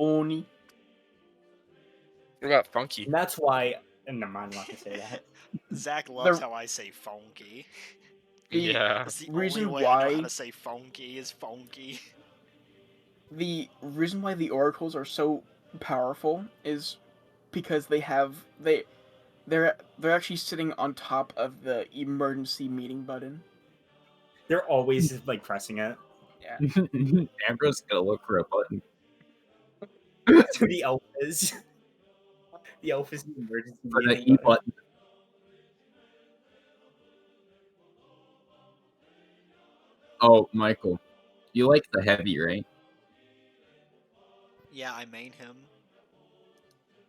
Oni. What about funky? And that's why. And never mind, I'm not gonna say that. Zach loves The- how I say funky. Yeah. That's the reason only way I know how why- to say funky is funky. The reason why the oracles are so powerful is because they're actually sitting on top of the emergency meeting button. They're always like pressing it. Ambrose gotta look for a button. That's who the elf is. The elf is the emergency For the meeting E button. Oh, Michael, you like the heavy, right? Yeah, I main him.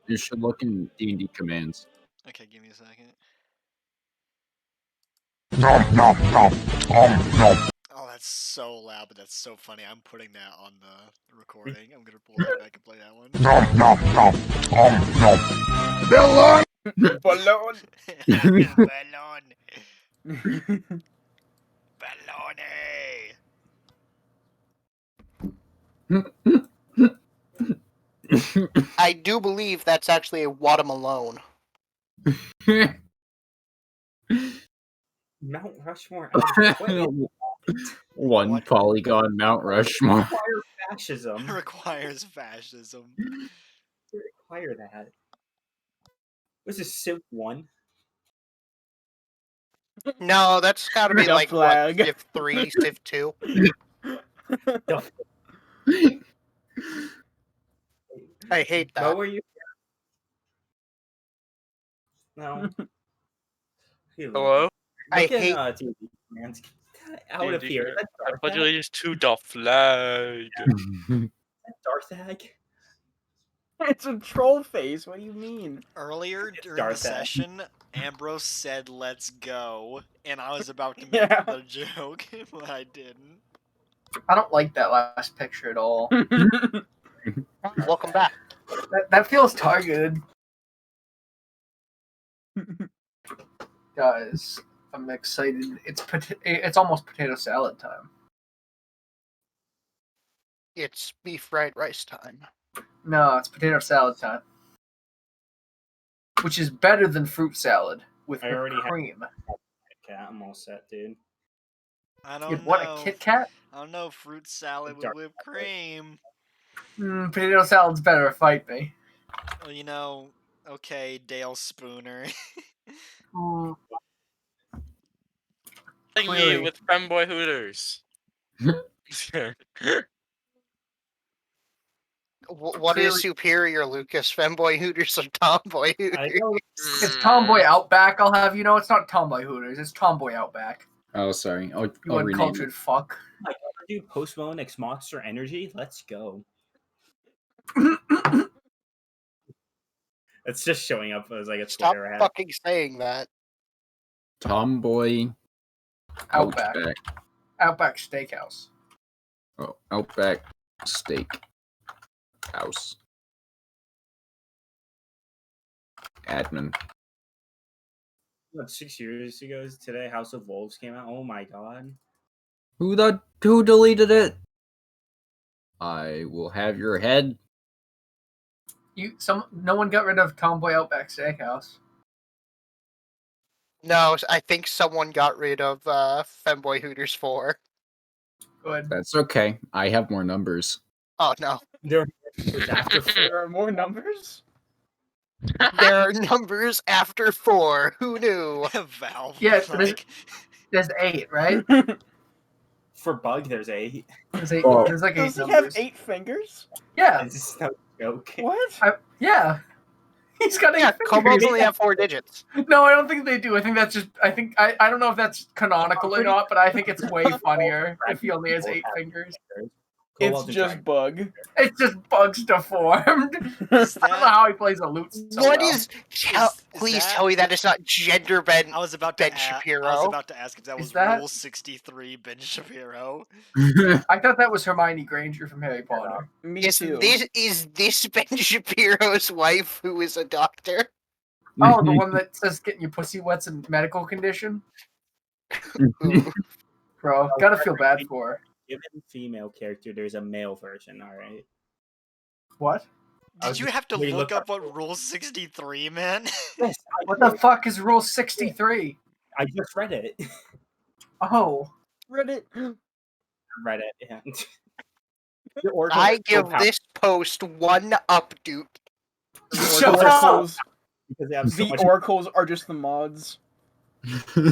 You should look in D&D commands. Okay, give me a second. Oh, that's so loud, but that's so funny. I'm putting that on the recording. I'm gonna pull that back and play that one. Balloon. Balloon. Baloney. I do believe that's actually a watermelon. Mount Rushmore. One What? polygon Mount Rushmore. Require fascism. Requires fascism. Require that. Was this Civ 1? No, that's gotta be The like flag. what, Civ 3, Civ 2. I hate that. What were you? No. Hello? I Look hate- at TV commands. Get out of here. Is that I pledge Darthag? allegiance to the flag. Is that Darthag? It's a troll face. What do you mean? Earlier during Darth the Vader. session, Ambrose said, "Let's go," and I was about to make Yeah. the joke, but I didn't. I don't like that last picture at all. Welcome back. That feels targeted. Guys, I'm excited. It's almost potato salad time. It's beef fried rice time. No, it's potato salad time. Which is better than fruit salad with I already whipped have- cream. Okay, I'm all set, dude. I don't You'd know. want a Kit Kat? I don't know. Fruit salad with Darth whipped cream. Potato salad's better. Fight me. Well, you know. Okay, Dale Spooner. Mm, Playing Clearly. me with Femboy Hooters. What is Clearly- superior, Lucas? Femboy Hooters or Tomboy I Hooters? know. It's Tomboy Outback, I'll have you know. It's not Tomboy Hooters. It's Tomboy Outback. Oh, sorry. You I'll rename uncultured it. fuck. Do Post Malone X Monster Energy? Let's go. It's just showing up as like a Stop Twitter ad. fucking saying that. Tomboy Outback. Outback. Outback Steakhouse. Oh, Outback Steak House. Admin. What, 6 years ago today, House of Wolves came out. Oh my god. Who deleted it? I will have your head. No one got rid of Tomboy Outback Steakhouse. No, I think someone got rid of Femboy Hooters 4. Good. That's okay. I have more numbers. Oh no. There was after 4. There are more numbers? There are numbers after 4. Who knew? Valve. Yeah, like, There's 8, right? For Bug, there's 8. There's 8. Oh. There's like 8 Does he numbers. have 8 fingers? Yeah. It's just no joke. What? Yeah. He's got 8 Yeah, fingers. kobolds only have 4 digits. No, I don't think they do. I think that's just. I don't know if that's canonical or not, but I think it's way funnier if he only has 8 fingers. It's Kobolds and just dragons. Bug. It's just Bugs deformed. Is I don't know that- how he plays a lute. So What well. is? Is Please that- tell me that it's not gender bend. I was about to Ben I was Shapiro? about to ask if that Is was that- Rule 63 Ben Shapiro. I thought that was Hermione Granger from Harry Potter. Me Is too. this Ben Shapiro's wife who is a doctor? Oh, the one that says getting your pussy wet's a medical condition? Ooh. Bro, gotta feel bad for her. Given female character, there's a male version, alright? What? I was Did you just have to waiting to look look up what Rule 63 meant? Yes, What the fuck is Rule 63? I just read it. Oh. Reddit. Read it. Yeah. The oracles I are so give powerful this post 1 update. The Shut oracles are up! Oracles. because they have so The much, oracles are just the mods. so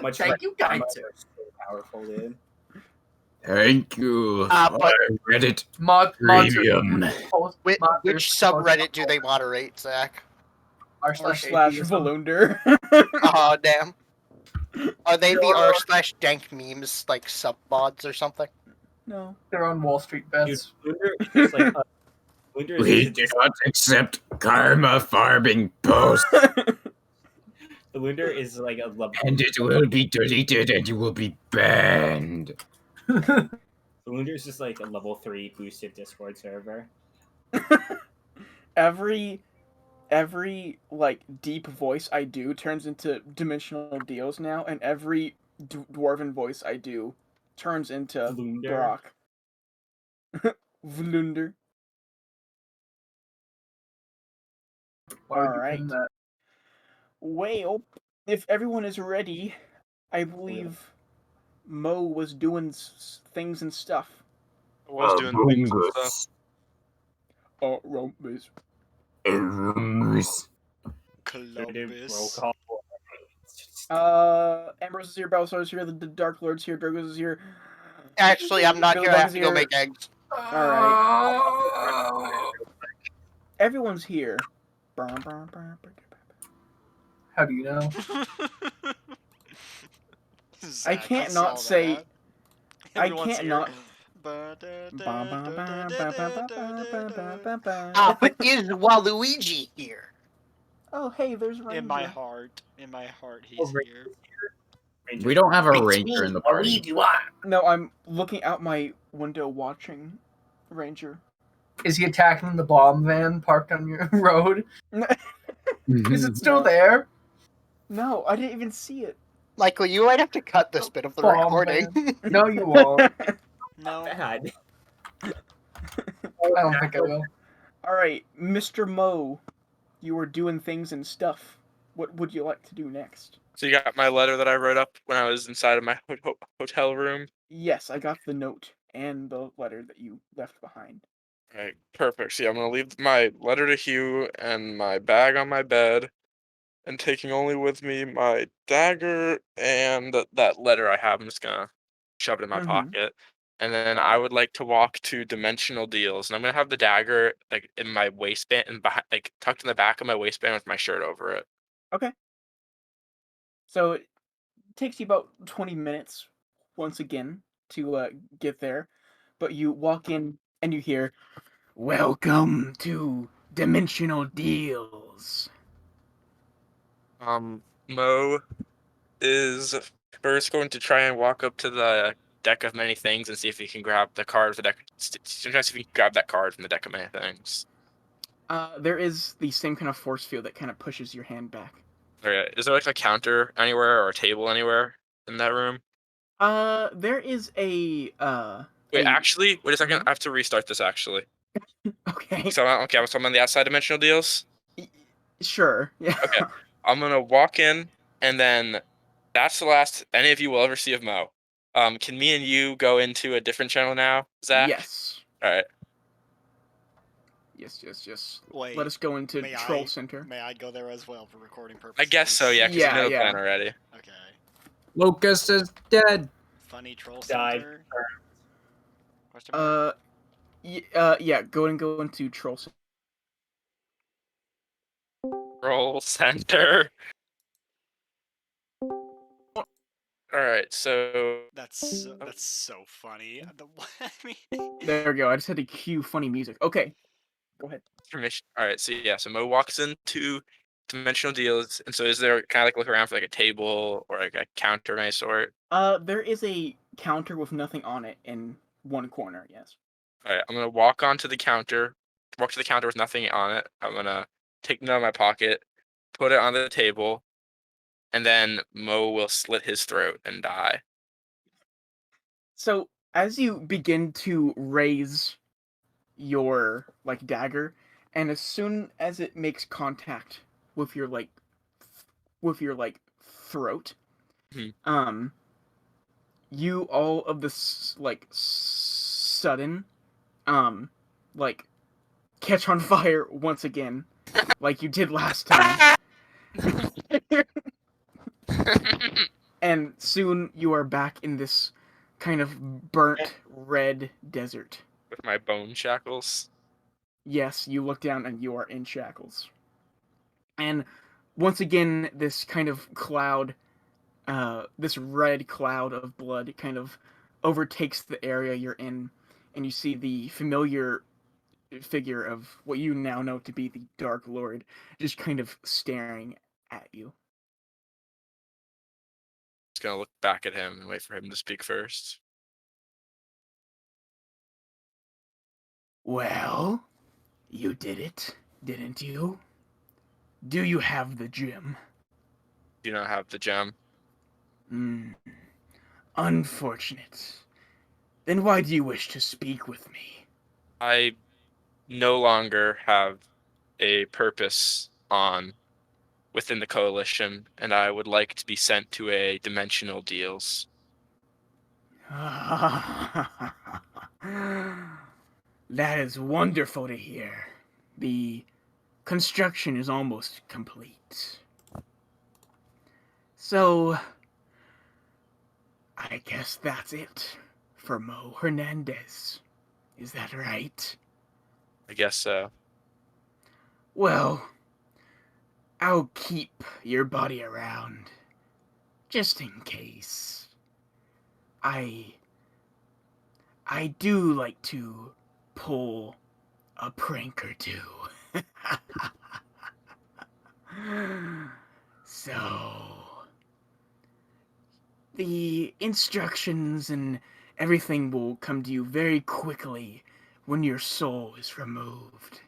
much Thank you, armor, guys. they're so powerful, dude. Thank you But for Reddit Mods Premium. which subreddit do they moderate, Zach? r R slash slash atheism. Valunder. Oh, damn. Are they the r slash dank memes, like, sub mods or something? No. They're on Wall Street Dude, bets. Lunder is just like Lunder is We just a do dis- not accept karma farming posts, Lunder is like a level. and it will be deleted, and you will be banned. Lunder is just like a level 3 boosted Discord server. every like deep voice I do turns into dimensional deals now, and every dwarven voice I do turns into Vlunder. Brok. Vlunder. Why would you Alright. pin that? Well, if everyone is ready, I believe Mo was doing things and stuff. I was doing things and stuff. Rumpus. Rumors. Dude, Columbus. roll call. Ambrose is here, Balthazar is here, the Dark Lord's here, Dragos is here. Actually, I'm not Billy here. I Dog have is to go here. make eggs. Alright. Everyone's here. How do you know? Zach, can't saw not say- that. I Everyone's can't here. not- Ah, but is Waluigi here? Oh, hey, there's Ranger. In my heart, he's Oh, here. We don't have a It's ranger me, in the party. Waluigi. What? No, I'm looking out my window watching Ranger. Is he attacking the bomb van parked on your road? Is it still there? No, I didn't even see it. Michael, you might have to cut this bit of the Bomb recording. No, you won't. No. Bad. I don't think I will. Alright, Mr. Mo, you were doing things and stuff. What would you like to do next? So you got my letter that I wrote up when I was inside of my hotel room. Yes, I got the note and the letter that you left behind. All right, perfect. So yeah, I'm gonna leave my letter to Hugh and my bag on my bed, and taking only with me my dagger and that letter I have. I'm just gonna shove it in my Mhm. pocket, and then I would like to walk to Dimensional Deals, and I'm gonna have the dagger like in my waistband and behind, like tucked in the back of my waistband with my shirt over it. So it takes you about 20 minutes once again to get there, but you walk in and you hear, "Welcome to Dimensional Deals." Mo is first going to try and walk up to the deck of many things and see if he can grab the card of the deck. Try if he can grab that card from the deck of many things. There is the same kind of force field that kind of pushes your hand back. Okay, is there like a counter anywhere or a table anywhere in that room? There is a Wait, a- actually, wait a second. Mhm. I have to restart this actually. Okay. So I'm on the outside Dimensional Deals. Sure. Yeah. Okay. I'm gonna walk in, and then that's the last any of you will ever see of Mo. Can me and you go into a different channel now, Zach? Yes. All right. Yes. Wait, Let us go into may Troll I- Center. May I go there as well for recording I purposes? guess so. Yeah, because Yeah, you know the yeah. plan already. Okay. Locust is dead. Funny troll Died. center. Question mark? Yeah. Go into Troll Center. Roll center. All right. So That's so funny. I mean, There we go. I just had to cue funny music. Okay. Go ahead. permission. All right. So yeah. So Mo walks into Dimensional Deals, and so is there kind of like look around for like a table or like a counter of any sort? There is a counter with nothing on it in one corner. Yes. All right. I'm gonna walk to the counter with nothing on it. I'm gonna take it out of my pocket, put it on the table, and then Mo will slit his throat and die. So as you begin to raise your like dagger, and as soon as it makes contact with your like throat, Mhm. you all of this like sudden like catch on fire once again, like you did last time. And soon you are back in this kind of burnt red desert. With my bone shackles. Yes, you look down and you are in shackles. And once again, this kind of cloud, this red cloud of blood kind of overtakes the area you're in, and you see the familiar figure of what you now know to be the Dark Lord just kind of staring at you. Just gonna look back at him and wait for him to speak first. Well, you did it, didn't you? Do you have the gem? Do not have the gem. Hmm. Unfortunate. Then why do you wish to speak with me? I no longer have a purpose on within the coalition, and I would like to be sent to a dimensional deals. That is wonderful to hear. The construction is almost complete. So, I guess that's it for Mo Hernandez. Is that right? I guess so. Well, I'll keep your body around. Just in case. I do like to pull a prank or two. So, the instructions and everything will come to you very quickly when your soul is removed.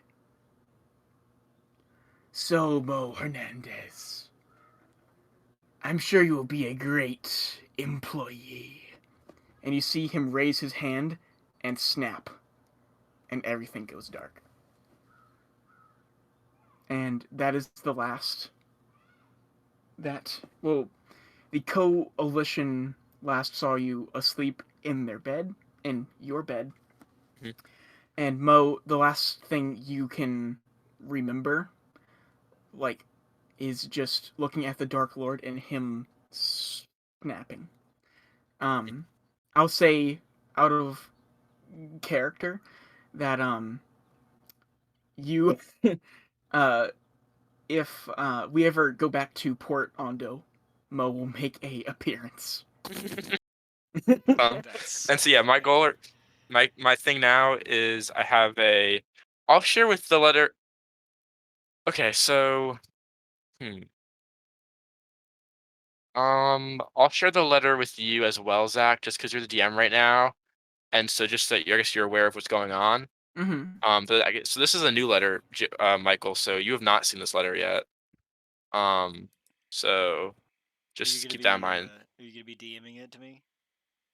So, Mo Hernandez, I'm sure you will be a great employee. And you see him raise his hand and snap, and everything goes dark. And that is the last that, well, the coalition last saw you asleep in their bed, in your bed. Mhm. And Mo, the last thing you can remember, like, is just looking at the Dark Lord and him snapping. I'll say out of character that you uh if we ever go back to Port Ondo, Mo will make a appearance. That's And so yeah, so my goal, funny. my thing now is I have a. I'll share with the letter. Okay, so, hmm. I'll share the letter with you as well, Zach, just because you're the DM right now, and so just that I guess you're aware of what's going on. Mm-hmm. But I guess so. This is a new letter, Michael. So you have not seen this letter yet. Um, so just keep that in mind. Are you gonna be DMing it to me?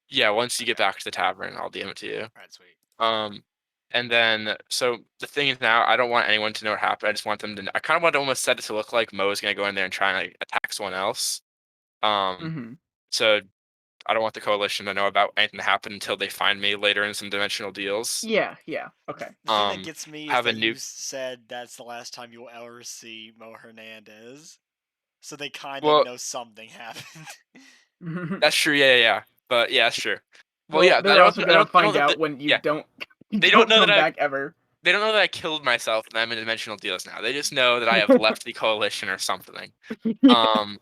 Yeah, once you get Okay. back to the tavern, I'll DM it to you. All right, sweet. And then so the thing is now I don't want anyone to know what happened. I just want them to. I kind of want to almost set it to look like Mo is gonna go in there and try and like, attack someone else. Um, Mm-hmm. so I don't want the coalition to know about anything that happened until they find me later in some dimensional deals. Yeah, okay. The thing that gets me is Have a that new. you said that's the last time you'll ever see Mo Hernandez, so they kind of Well, know something happened. that's true. Yeah. But yeah, that's true. Well, Well, yeah, they're also gonna they don't find out when you yeah, don't you they don't don't know that come back ever. they don't know that I killed myself and I'm in dimensional deals now. They just know that I have left the coalition or something. Um.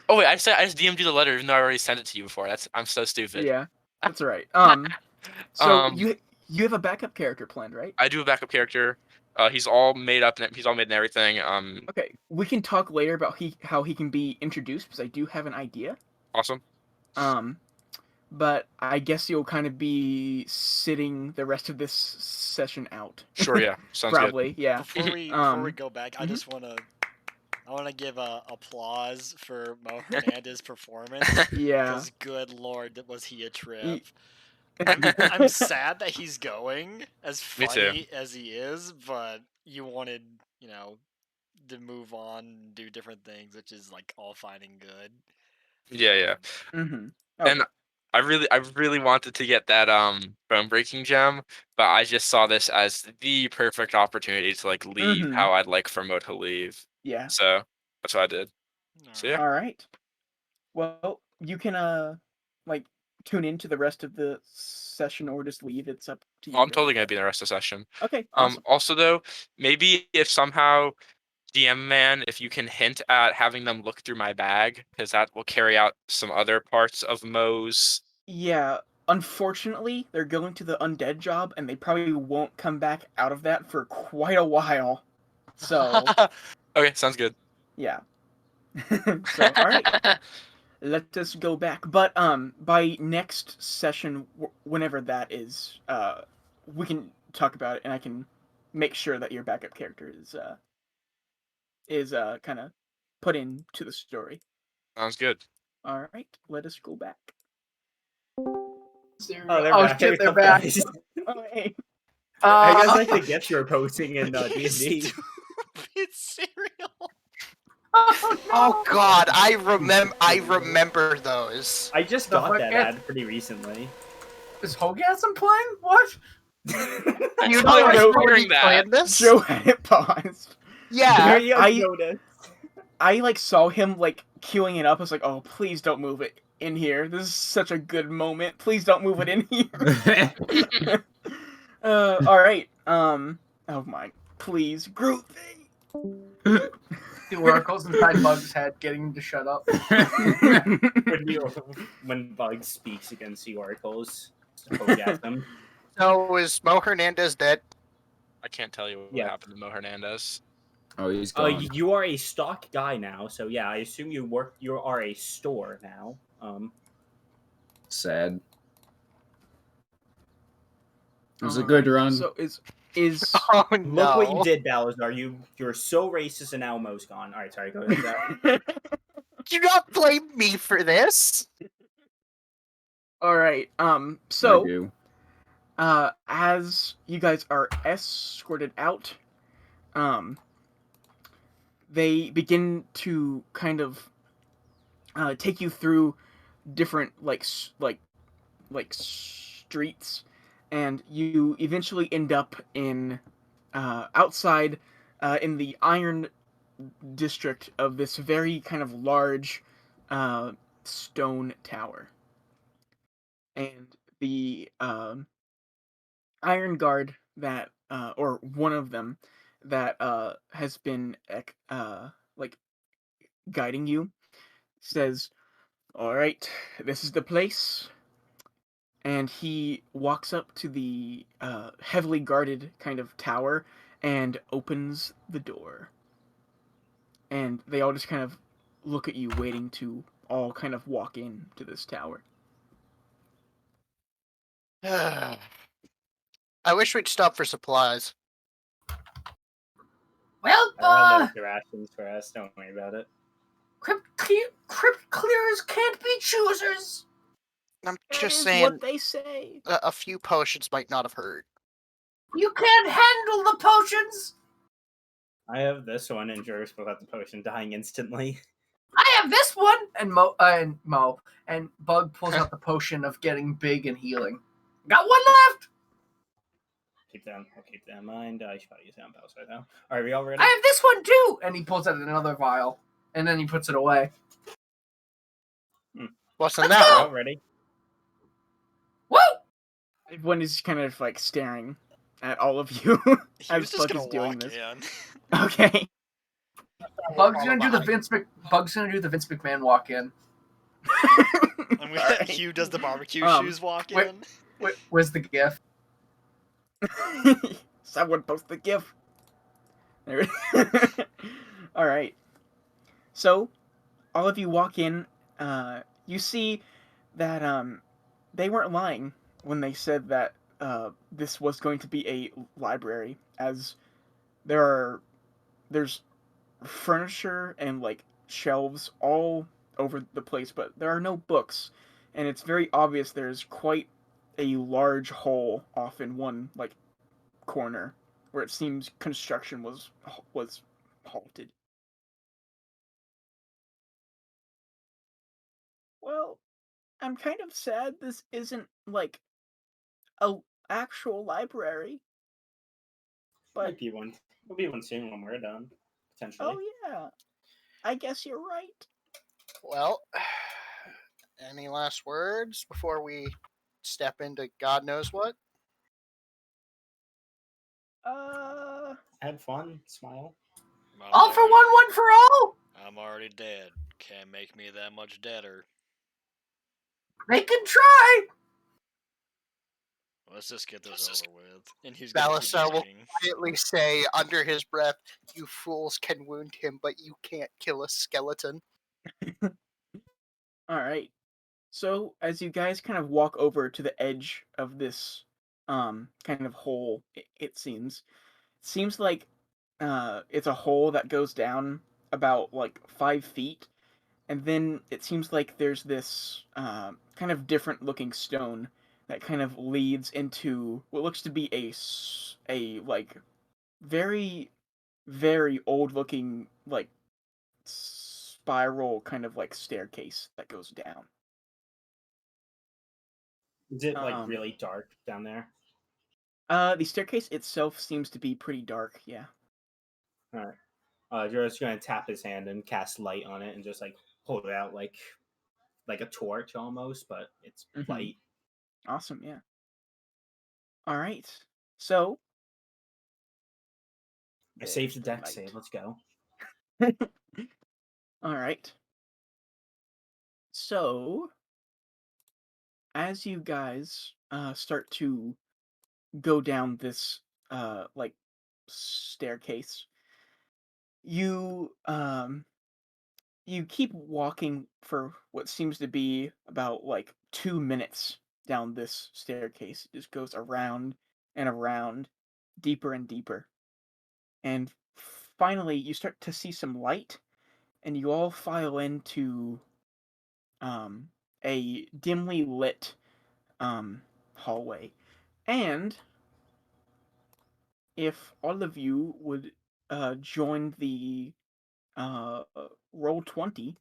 Oh wait, I just DM'd you the letter even though I already sent it to you before. I'm so stupid. Yeah, that's right. So Um. you have a backup character planned, right? I do a backup character. He's all made up and he's all made and everything. Okay, we can talk later about how he can be introduced because I do have an idea. Awesome. Um, but I guess you'll kind of be sitting the rest of this session out. Sure. Yeah. Sounds good. Probably, yeah. Before we go back, I mhm. just wanna give a applause for Mo Hernandez's performance Yeah. because good lord, was he a trip. I'm sad that he's going, as Me too. funny as he is, but you wanted, to move on and do different things, which is like all fine and good. Yeah. Mm-hmm. And Okay. I really wanted to get that bone breaking gem, but I just saw this as the perfect opportunity to like leave Mhm. how I'd like Formo to leave. Yeah. So that's what I did. So yeah. All right. Well, you can like tune into the rest of the session or just leave. It's up to you. I'm totally Really, gonna but be in the rest of the session. okay. Awesome. Also though, maybe if somehow DM man, if you can hint at having them look through my bag, because that will carry out some other parts of Mo's. Yeah. Unfortunately, they're going to the undead job, and they probably won't come back out of that for quite a while. So Okay, sounds good. yeah. So all right. Let us go back. But by next session, whenever that is, we can talk about it, and I can make sure that your backup character is kind of put into the story. Sounds good. All right, let us go back. Oh, they're Oh back. shit, What's they're up, back. guys? Oh, hey. I guys like the gifts you're posting in D&D. Stupid cereal. Oh God, I remember those. I just The got fuck that is- ad pretty recently. Is Hogasm playing? What? You saw know you Joe hearing that. playing this? Joe had it paused. Yeah. I like saw him like queuing it up. I was like, oh, please don't move it in here. This is such a good moment. Please don't move it in here. All right. Oh my, please, Groot thing. The oracles inside Bug's head getting him to shut up. When Bug speaks against the oracles, Hogasm. So is Mo Hernandez dead? I can't tell you what Yeah. happened to Mo Hernandez. Oh, he's gone. You are a stock guy now, so yeah, I assume you are a store now. Sad. It was a good run. So is Oh Look what you no! did, Balazar. You're so racist, and now Mo's gone. All right, sorry. Go ahead. Zach. Do not blame me for this. all right. I So do. as you guys are escorted out, they begin to kind of take you through different like streets, and you eventually end up in outside in the iron district of this very kind of large stone tower, and the iron guard that or one of them that has been like guiding you says, all right, this is the place. And he walks up to the heavily guarded kind of tower and opens the door. And they all just kind of look at you, waiting to all kind of walk in to this tower. I wish we'd stop for supplies. Well, I left the rations for us. Don't worry about it. crypt clearers can't be choosers. I'm That just is saying, what they say. a few potions might not have hurt. You can't handle the potions. I have this one, and Juris will have the potion dying instantly. I have this one. And Bug pulls out the potion of getting big and healing. Got one left. I'll keep that in mind. I should probably use that on Pals right now. All right, we all ready? I have this one too. And he pulls out another vial, and then he puts it away. What's in Let's that go! All one? ready? Woo! Everyone is kind of like staring at all of you He as was just Buck gonna is doing walk this. in. Okay. Bug's gonna do the Vince McMahon walk in. And Alright. Hugh does the barbecue Um, shoes walk wait. in. Where's the gift? Someone post the GIF. There. All right. So, all of you walk in. You see that they weren't lying when they said that this was going to be a library, as there's furniture and like shelves all over the place, but there are no books, and it's very obvious there's quite a large hole off in one like corner where it seems construction was halted. Well, I'm kind of sad this isn't like a actual library, but Might be one. There'll be one soon when we're done, potentially. oh yeah, I guess you're right. Well, any last words before we step into God knows what? Had fun. Smile. All for one for all. I'm already dead. Can't make me that much deader. They can try. Let's just get this over with. And he's gonna keep Balasar will walking. quietly say under his breath, "You fools can wound him, but you can't kill a skeleton." All right. So as you guys kind of walk over to the edge of this kind of hole, it seems like it's a hole that goes down about like 5 feet, and then it seems like there's this kind of different looking stone that kind of leads into what looks to be a like very very old looking like spiral kind of like staircase that goes down. Is it like Um, really dark down there? The staircase itself seems to be pretty dark. Yeah. All right. You're just gonna tap his hand and cast light on it, and just like hold it out like a torch almost, but it's Mhm. light. Awesome. Yeah. All right. So. I saved the there's deck light. save. Let's go. All right. So, as you guys start to go down this like staircase, you you keep walking for what seems to be about like 2 minutes down this staircase. It just goes around and around, deeper and deeper. And finally, you start to see some light, and you all file into um, a dimly lit hallway. And if all of you would join the uh, roll 20.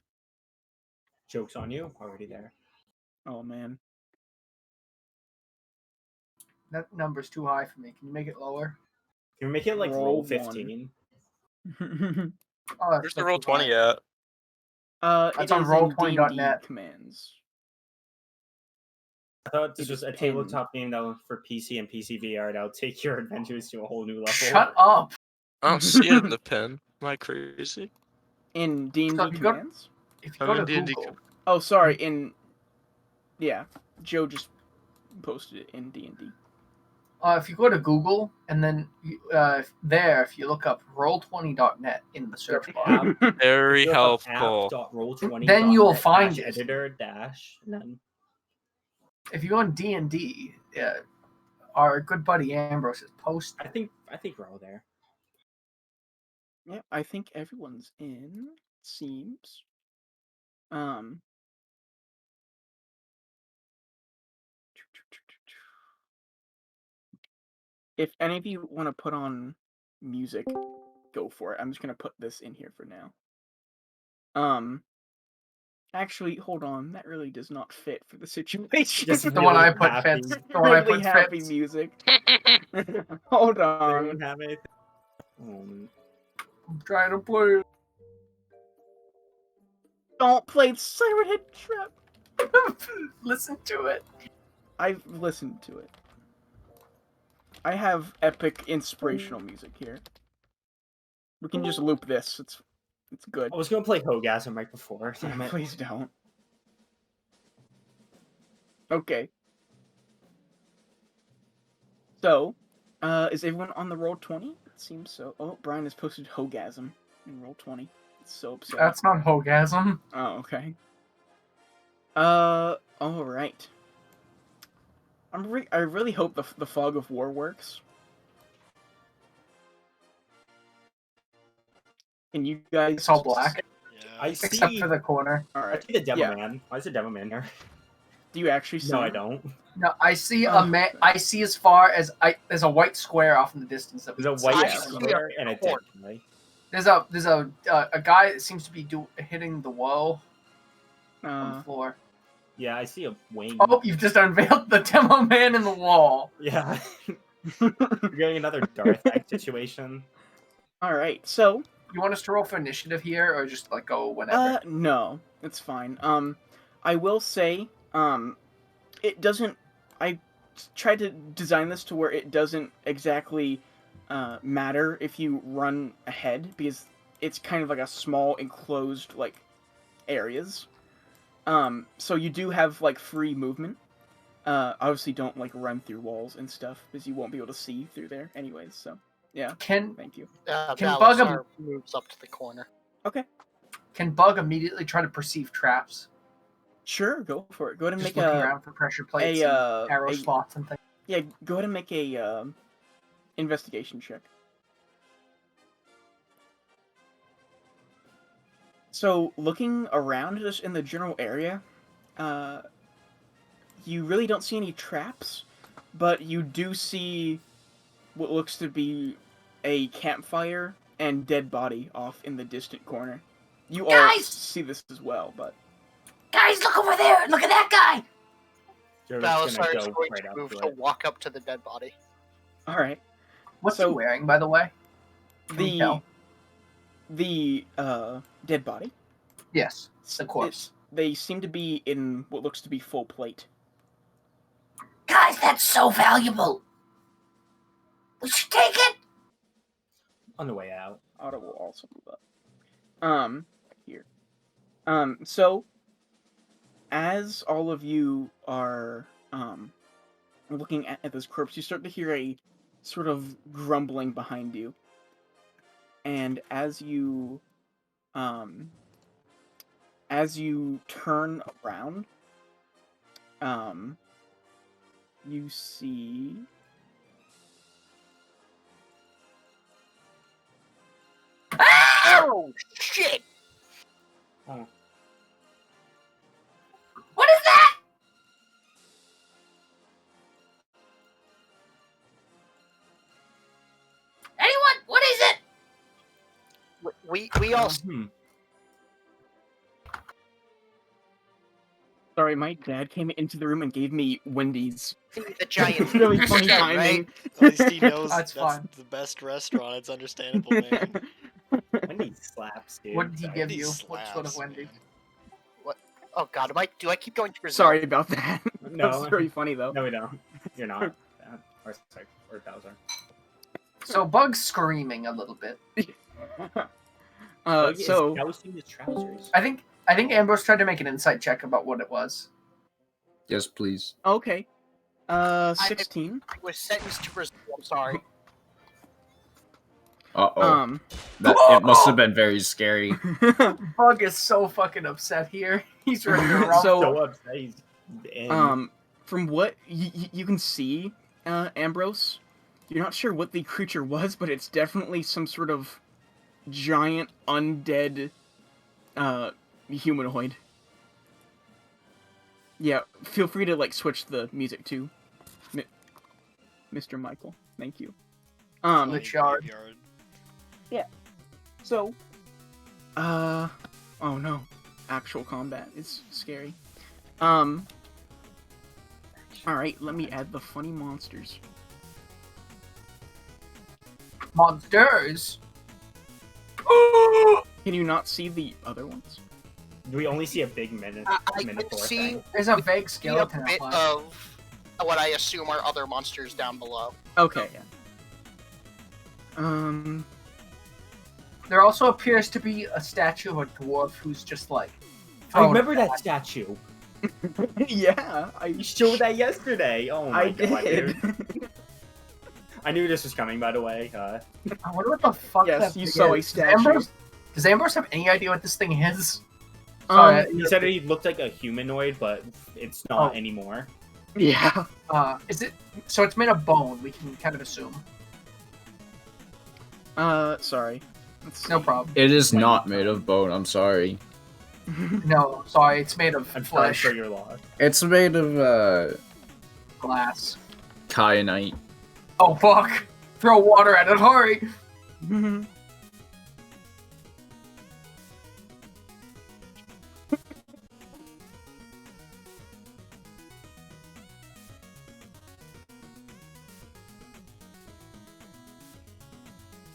Joke's on you. Already there. Oh man. That number's too high for me. Can you make it lower? Can we make it like Roll roll one. 15? Oh, that's Where's the roll too high. 20 at? It That's on is in D&D roll20.net. commands. I thought this It was is a pinned. tabletop game that was for PC and PCVR. That'll take your adventures to a whole new level. Shut up. I don't see it in the pen. Am I crazy? In D&D So you got- commands? If you I'm go in to D&D Google, Oh, sorry, yeah, Joe just posted it in D&D. if you go to Google and then if you look up roll20.net in the search bar, Very helpful. App.roll20. Then you'll find it. editor dash and then if you go on D&D, our good buddy Ambrose has posted. I think we're all there. Yeah, I think everyone's in. Seems. Um. If any of you want to put on music, go for it. I'm just gonna put this in here for now. Actually, hold on. That really does not fit for the situation. Just The one I put happy. fits. The one I really put happy fits. music. Hold Does on. anyone have anything? I'm trying to play it. Don't play Siren Head Trap. Listen to it. I've listened to it. I have epic inspirational music here. We can just loop this. It's good. I was gonna play Hogasm right before. Damn it. Please don't. Okay. So, is everyone on the roll 20? It seems so. Oh, Brian has posted Hogasm in roll 20. It's so upsetting. That's not Hogasm. Oh, okay. All right. I really hope the fog of war works. Can you guys? It's all black. Yeah. I Except see. for the corner. All I right. see the Devil Yeah. Man. Why is the Devil Man there? Do you actually see? No, I him? don't. No, I see Oh, a man. okay. I see as far as there's a white square off in the distance. That we There's a can white see. Yeah. square and a dead guy. There's a guy that seems to be hitting the wall on the floor. Yeah, I see a wing. Oh, you've just unveiled the demo man in the wall. Yeah. We're getting another Darth Egg situation. All right, so You want us to roll for initiative here, or just like go whenever? no, it's fine. I will say, it doesn't. I tried to design this to where it doesn't exactly matter if you run ahead because it's kind of like a small enclosed like areas. So you do have like free movement. Obviously, don't like run through walls and stuff because you won't be able to see through there, anyways. So yeah, Can thank you. Can Bug Balasar moves up to the corner. can Bug immediately try to perceive traps? Sure, go for it. Go ahead and Just make looking a around for pressure plates, and arrow slots, and things. yeah. Go ahead and make a investigation check. So, looking around just in the general area, you really don't see any traps, but you do see what looks to be a campfire and dead body off in the distant corner. You all Guys! see this as well, but Guys, look over there! Look at that guy! Jarvis Balasar is go going right to up move to to it. walk up to the dead body. all right. What's So- he wearing, by the way? Can we tell? The dead body. Yes, it's the corpse. They seem to be in what looks to be full plate. Guys, that's so valuable. We should take it. On the way out. Otto will also move up. Here. So, as all of you are, looking at this corpse, you start to hear a sort of grumbling behind you. And as you turn around, you see... Oh shit! Oh. What is that? Anyone? What is it? We all Sorry, my dad came into the room and gave me Wendy's. see the giant. It's really funny Right? timing. At least he knows That's that's fine. the best restaurant. It's understandable, man. Wendy slaps, dude. What did he give These you? What sort of slaps, Wendy? What? Oh god, do I keep going to Brazil? Sorry about that. No. That's very funny though. No, we don't. You're not. Or sorry, or Bowser. So Bug's screaming a little bit. Bug is So dousing his trousers. I think Ambrose tried to make an insight check about what it was. Yes, please. okay, 16. I was sentenced to Brazil. I'm sorry. Uh-oh. It must have been very scary. Bug is so fucking upset here. He's ready to rumble. So- upset. He's in. From what you can see, Ambrose, you're not sure what the creature was, but it's definitely some sort of giant undead humanoid. Yeah, feel free to like switch the music too, Mr. Michael. Thank you. The shard. Graveyard. So, oh no, actual combat is scary. All right, let me add the funny monsters. Monsters. Can you not see the other ones? Do we only see a big minute? I can Minotaur see thing? There's a vague see a skeleton bit outline. of what I assume are other monsters down below. Okay, yeah. There also appears to be a statue of a dwarf who's just like. I thrown remember that back. statue. Yeah, You showed that yesterday. Oh my I god, did. dude. I knew this was coming, by the way. I wonder what the fuck Yes, that you thing saw a is. statue. Does Ambrose have any idea what this thing is? Sorry, He said he looked like a humanoid, but it's not anymore. Yeah. Is it? So it's made of bone. We can kind of assume. Sorry. Let's No see. problem. It is not made of bone, I'm sorry. No, sorry, it's made of I'm sorry flesh, for your loss. It's made of glass. kyanite. Oh fuck! Throw water at it, hurry!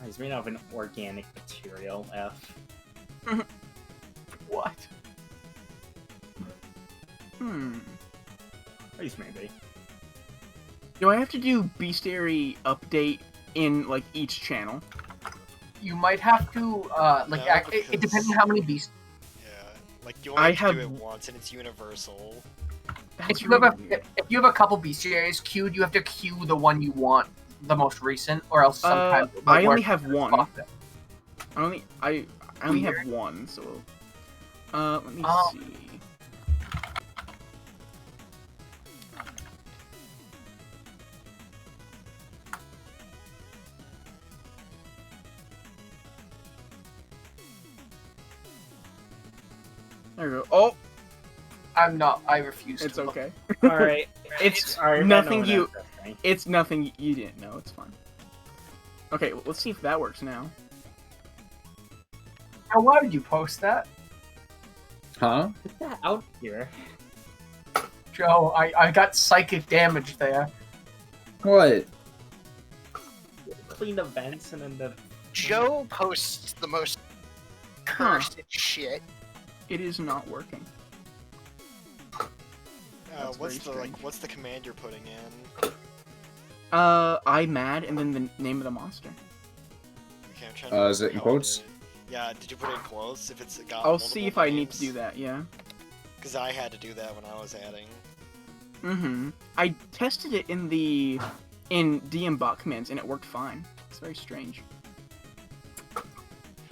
He's made out of an organic material, F. What? At least maybe. Do I have to do bestiary update in like each channel? You might have to, like, No, it depends because- on how many beasts. Yeah, like you I only have to do have- it once, and it's universal. That's If you have a really weird. if you have a couple bestiaries queued, you have to queue the one you want, the most recent, or else sometimes it won't I only work. have one. Fuck it. I only have Weird. one, so let me see. There we go. Oh, I'm not. I refuse it's to. look. okay. Alright. It's Alright, nothing I know you- what I'm saying. It's nothing you didn't know. It's fine. Okay, well, let's see if that works now. Now, why did you post that, Huh? Get that out here. Joe? I got psychic damage there. What? Clean the vents and then the... Joe posts the most cursed shit. It is not working. That's What's very the strange. what's the command you're putting in? I'm mad, and then the name of the monster. Okay, I'm trying to Is it in remember how quotes? did. Yeah, did you put it in quotes? If it's got I'll see if I need to do that. Yeah. Because I had to do that when I was adding. Mm-hmm. I tested it in DM bot commands, and it worked fine. It's very strange.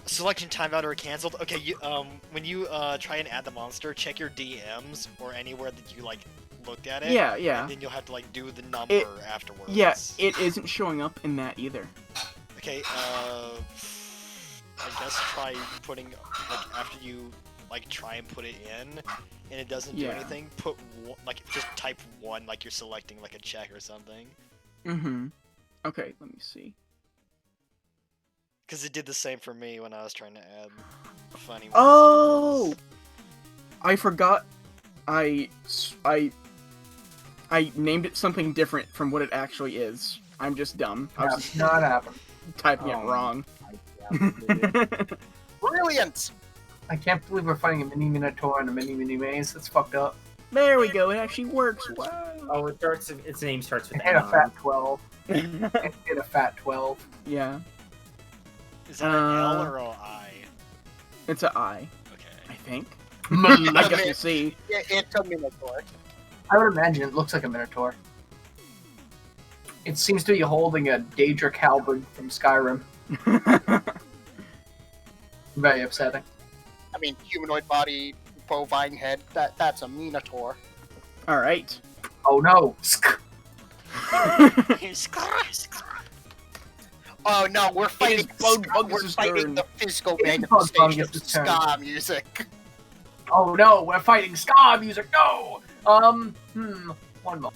Selection timeout or canceled. Okay, you when you try and add the monster, check your DMs or anywhere that you like looked at it. Yeah, yeah. And then you'll have to like do the number afterwards. Yeah, it isn't showing up in that either. Okay, I guess try putting like after you like try and put it in, and it doesn't do Yeah. anything. Put like just type 1 like you're selecting like a check or something. Mm-hmm. Okay, let me see. Because it did the same for me when I was trying to add funny. Oh! monsters. I forgot. I named it something different from what it actually is. I'm just dumb. I was That's just not happening. typing it Oh. wrong. Brilliant! I can't believe we're fighting a mini minotaur and a mini maze. That's fucked up. There we go. It actually works. Wow. Oh, it starts. Its name starts with It hit a N. fat 12. It hit a fat 12. Yeah, Is that an L or an I? it's an I, Okay. I think. I I guess we'll see. It's a Minotaur. would imagine it looks like a minotaur. It seems to be holding a Daedric halberd from Skyrim. Very upsetting. I mean, humanoid body, bovine head. That's a Minotaur. All right. Oh no! Oh no, we're fighting. Bug we're Bugus's fighting turn. the physical It is manifestation of Bugus's turn. ska music. Oh no, we're fighting ska music. No. One moment.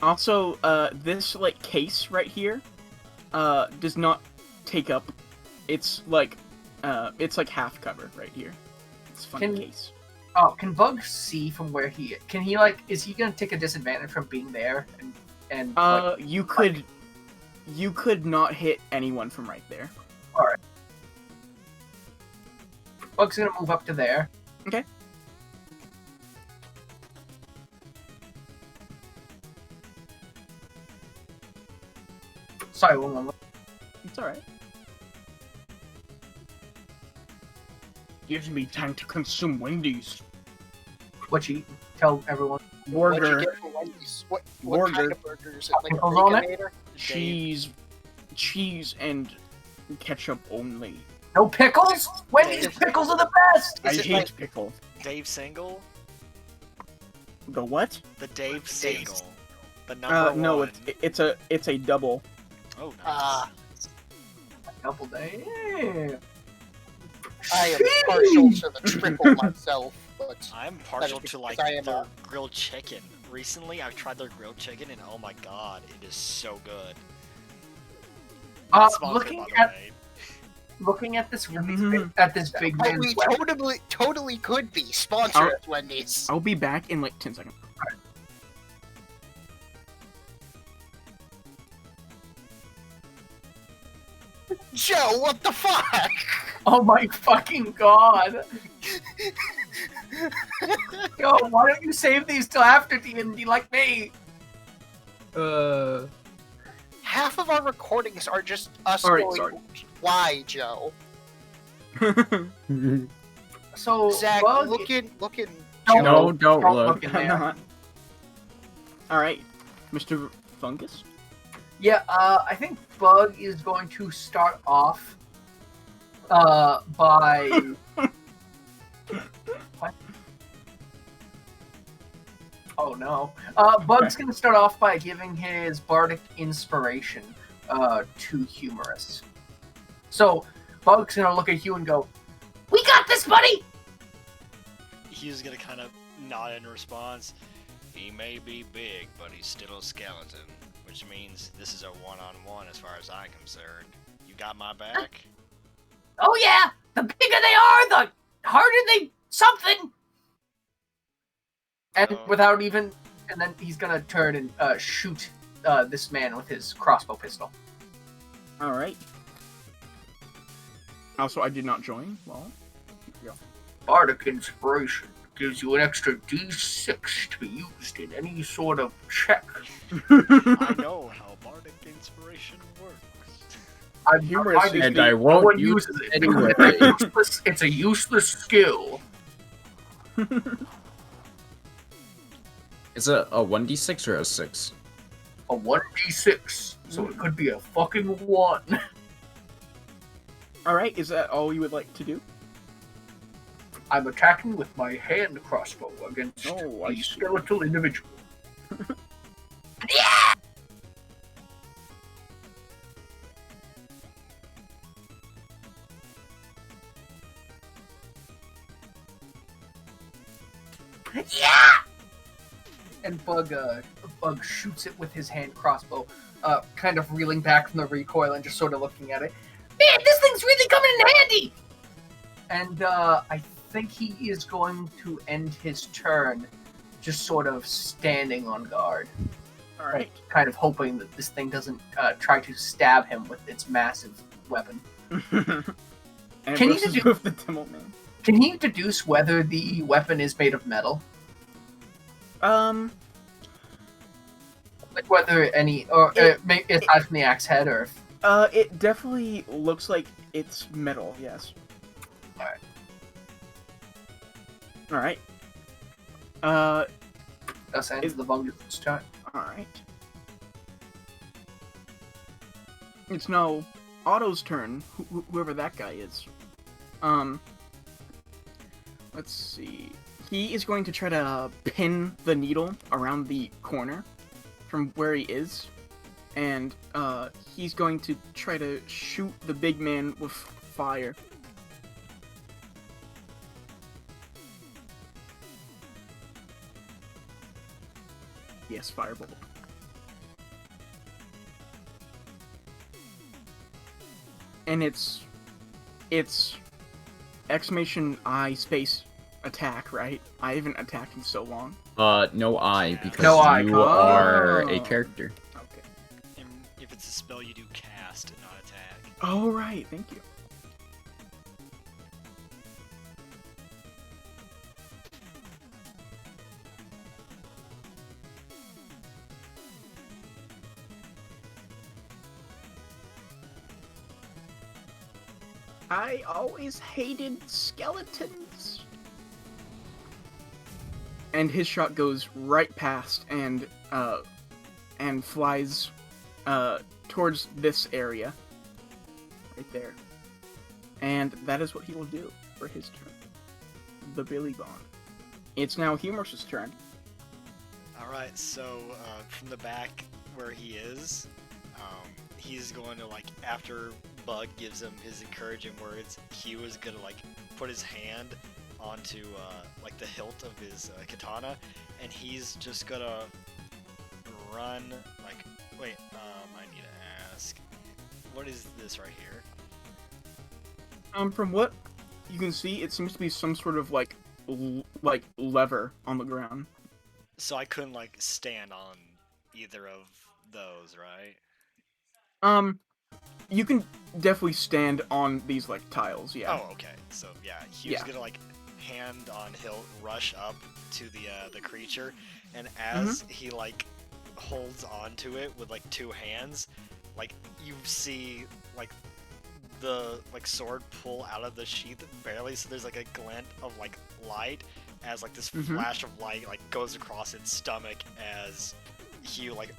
Also, this like case right here, does not take up. It's like half cover right here. It's a funny Can- case. Oh, can Bug see from where he? Can he like? Is he gonna take a disadvantage from being there? And like, You could not hit anyone from right there. Bug's gonna move up to there. Okay. Sorry, one moment. It's all right. Gives me time to consume Wendy's What you eat? Tell everyone. What'd you burger, get from Wendy's? What kind Burger. of burger is it? Like a Pickles on it? Baconator? cheese, and ketchup only. No pickles? Wendy's pickles are the best. I Is it hate like- pickles. Dave Single? The what? The Dave Single. The number No, one. it's a double. Oh, nice. Ah, Double day. Yeah. I am partial to the triple myself, but I'm partial because to like I am their grilled chicken. Recently, I've tried their grilled chicken, and oh my god, it is so good. Not sponsored, looking by the at way. looking at this at this big but man's we weapon. totally could be sponsored as Wendy's. I'll be back in like 10 seconds. Joe, what the fuck? Oh my fucking god! Yo, why don't you save these till after D&D like me? Half of our recordings are just us Alright, going, sorry. why, Joe? So, Zach, Bug, looking. Don't No, don't don't look. in I'm there. not. Alright, Mr. Fungus? Yeah, I think Bug is going to start off by what? Oh no. Bug's gonna start off by giving his bardic inspiration to Humorous. So Bug's gonna look at you and go, "We got this, buddy!" He's gonna kind of nod in response. He may be big, but he's still a skeleton, which means this is a one-on-one as far as I'm concerned. You got my back? Oh yeah! The bigger they are, the harder they something! And Oh. without even... And then he's gonna turn and shoot this man with his crossbow pistol. Alright. Also, I did not join. Well, Bardic Inspiration gives you an extra d6 to be used in any sort of check. I know how bardic inspiration works. I'm Humorous reminding is And the- I no won't one use uses it it. anyway. It's a useless skill. Is it a 1d6 or a 6? A 1d6, so it could be a fucking 1. Alright, is that all you would like to do? I'm attacking with my hand crossbow against Oh, I a see. skeletal individual. Yeah! And Bug shoots it with his hand crossbow, kind of reeling back from the recoil and just sort of looking at it. Man, this thing's really coming in handy! And I think he is going to end his turn just sort of standing on guard. Alright. Kind of hoping that this thing doesn't try to stab him with its massive weapon. And Can you versus do- with the Demo Man. Can he deduce whether the weapon is made of metal? Like whether any, or aside from the axe head, or if... It definitely looks like it's metal, yes. Alright. Alright. Thus ends the Bungus turn. Alright. It's now Otto's turn, whoever that guy is. Let's see. He is going to try to pin the needle around the corner from where he is. And, he's going to try to shoot the big man with fire. Yes, firebolt. And it's exclamation I space attack, right? I haven't attacked in so long. No I, because No I. you are Oh. a character. Okay. And if it's a spell, you do cast, not attack. Oh, right. Thank you. I always hated skeletons. And his shot goes right past and flies towards this area. Right there. And that is what he will do for his turn. The Billy Bond. It's now Humorous's turn. Alright, so from the back where he is, he's going to, like, after Bug gives him his encouraging words, Hugh is gonna like put his hand onto like the hilt of his katana, and he's just gonna run like. Wait, I need to ask, what is this right here? From what you can see, it seems to be some sort of like lever on the ground. So I couldn't like stand on either of those, right? You can definitely stand on these like tiles. Yeah. Oh, okay. So yeah, Hugh's Yeah. gonna like hand on hilt rush up to the creature, and as he like holds onto it with like two hands, like you see like the like sword pull out of the sheath barely, so there's like a glint of like light as like this flash of light like goes across its stomach as Hugh like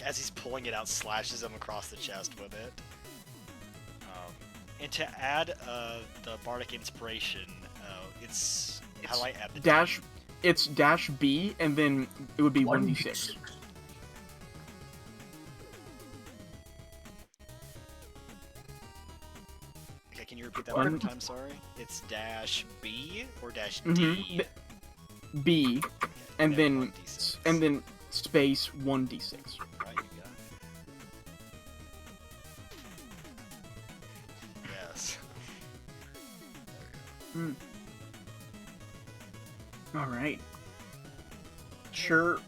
as he's pulling it out slashes him across the chest with it. And to add the bardic inspiration, it's how do I add the dash? It's dash B, and then it would be 1d6. Okay, can you repeat that one more time? Sorry. It's dash B or dash D? B, Okay, and then 1d6. and then space 1d6. Right, you got it. Yes. All right. Sure.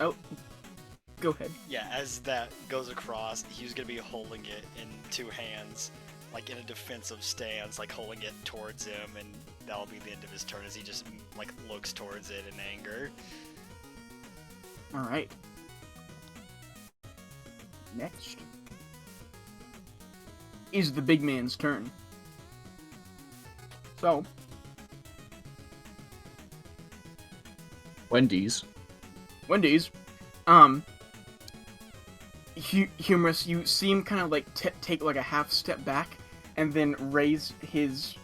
Oh, go ahead. Yeah, as that goes across, he's gonna be holding it in two hands, like in a defensive stance, like holding it towards him, and that'll be the end of his turn as he just like looks towards it in anger. All right. Next is the big man's turn. So, Wendy's. Humorous, you see him kind of like take like a half step back and then raise his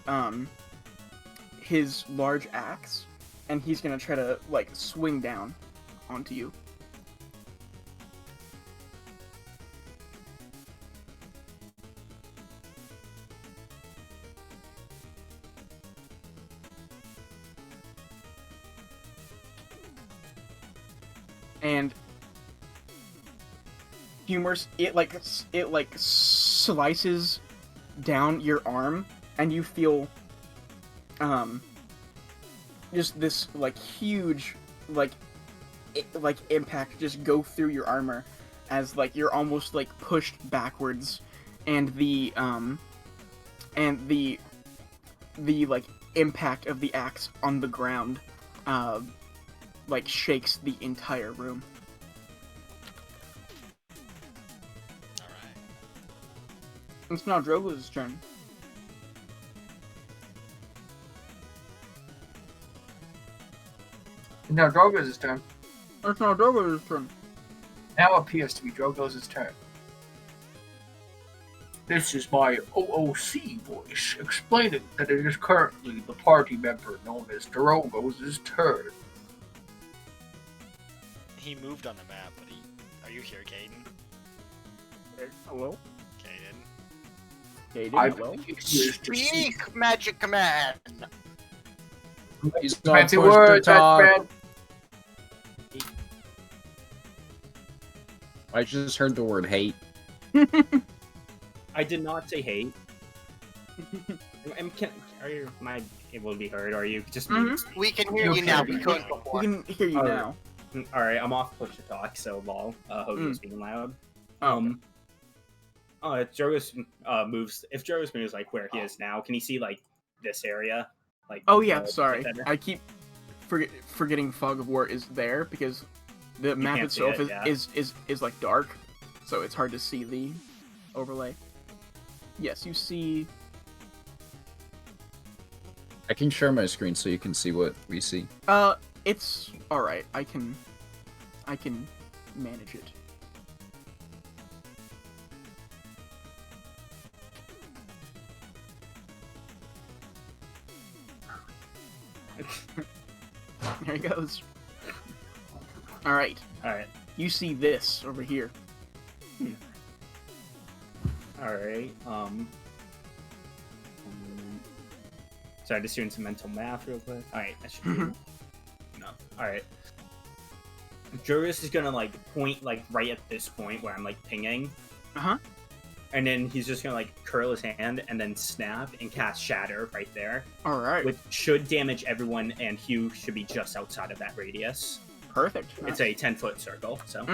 large axe, and he's gonna try to like swing down onto you. And humorous, it like slices down your arm, and you feel just this like huge like impact just go through your armor as like you're almost like pushed backwards, and the like impact of the axe on the ground like shakes the entire room. Alright. It's now Drogo's turn. Now Drogo's turn. It's now Drogo's turn. Now appears to be Drogo's turn. This is my OOC voice, explaining that it is currently the party member known as Drogo's turn. He moved on the map, but are you here, Caden? Hello? Caden? I Hello? believe he is to see. Speak, magic command. He's not Fancy supposed words, to talk. man. I just heard the word hate. I did not say hate. Are you able to be heard? Or are you just We can hear you now. We couldn't We before. can hear you Alright. now. All right? I'm off push to talk, so lol. Hogan was speaking loud. If Jorgos moves, if Jorgos moves like where he is now, can you see like this area? Like Oh yeah, sorry. I keep forgetting Fog of War is there because the map can't see itself it, yeah. is like dark, so it's hard to see the overlay. Yes, you see. I can share my screen so you can see what we see. It's all right. I can manage it. There he goes. All right. All right. You see this over here. All All right. Sorry, just doing some mental math real quick. All right, that should be enough. All right. Juris is gonna like point like right at this point where I'm like pinging. And then he's just gonna like curl his hand and then snap and cast Shatter right there, All right. which should damage everyone, and Hugh should be just outside of that radius. Perfect. It's a 10-foot circle, so.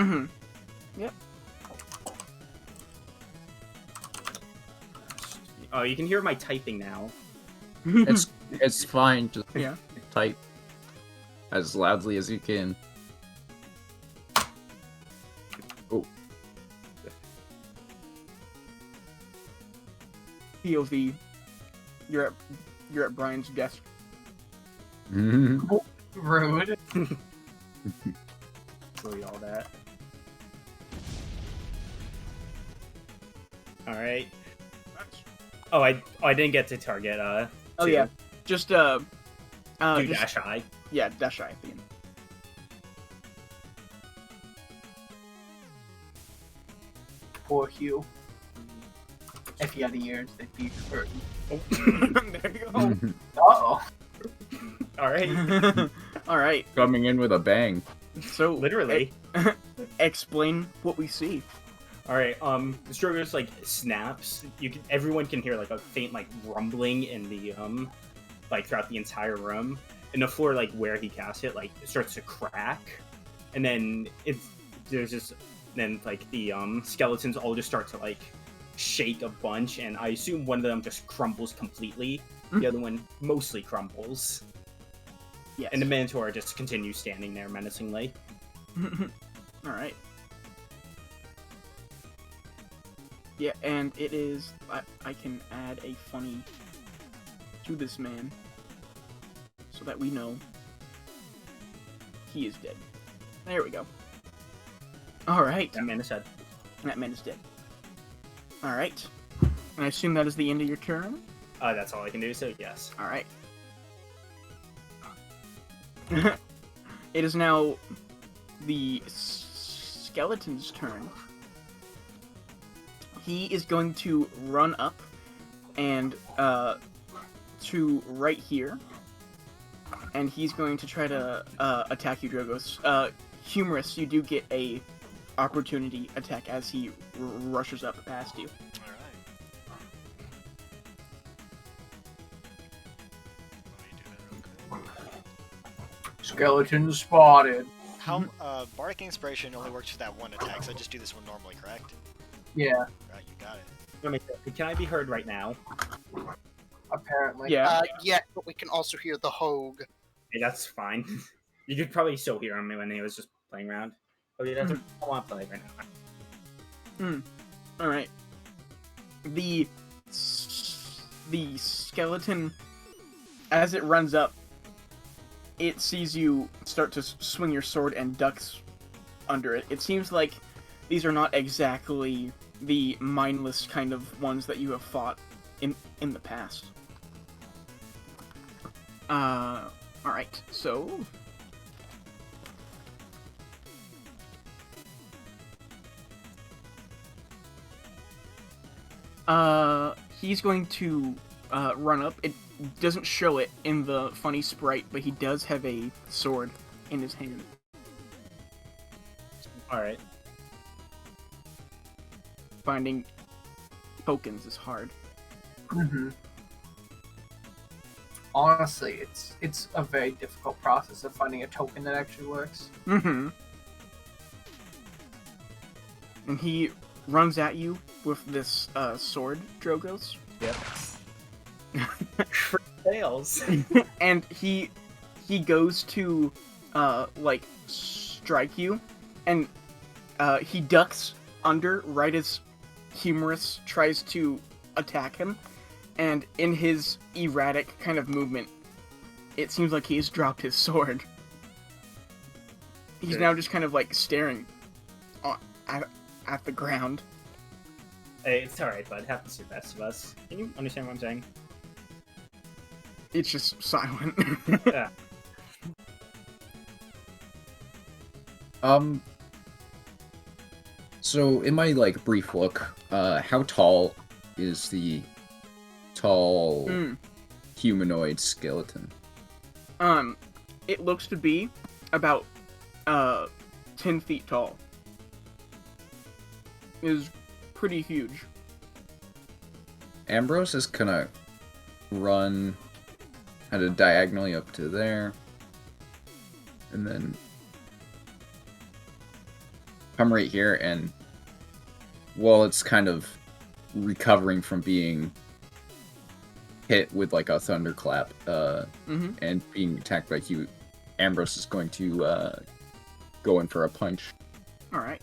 Yep. Oh, you can hear my typing now. It's fine. Just Yeah. type as loudly as you can. Oh, POV. You're at Brian's desk. Mhm. Rude. Delete all that. Alright. Oh, I didn't get to target, Oh two. yeah. Just Do just- dash I. Yeah, dash I at the end. Poor Hugh. If he had ears, they'd be hurt. There you go. Uh-oh. Alright. All right. Coming in with a bang. So Literally. explain what we see. Alright, the stroke just like snaps. Everyone can hear like a faint like rumbling in the like throughout the entire room. And the floor like where he cast it, like it starts to crack. And then there's just then like the skeletons all just start to like shake a bunch, and I assume one of them just crumbles completely. The other one mostly crumbles. Yes. And the Minotaur just continues standing there menacingly. All right. Yeah, and it is. I can add a funny to this man so that we know he is dead. There we go. All right. That man is dead. That man is dead. All right. And I assume that is the end of your turn. That's all I can do, so yes. All right. It is now the skeleton's turn. He is going to run up and to right here, and he's going to try to attack you, Drogos. Humorous, you do get a opportunity attack as he rushes up past you. All right. Let me do that real quick. Skeleton spotted. How Bardic Inspiration only works for that one attack, so I just do this one normally, correct? Yeah, Right, you got it. Let me can I be heard right now? apparently. Yeah. Yeah, but we can also hear the Hogue. Hey, that's fine. You could probably still hear him when he was just playing around. Oh, he doesn't want to play right now. All right. The skeleton, as it runs up, it sees you start to swing your sword and ducks under it. It seems like these are not exactly the mindless kind of ones that you have fought in the past. All right. So. He's going to run up. It doesn't show it in the funny sprite, but he does have a sword in his hand. All right. Finding tokens is hard. Honestly, it's a very difficult process of finding a token that actually works. And he runs at you with this sword, Drogos. Yep. Fails. And he goes to like strike you, and he ducks under right as Humorous tries to attack him, and in his erratic kind of movement, it seems like he's dropped his sword. He's Good. now just kind of like staring at the ground. Hey, it's alright, bud. Happens to the best of us. Can you understand what I'm saying? It's just silent. Yeah. So in my like brief look, how tall is the tall Hmm. humanoid skeleton? It looks to be about 10 feet tall. It is pretty huge. Ambrose is gonna run kind of diagonally up to there, and then come right here, and while it's kind of recovering from being hit with like a thunderclap Mm-hmm. and being attacked by Hugh, Ambrose is going to go in for a punch. All right.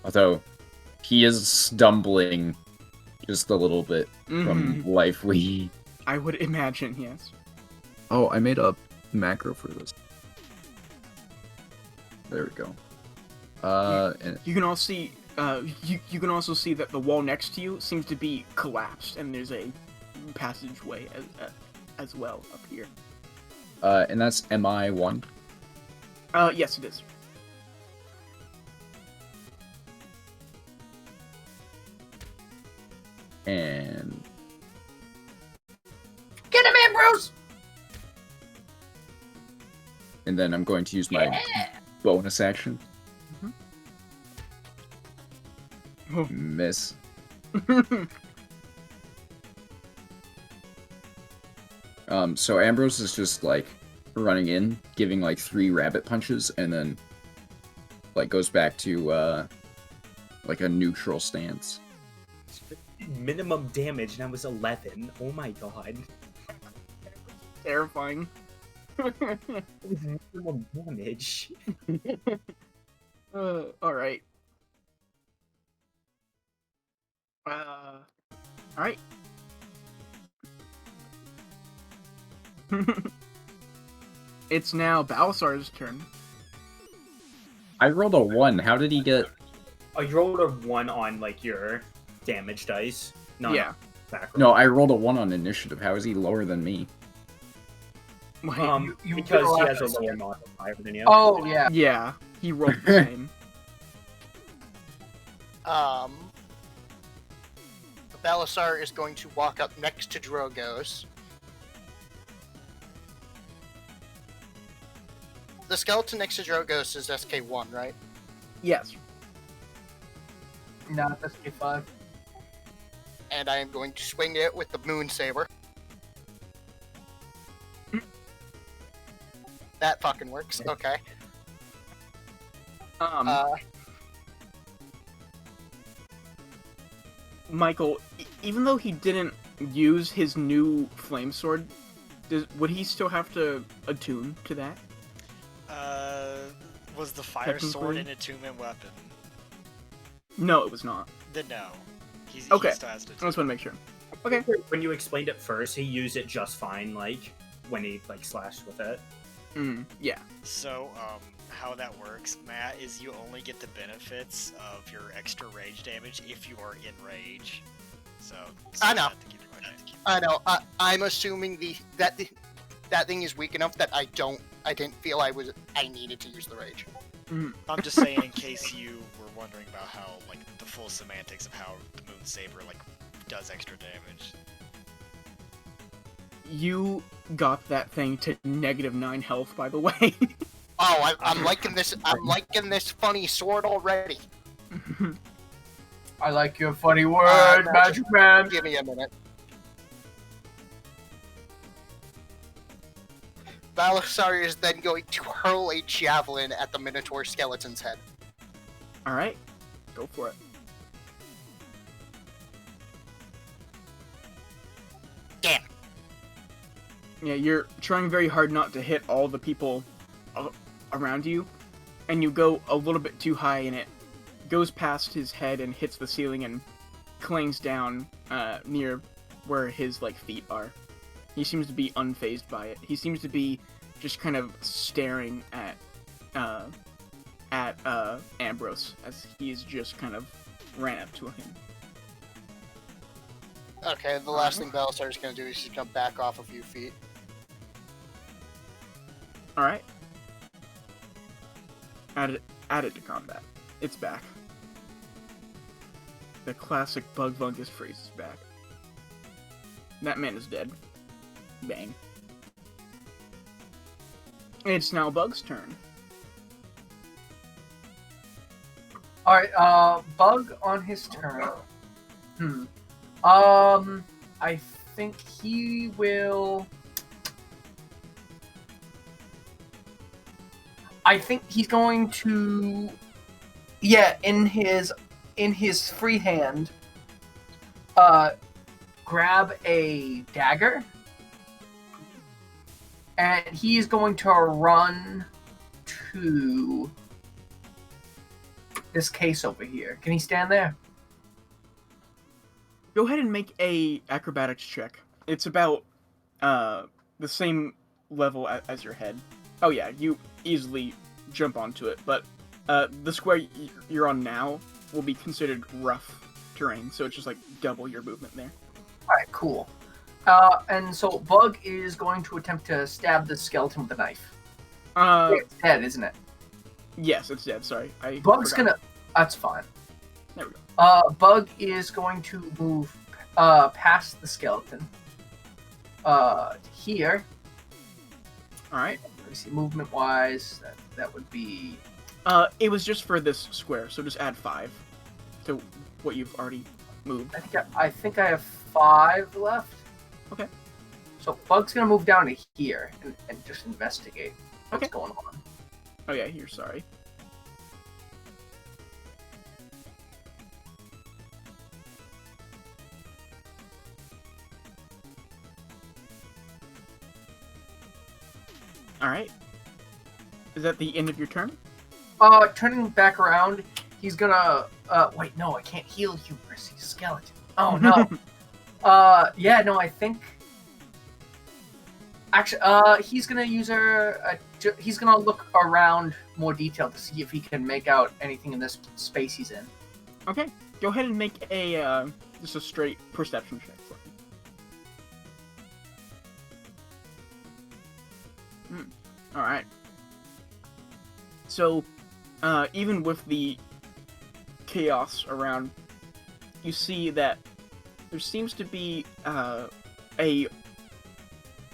Although he is stumbling just a little bit from life lead. I would imagine, yes. Oh, I made a macro for this. There we go. And You can also see you can also see that the wall next to you seems to be collapsed, and there's a passageway as well up here. and that's MI1. Yes, it is. And Get him, Ambrose! then I'm going to use my bonus action. Oh. Miss. So Ambrose is just like running in, giving like 3 rabbit punches, and then like goes back to like a neutral stance. Minimum damage, and that was 11. Oh my god. Terrifying. Minimum damage. All right. All right. It's now Balasar's turn. I rolled a 1. How did he get? Oh, you rolled a 1 on like your damage dice. No, Yeah. back No, I rolled a 1 on initiative. How is he lower than me? Wait, You because he realize- has a lower modifier than you. Oh, yeah. yeah, he rolled the same. Balasar is going to walk up next to Drogos. The skeleton next to Drogos is SK1, right? Yes. Not SK5. And I am going to swing it with the Moon Saber. That fucking works. Okay. Michael, even though he didn't use his new flame sword, would he still have to attune to that? Was the fire sword Technically? an attunement weapon? No, it was not. Then no. He Okay. still has to I just want to make sure. Okay. When you explained it first, he used it just fine, like, when he, like, slashed with it. Yeah. So, how that works, Matt, is you only get the benefits of your extra rage damage if you are in rage. So I know. you have to keep in mind. I know. I'm assuming that thing is weak enough that I didn't feel I needed to use the rage. I'm just saying in case you were wondering about how, like, the full semantics of how the Moon Saber, like, does extra damage. You got that thing to -9 health, by the way. Oh, I'm liking this. I'm liking this funny sword already. I like your funny word, Magic Man. Give me a minute. Balasar is then going to hurl a javelin at the Minotaur skeleton's head. All right, go for it. Damn. Yeah, you're trying very hard not to hit all the people around you, and you go a little bit too high, and it goes past his head and hits the ceiling and clangs down near where his like feet are. He seems to be unfazed by it. He seems to be just kind of staring at Ambrose as he's just kind of ran up to him. Okay, the last thing Balasar is going to do is just jump back off a few feet. All right. Add it to combat. It's back. the classic Bug Fungus freeze is back. That man is dead. Bang. It's now Bug's turn. Alright, Bug on his turn. I think he will... I think he's going to... Yeah, in his free hand, grab a dagger, and he's going to run to this case over here. Can he stand there? Go ahead and make a acrobatics check. It's about the same level as your head. Oh yeah, you easily jump onto it, but the square you're on now will be considered rough terrain, so it's just like double your movement there. Alright, cool. And so Bug is going to attempt to stab the skeleton with a knife. It's dead, isn't it? Yes, it's dead. Sorry, Bug's forgot. gonna... That's fine. There we go. Bug is going to move past the skeleton. Here. Alright. Let me see, movement-wise, that would be... It was just for this square, so just add 5 to what you've already moved. I think I have 5 left. Okay. So Bug's gonna move down to here and just investigate what's Okay. going on. Oh yeah, here, sorry. Alright. Is that the end of your turn? Turning back around, he's gonna... wait, no, I can't heal Hubris. He's a skeleton. Oh, no. Yeah, no, I think... Actually, he's gonna use he's gonna look around more detailed to see if he can make out anything in this space he's in. Okay, go ahead and make a, just a straight perception check for me. Alright. So, even with the chaos around, you see that there seems to be,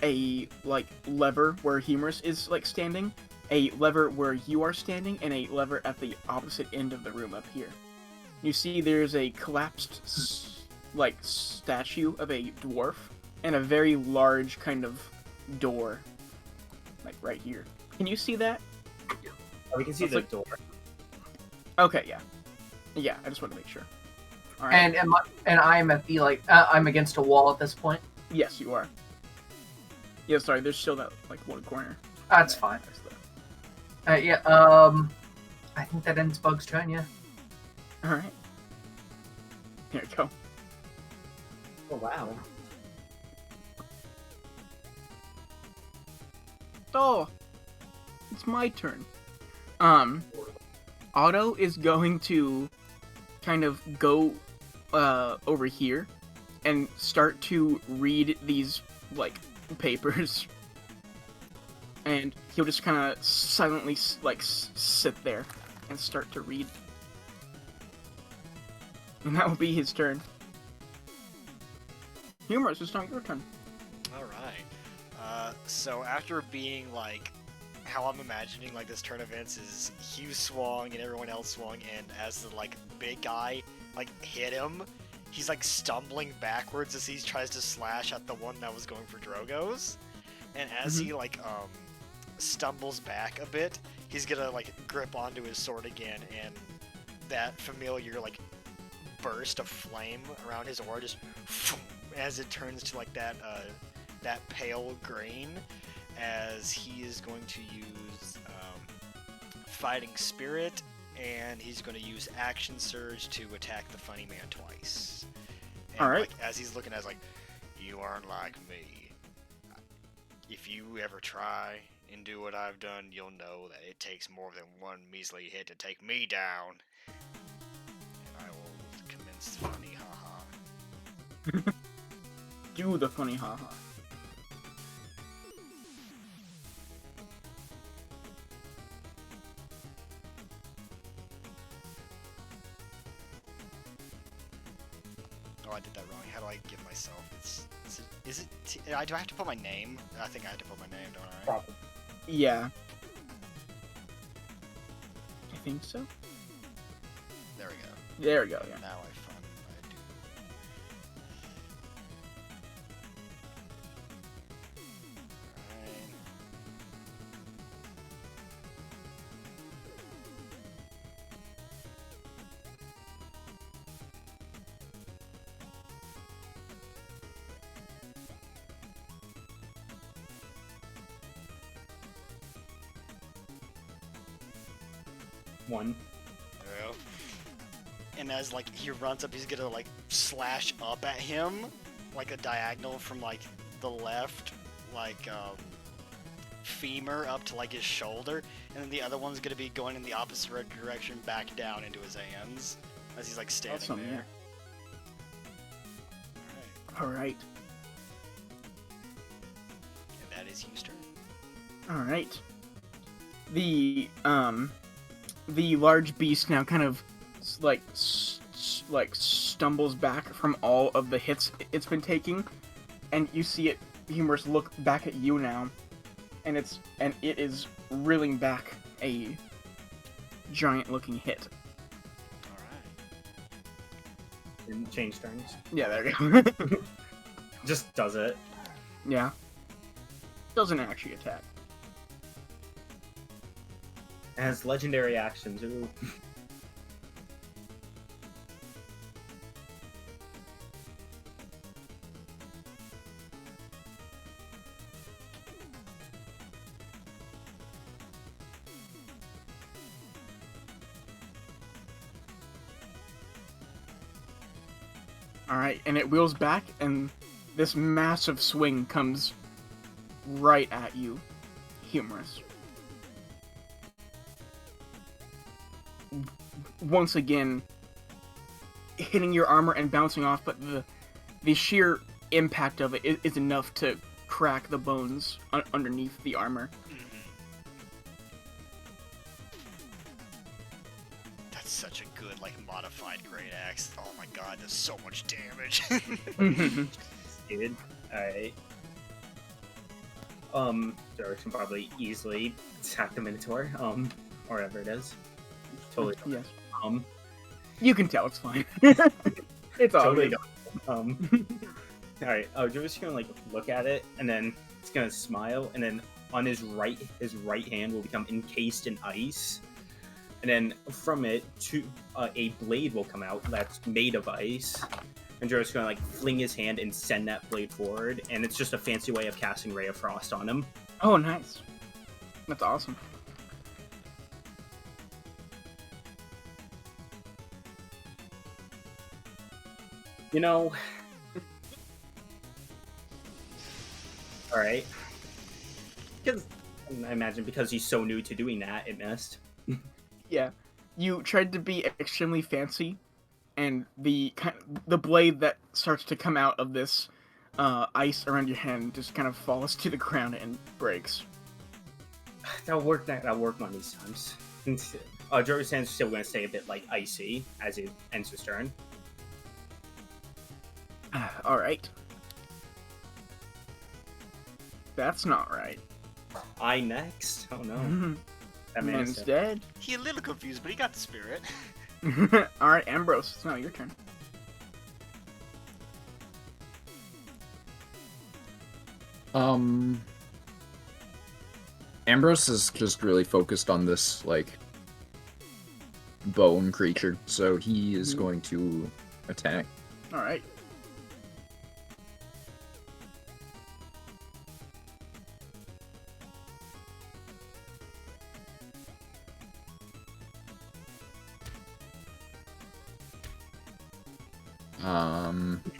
a like lever where Humorous is like standing, a lever where you are standing, and a lever at the opposite end of the room up here. You see there's a collapsed like statue of a dwarf and a very large kind of door like right here. Can you see that? We can see It's the like- door. Okay, yeah, I just want to make sure. All right. And I'm at the I'm against a wall at this point. Yes, you are. Yeah, sorry, there's still that like one corner. That's fine. That's Yeah. I think that ends Bug's turn. Yeah. All right. Here we go. Oh wow. Oh, it's my turn. Otto is going to kind of go over here and start to read these like papers, and he'll just kind of silently like sit there and start to read, and that will be his turn. Humorous, it's not your turn. Alright. So after being like how I'm imagining like this turn of events is Hugh swung and everyone else swung, and as the like big guy like hit him, he's like stumbling backwards as he tries to slash at the one that was going for Drogo's. And as he like stumbles back a bit, he's gonna like grip onto his sword again, and that familiar like burst of flame around his aura just as it turns to like that that pale green, as he is going to use Fighting Spirit, and he's going to use Action Surge to attack the funny man twice. And, All right. like, as he's looking at us like, you aren't like me. If you ever try and do what I've done, you'll know that it takes more than one measly hit to take me down. And I will commence the funny haha. Do the funny haha. I give myself? Is it? Do I have to put my name? I think I have to put my name, don't I? Probably. Yeah. I think so. There we go. There we go. Yeah. Now I do. Alright. One. There we go. And as like he runs up, he's gonna like slash up at him, like a diagonal from like the left, like femur up to like his shoulder, and then the other one's gonna be going in the opposite direction, back down into his hands, as he's like standing Awesome, there. yeah. All right. And that is Euster. All right. The large beast now kind of like stumbles back from all of the hits it's been taking, and you see it humorous look back at you now, and it is reeling back a giant looking hit. Alright. And change turns. Yeah, there you go. Just does it. Yeah. Doesn't actually attack. It has legendary actions. Ooh. Alright, and it wheels back, and this massive swing comes right at you. Humorous. Once again, hitting your armor and bouncing off, but the sheer impact of it is enough to crack the bones underneath the armor. That's such a good, like, modified great axe. Oh my god, there's so much damage. Dude. Alright. Derek can probably easily attack the Minotaur, or whatever it is. Totally. Yes. Um, You can tell it's fine. It's all totally. good. Alright, Joe's just gonna like look at it, and then it's gonna smile, and then on his right hand will become encased in ice, and then from it, a blade will come out that's made of ice, and Joe's gonna like fling his hand and send that blade forward, and it's just a fancy way of casting Ray of Frost on him. Oh, nice. That's awesome. You know. Alright. Because, I imagine because he's so new to doing that, it missed. Yeah. You tried to be extremely fancy, and the blade that starts to come out of this ice around your hand just kind of falls to the ground and breaks. That'll work on these times. Joe's hand's still going to stay a bit, like, icy as it ends his turn. Alright. That's not right. I next? Oh no. That man Man's is dead. He a little confused, but he got the spirit. Alright, Ambrose, it's now your turn. Ambrose is just really focused on this, like, bone creature, so he is going to attack. Alright.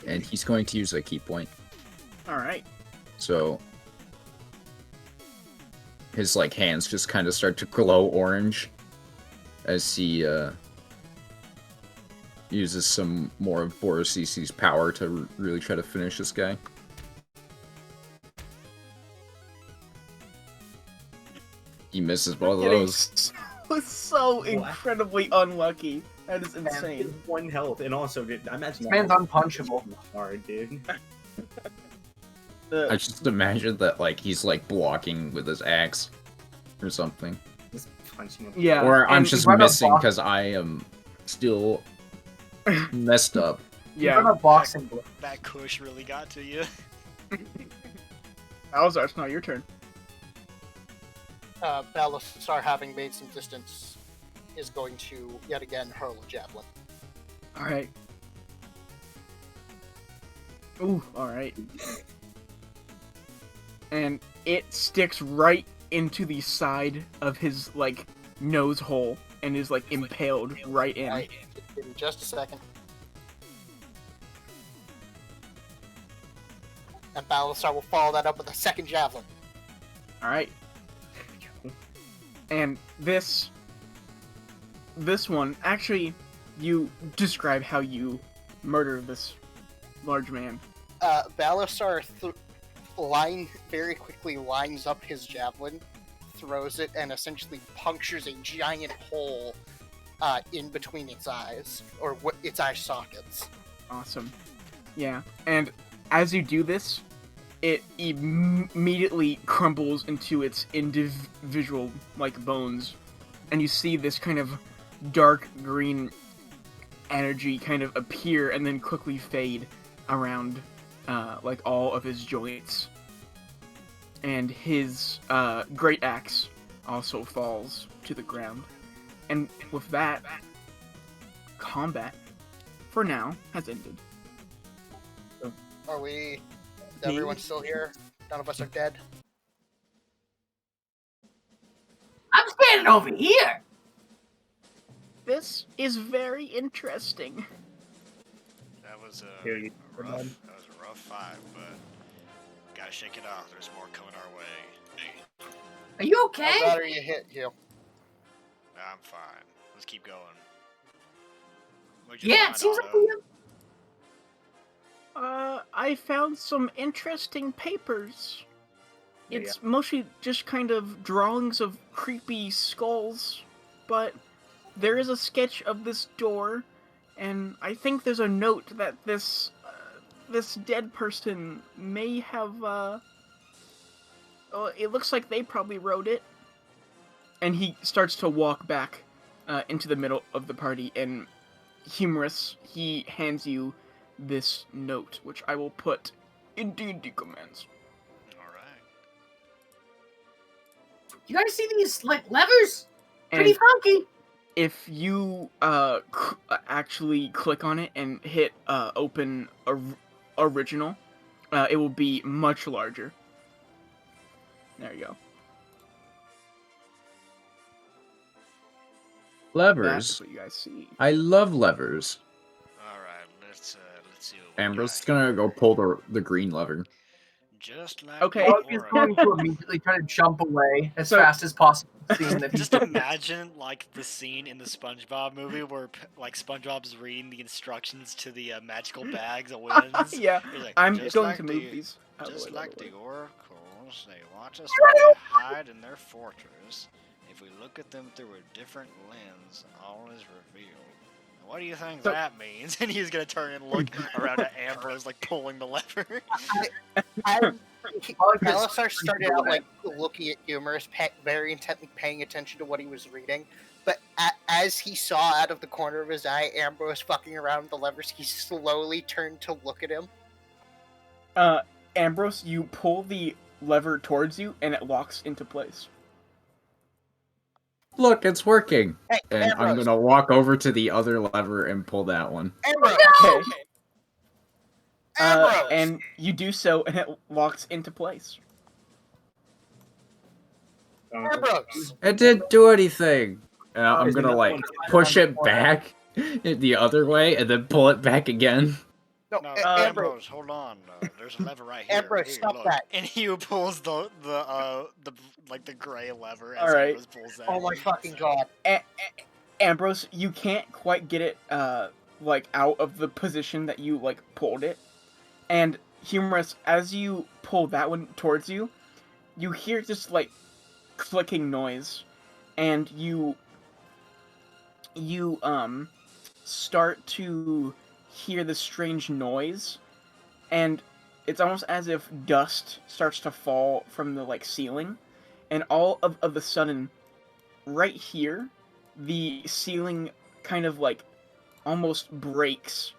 And he's going to use a key point. Alright. So his like hands just kind of start to glow orange as he uses some more of Borosisi's power to really try to finish this guy. He misses both of those. So incredibly unlucky. That is insane. 1 health, and also, dude, I imagine This man's unpunchable. hard, dude. I just imagine that like he's like blocking with his axe or something. Just punching him. Yeah. Or I'm and just run a missing box- because I am still messed up. Yeah. Run a boxing book. That Kush really got to you. Alzar, it's now your turn. Balasar, having made some distance, is going to yet again hurl a javelin. Alright. Ooh, alright. And it sticks right into the side of his, like, nose hole and is, like, impaled right in. Alright, give me just a second. And Balasar will follow that up with a second javelin. Alright. And this one, actually, you describe how you murder this large man. Balasar very quickly lines up his javelin, throws it, and essentially punctures a giant hole in between its eyes, or its eye sockets. Awesome. Yeah, and as you do this, it immediately crumbles into its individual, like, bones, and you see this kind of dark green energy kind of appear and then quickly fade around, like, all of his joints. And his great axe also falls to the ground. And with that, combat, for now, has ended. Are we... Is everyone still here? None of us are dead? I'm standing over here. This is very interesting. That was a Here you go, rough. bud. That was a rough fight, but gotta shake it off. There's more coming our way. Are you How okay? bad are you hit, Hugh? I'm fine. Let's keep going. What'd you Yeah, find, it seems like Otto? we have... I found some interesting papers. Yeah, It's mostly just kind of drawings of creepy skulls, but there is a sketch of this door, and I think there's a note that this dead person may have, it looks like they probably wrote it. And he starts to walk back into the middle of the party, and humorous, he hands you this note, which I will put in D&D commands. Alright. You guys see these, like, levers? And Pretty funky. if you actually click on it and hit open original, it will be much larger. There you go. That's Levers. what you guys see. I love levers. Alright, let's see what we Ambrose got is gonna go here. pull the green lever. Just like Okay. Brok is Aura. going to immediately try to jump away as So- fast as possible, seeing that he's Just imagine like the scene in the SpongeBob movie where like SpongeBob's reading the instructions to the magical bags of winds. Yeah, He's like, I'm "Just going like to the- move these out of the Just way, by like the the way. oracles, they watch us while we hide in their fortress. If we look at them through a different lens, all is revealed. Now, what do you think So- that means? And he's gonna turn and look around at Ambrose, like pulling the lever. Balasar started out like looking at Humorous, very intently paying attention to what he was reading. But as he saw out of the corner of his eye Ambrose fucking around with the levers, he slowly turned to look at him. Ambrose, you pull the lever towards you, and it locks into place. Look, it's working. Hey, And I'm Ambrose, gonna walk over to the other lever and pull that one. Ambrose, Okay. Ambrose! And you do so, and it locks into place. Ambrose! It didn't do anything. I'm Isn't gonna that like one- push it back the other way and then pull it back again. No, No, Ambrose, Ambrose, hold on. There's a lever right here. Ambrose, Here, stop look. that. And he pulls the like the gray lever as Alright. Ambrose pulls that. oh my fucking god. Ambrose, you can't quite get it, like, out of the position that you, like, pulled it. And, Humorous, as you pull that one towards you, you hear this, like, clicking noise. And you start to hear this strange noise, and it's almost as if dust starts to fall from the like ceiling, and all of the sudden, right here, the ceiling kind of like almost breaks,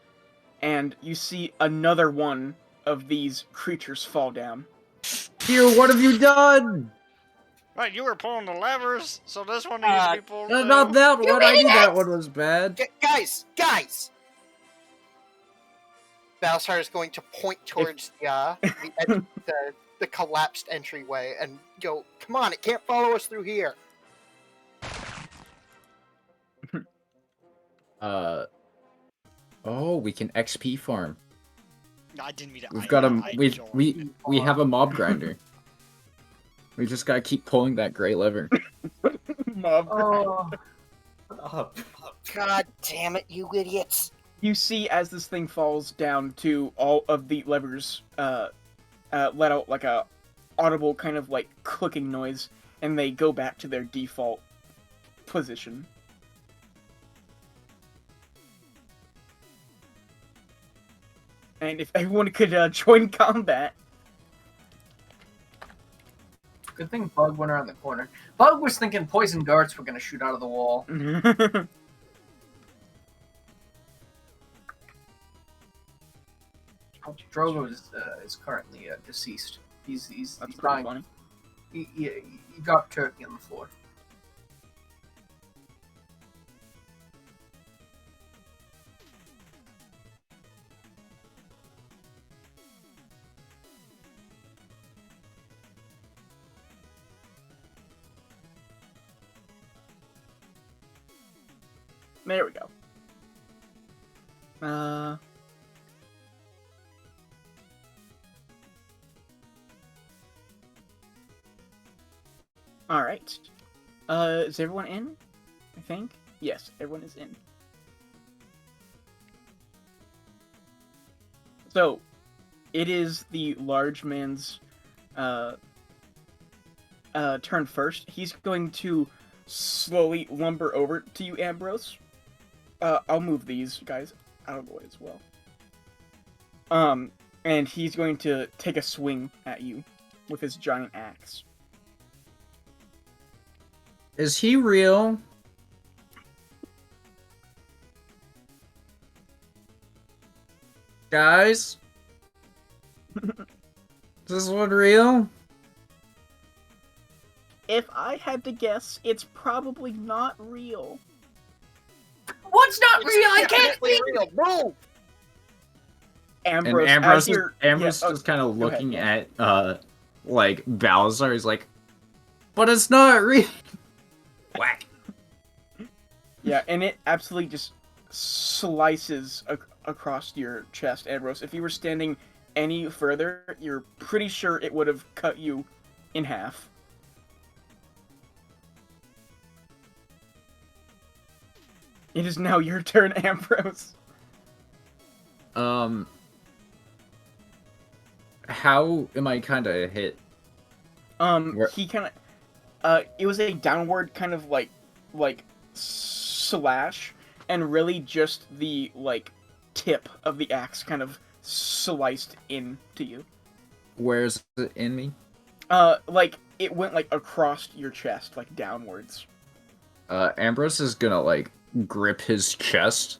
and you see another one of these creatures fall down. Hugh, what have you done? Right, you were pulling the levers, so this one needs to be pulled No, too. not that You one. I knew that idiots! one was bad. Guys! Balsar is going to point towards the collapsed entryway and go, "Come on, it can't follow us through here." Oh, we can XP farm. I didn't mean to. We've got a we joined. we have a mob grinder. We just gotta keep pulling that gray lever. Mob. Oh, Up. God damn it, you idiots! You see as this thing falls down to all of the levers let out like a audible kind of like clicking noise, and they go back to their default position. And if everyone could join combat. good thing Bug went around the corner. Bug was thinking poison darts were gonna shoot out of the wall. Drogo is currently deceased. He's That's pretty dying. funny. He dropped turkey on the floor. There we go. Alright. Is everyone in? I think? Yes, everyone is in. So, it is the large man's turn first. He's going to slowly lumber over to you, Ambrose. I'll move these guys out of the way as well. And he's going to take a swing at you with his giant axe. Is he real? Guys? Is this one real? If I had to guess, it's probably not real. What's not real? I It's can't definitely think. real. Move! Ambrose, And Ambrose, as you're, Ambrose yeah, is kind of go ahead, looking yeah. at, like, Balazar. He's like, but it's not real. Whack. Yeah, and it absolutely just slices across your chest, Ambrose. If you were standing any further, you're pretty sure it would have cut you in half. It is now your turn, Ambrose. How am I kind of hit? Where- He kind of, it was a downward kind of like slash, and really just the like tip of the axe kind of sliced into you. Where's it in me? Like it went like across your chest, like downwards. Ambrose is gonna like grip his chest,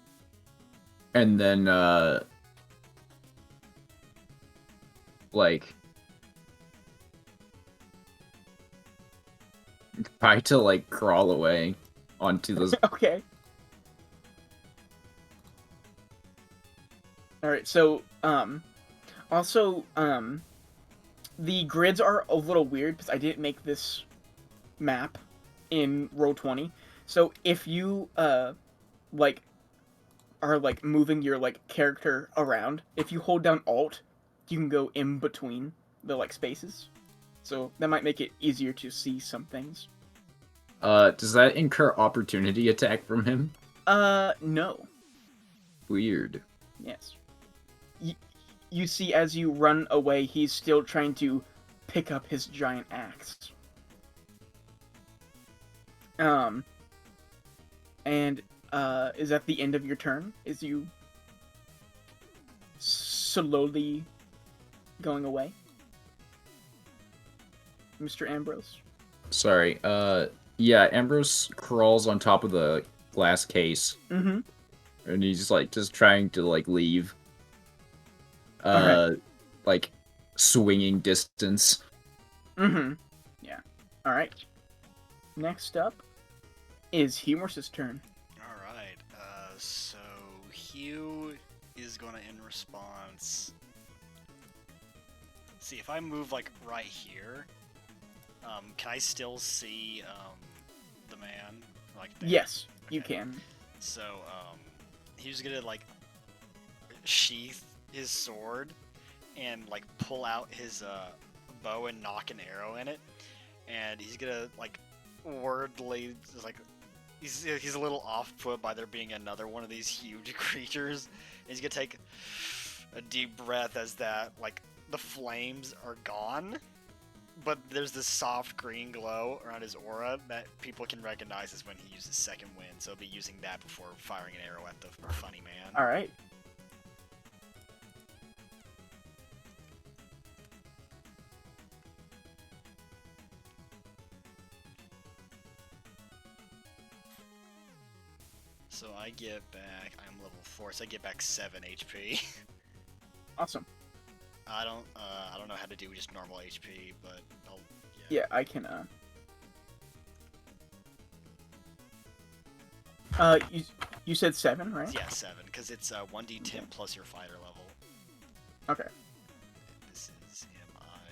and then like try to like crawl away onto this. Okay. Alright, so, also, the grids are a little weird because I didn't make this map in Roll20. So if you, like, are, like, moving your, like, character around, if you hold down Alt, you can go in between the, like, spaces. So that might make it easier to see some things. Does that incur opportunity attack from him? No. Weird. Yes. You see as you run away, he's still trying to pick up his giant axe. And is at the end of your turn. Is you slowly going away, Mr. Ambrose. Sorry. Yeah, Ambrose crawls on top of the glass case, Mm-hmm. and he's like just trying to like leave. Alright. Like swinging distance. Mm-hmm. Yeah. All right. Next up is Humorous's turn. Alright, so Hugh is gonna, in response... See, if I move, like, right here, can I still see, the man? Like, there? Yes, you Okay. can. So, he's gonna, like, sheath his sword and, like, pull out his, bow and knock an arrow in it. And he's gonna, like, wordly, just, like, he's a little off-put by there being another one of these huge creatures. And he's gonna take a deep breath as that, like, the flames are gone, but there's this soft green glow around his aura that people can recognize as when he uses second wind. So he'll be using that before firing an arrow at the funny man. All right. So I get back, I'm level 4, so I get back 7 HP. Awesome. I don't know how to do just normal HP, but I'll, Yeah, I can. You said 7, right? Yeah, 7, because it's 1d10 Okay. plus your fighter level. Okay. This is, am I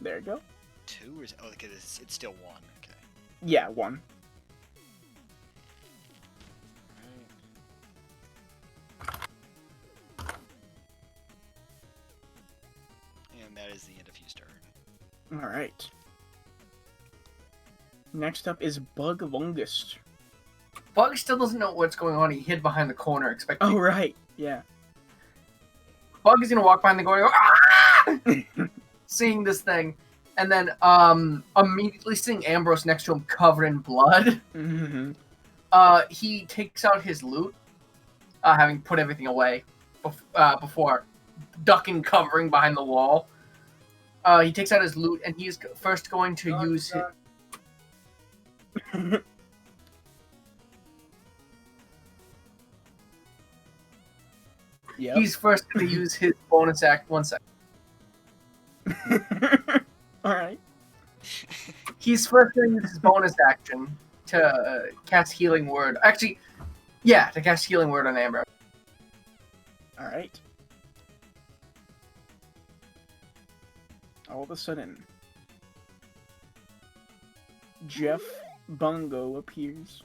There you go. 2 or is, oh, okay, it's still 1, okay. Yeah, 1. And that is the end of Hugh's turn. All right. Next up is Bug Longest. Bug still doesn't know what's going on. He hid behind the corner, expecting. Oh right, yeah. Bug is gonna walk behind the corner, and go, ah! Seeing this thing, and then immediately seeing Ambrose next to him covered in blood. Mm-hmm. He takes out his loot, having put everything away before ducking, covering behind the wall. He takes out his loot, and he's first going to use his. Yep. He's first going to use his bonus act. 1 second. All right. He's first going to use his bonus action to cast Healing Word. Actually, yeah, to cast Healing Word on Ambrose. All right. All of a sudden, Jeff Bungo appears.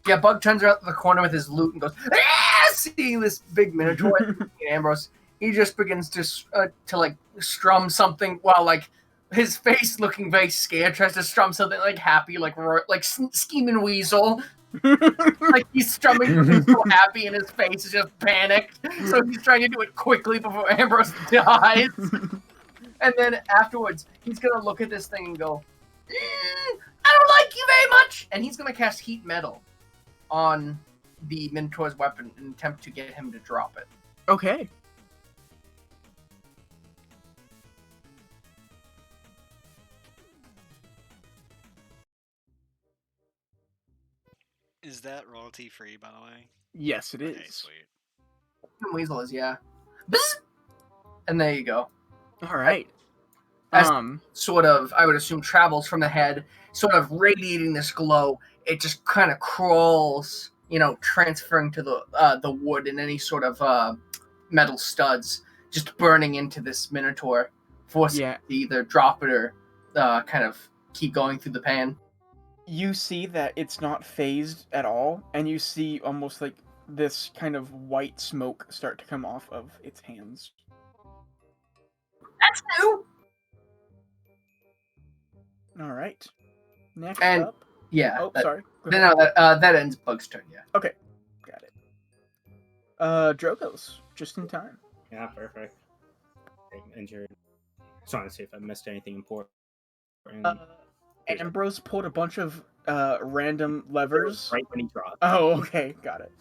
Yeah, Bug turns around the corner with his loot and goes, ah! Seeing this big Minotaur and Ambrose, he just begins to like strum something while like his face looking very scared, tries to strum something like happy, like scheming weasel. Like he's strumming so happy and his face is just panicked. So he's trying to do it quickly before Ambrose dies. And then afterwards, he's gonna look at this thing and go, I don't like you very much! And he's gonna cast Heat Metal on the Minotaur's weapon in an attempt to get him to drop it. Okay. Is that royalty free, by the way? Yes, it is. Okay, sweet. Weasel is, yeah. Bzz! And there you go. All right. As sort of, I would assume, travels from the head, sort of radiating this glow. It just kind of crawls, transferring to the wood and any sort of metal studs, just burning into this Minotaur, forcing it to either drop it or kind of keep going through the pan. You see that it's not phased at all, and you see almost like this kind of white smoke start to come off of its hands. That's new! All right. Next And up. yeah. Oh, sorry. No, that ends Bug's turn. Yeah. Okay, got it. Drogos, just in time. Yeah, perfect. Okay, injured. Just want to see if I missed anything important. Ambrose pulled a bunch of random levers. Right when he dropped. Oh, okay, got it.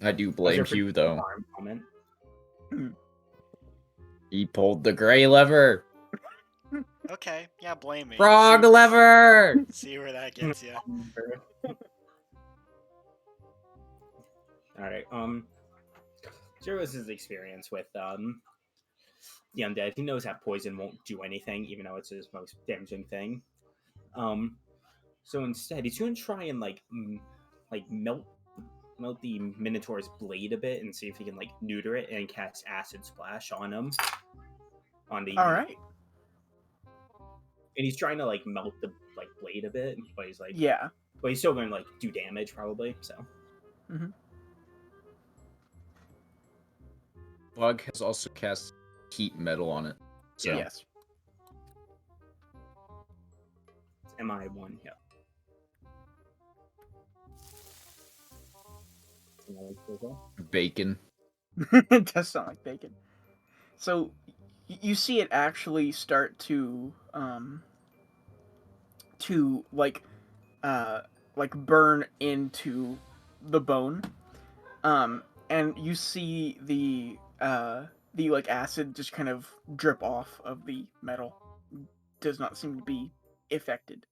I do Was blame there Hugh though. farm comment? He pulled the gray lever. Okay, yeah, blame me. Frog See- lever. See where that gets you. All right. Zero's experience with the undead. He knows that poison won't do anything, even though it's his most damaging thing. So instead, he's going to try and like melt the Minotaur's blade a bit and see if he can like neuter it and cast Acid Splash on him. On the All right. And he's trying to like melt the like blade a bit, but he's like Yeah. but he's still going to like do damage probably. So Bug has also cast heat metal on it. So Yes. MI1, yeah. bacon. It does sound like bacon. So you see it actually start to like burn into the bone, and you see the like acid just kind of drip off of the metal. Does not seem to be affected.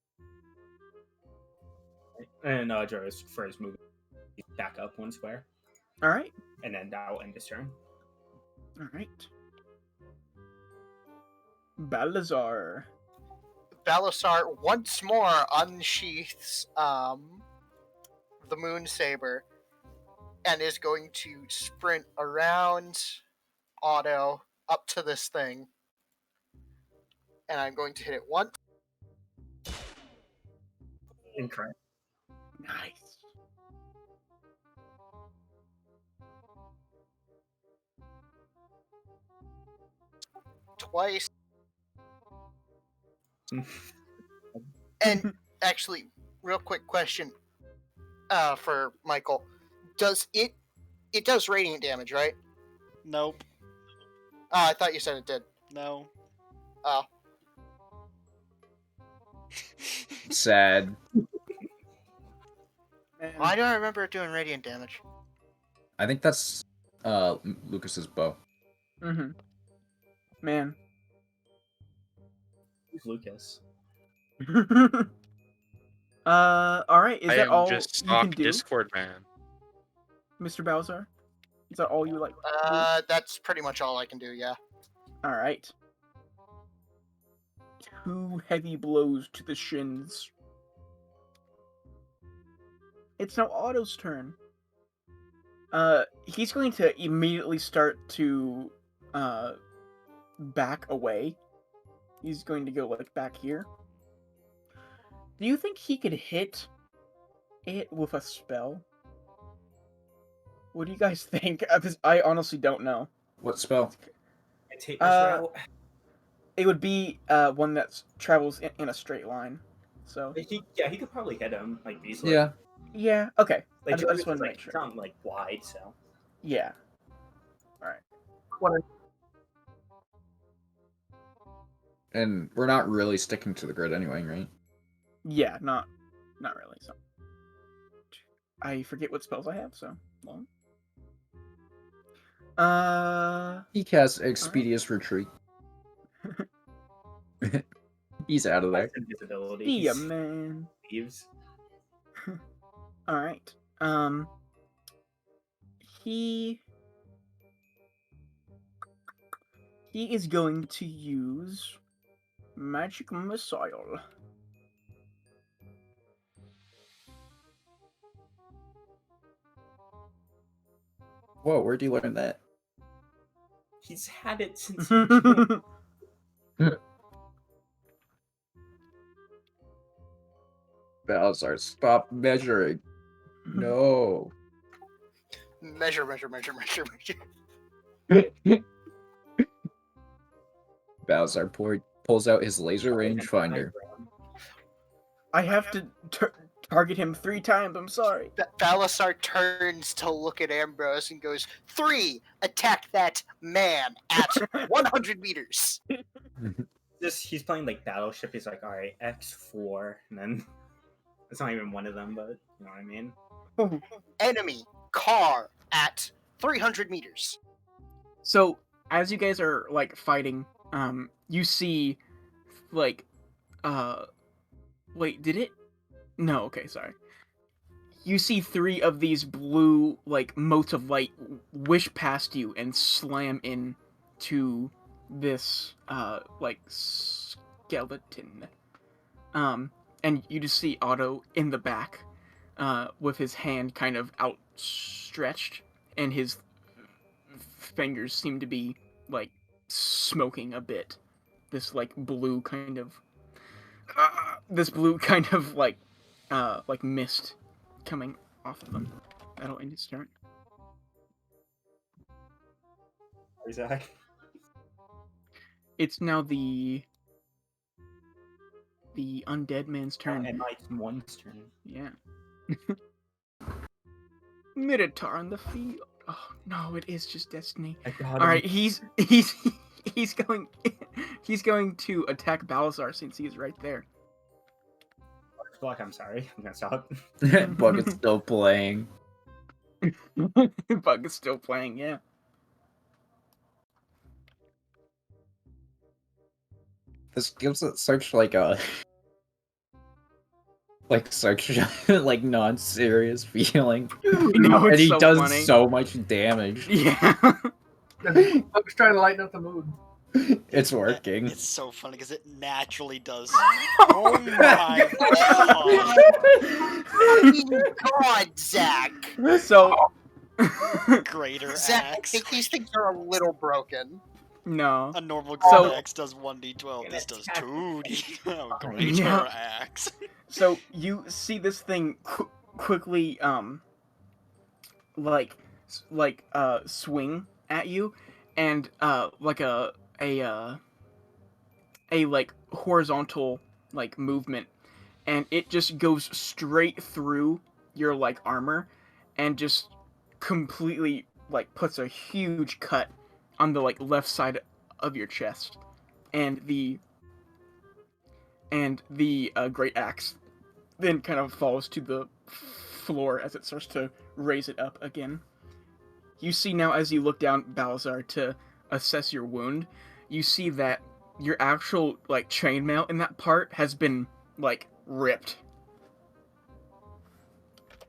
And Joe's first move back up 1 square, All right. and then that'll end his turn. All right. Balazar. Balasar once more unsheaths the Moon Saber and is going to sprint around Otto up to this thing. And I'm going to hit it once. Incorrect. Nice. Twice. And actually, real quick question for Michael. Does it does radiant damage, right? Nope. Oh, I thought you said it did. No. Oh. Sad. Why do I remember it doing radiant damage? I think that's Lucas's bow. Mm-hmm. Man. Who's Lucas? All right. Is I that am all just you can stock do, Discord man. Mr. Balazar? Is that all you would like? to do? That's pretty much all I can do. Yeah. All right. 2 heavy blows to the shins. It's now Otto's turn. He's going to immediately start to back away. He's going to go like back here. Do you think he could hit it with a spell? What do you guys think? I honestly don't know. What spell? I take this route. It would be one that travels in a straight line. So He could probably hit him like easily. Yeah. yeah, okay. Like, I just want to like, make sure. It's not like wide, so. Yeah. All right. And we're not really sticking to the grid anyway, right? Yeah, not really. So I forget what spells I have. So long. He casts Expeditious Retreat. He's out of there. Invisibility. Yeah, man. Leaves. All right. He is going to use Magic Missile. Whoa, where'd you learn that? He's had it since. Balazar, stop measuring. No. Measure. Balazar pulls out his laser rangefinder. I have to target him 3 times. I'm sorry. Balasar turns to look at Ambrose and goes, 3, attack that man at 100 meters. he's playing like Battleship. He's like, all right, X4, and then it's not even one of them, but you know what I mean. Enemy car at 300 meters. So as you guys are like fighting, you see, like, wait, did it? No, okay, sorry. You see 3 of these blue like motes of light wish past you and slam in to this like skeleton. And you just see Otto in the back, with his hand kind of outstretched, and his fingers seem to be like smoking a bit. This like blue kind of, like mist coming off of them. That'll end its turn. Isaac. It's now the undead man's turn. And Mike's one's turn. Yeah. Minotaur on the field. Oh no, it is just Destiny. All right, he's going he's going to attack Balazar since he's right there. Block, I'm sorry. I'm gonna stop. Bug is still playing. Bug is still playing, yeah. This gives it such like a such like non-serious feeling. No, And it's he so does funny. so much damage. Yeah. Bug's trying to lighten up the mood. It's working. It's so funny because it naturally does. Oh my god! God, Zach. So Greater Zach, I axe. think these things are a little broken. no. A normal So- greater axe does 1d12. This does 2d. Greater Yeah. axe. So you see this thing quickly swing at you, and like a like horizontal like movement, and it just goes straight through your like armor and just completely like puts a huge cut on the like left side of your chest, and the great axe then kind of falls to the floor as it starts to raise it up again. You see now, as you look down, Balazar, to assess your wound, you see that your actual like chainmail in that part has been like ripped.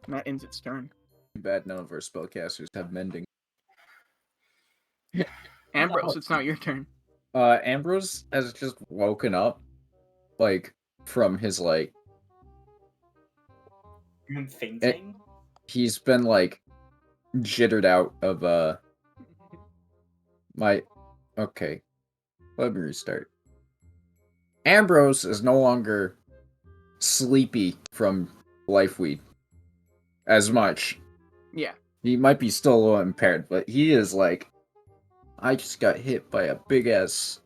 And that ends its turn. Too bad none of our spellcasters have mending. Ambrose, it's now your turn. Ambrose has just woken up, like, from his, like... Him fainting? He's been, like, jittered out of, my... Okay. Let me restart. Ambrose is no longer sleepy from lifeweed as much. Yeah. He might be still a little impaired, but he is, like... I just got hit by a big-ass...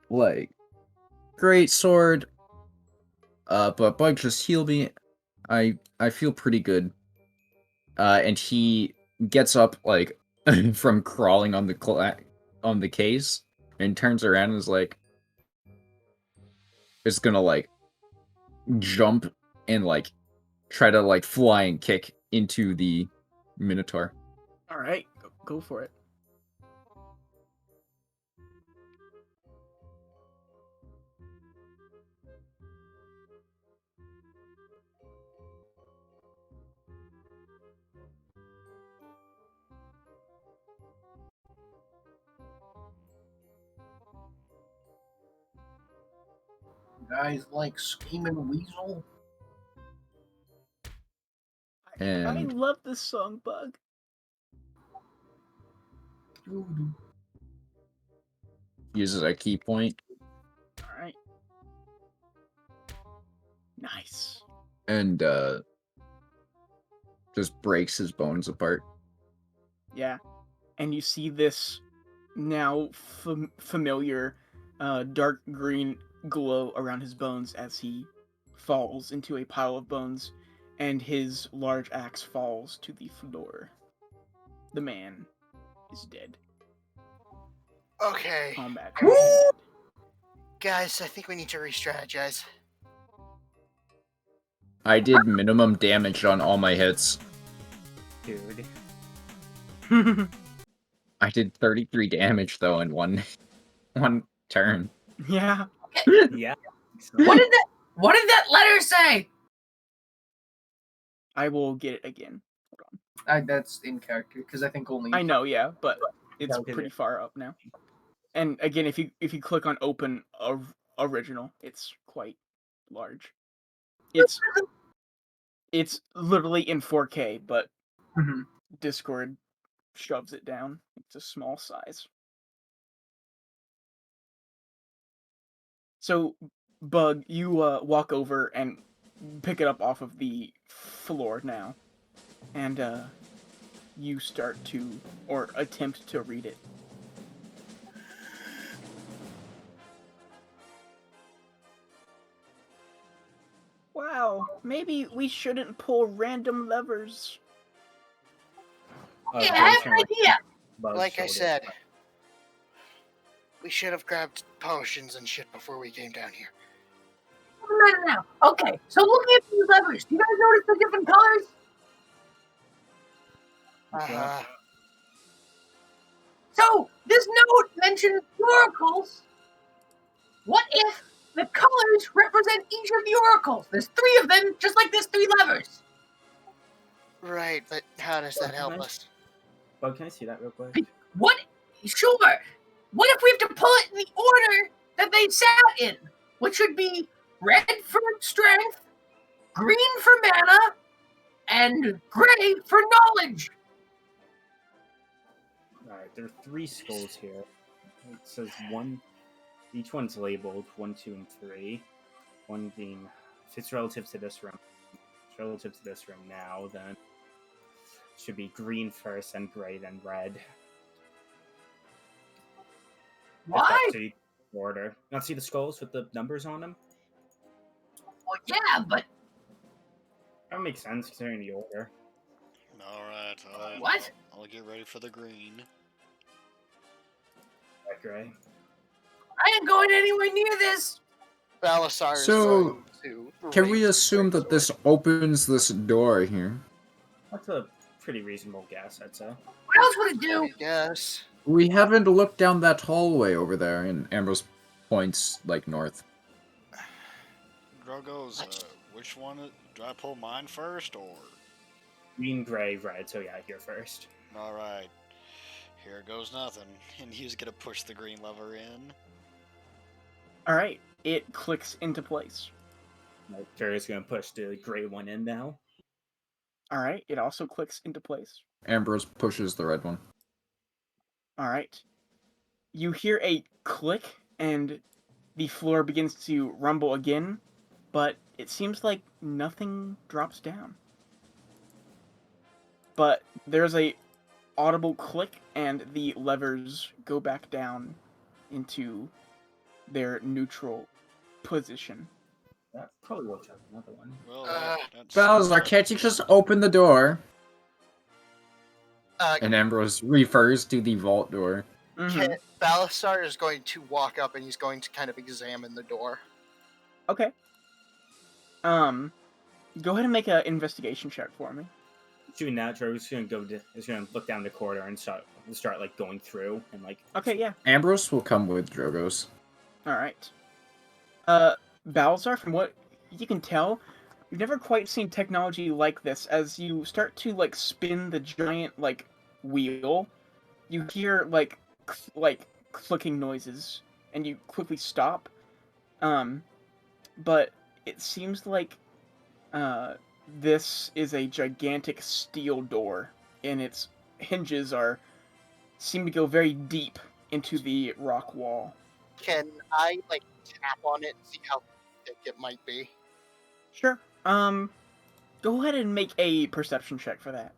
like... great sword. But Bug just healed me. I feel pretty good. And he gets up, like, from crawling on the case, and turns around and is like... is gonna, like, jump and, like, try to, like, fly and kick into the Minotaur. Alright, go for it. Guys like Scheming Weasel. I And love this song, Bug. uses a key point. Alright. Nice. And, just breaks his bones apart. Yeah. And you see this now familiar dark green glow around his bones as he falls into a pile of bones, and his large axe falls to the floor. The man is dead. Okay, combat. guys, I think we need to re-strategize. I did minimum damage on all my hits. Dude. I did 33 damage though in one turn. Yeah. Yeah. What did that letter say? I will get it again. That's in character because I think only. I know, yeah, but it's Okay, pretty yeah. far up now. And again, if you click on open original, it's quite large. It's literally in 4K, but Mhm. Discord shoves it down. It's a small size. So, Bug, you walk over and pick it up off of the floor now, and you start to, or attempt to read it. Wow, maybe we shouldn't pull random levers. Yeah, I have an idea. Like I said, we should have grabbed potions and shit before we came down here. No. Okay, so looking at these levers, do you guys notice the different colors? Uh-huh. So this note mentions oracles. What if the colors represent each of the oracles? There's 3 of them, just like there's 3 levers. Right, but how does that help us? Bug, can I see that real quick? What? Sure. What if we have to pull it in the order that they sat in? Which would be red for strength, green for mana, and gray for knowledge. Alright, there are 3 skulls here. It says 1. Each one's labeled 1, 2, and 3. 1 being, if it's relative to this room, it's relative to this room now, then it should be green first, then gray, then red. Why? If that's the order. Not see the skulls with the numbers on them? Well, yeah, but That would make sense considering the order. Alright, what? I'll get ready for the green. That gray. I ain't going anywhere near this. Balasar is So, going to Can we raise his assume that greatsword. this opens this door here? That's a pretty reasonable guess, I'd say. What else would it do? Yes. We haven't looked down that hallway over there, and Ambrose points, like, north. Drogos, which one? Do I pull mine first, or? Green, gray, red, so yeah, here first. Alright. Here goes nothing. And he's gonna push the green lever in. Alright, it clicks into place. Like, Jerry's gonna push the gray one in now. Alright, it also clicks into place. Ambrose pushes the red one. Alright. You hear a click, and the floor begins to rumble again, but it seems like nothing drops down. But there's a audible click, and the levers go back down into their neutral position. That probably will check another one. Well, that's... Balazar, can't you just open the door? Uh, And Ambrose refers to the vault door. Mm-hmm. Balasar is going to walk up and he's going to kind of examine the door. Okay. Go ahead and make an investigation check for me. Doing that, Jerry's gonna look down the corridor and start like going through and like. Okay, yeah. Ambrose will come with Drogos. Alright. Balzar, from what you can tell, you've never quite seen technology like this. As you start to, like, spin the giant, like, wheel, you hear, like clicking noises, and you quickly stop. But it seems like, this is a gigantic steel door, and its hinges seem to go very deep into the rock wall. Can I, like, tap on it and see how thick it might be? Sure. Go ahead and make a perception check for that.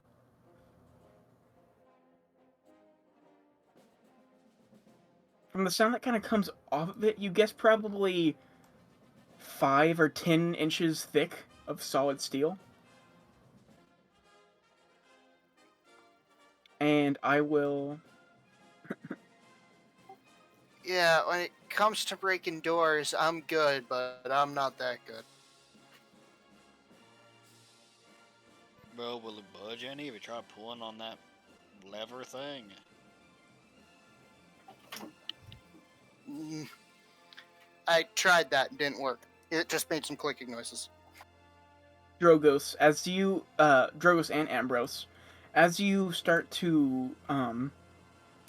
From the sound that kind of comes off of it, you guess probably 5 or 10 inches thick of solid steel. And I will Yeah, when it comes to breaking doors, I'm good, but I'm not that good. Well, will it budge any if you try pulling on that lever thing? Mm, I tried that and didn't work. It just made some clicking noises. Drogos, Drogos and Ambrose, as you start to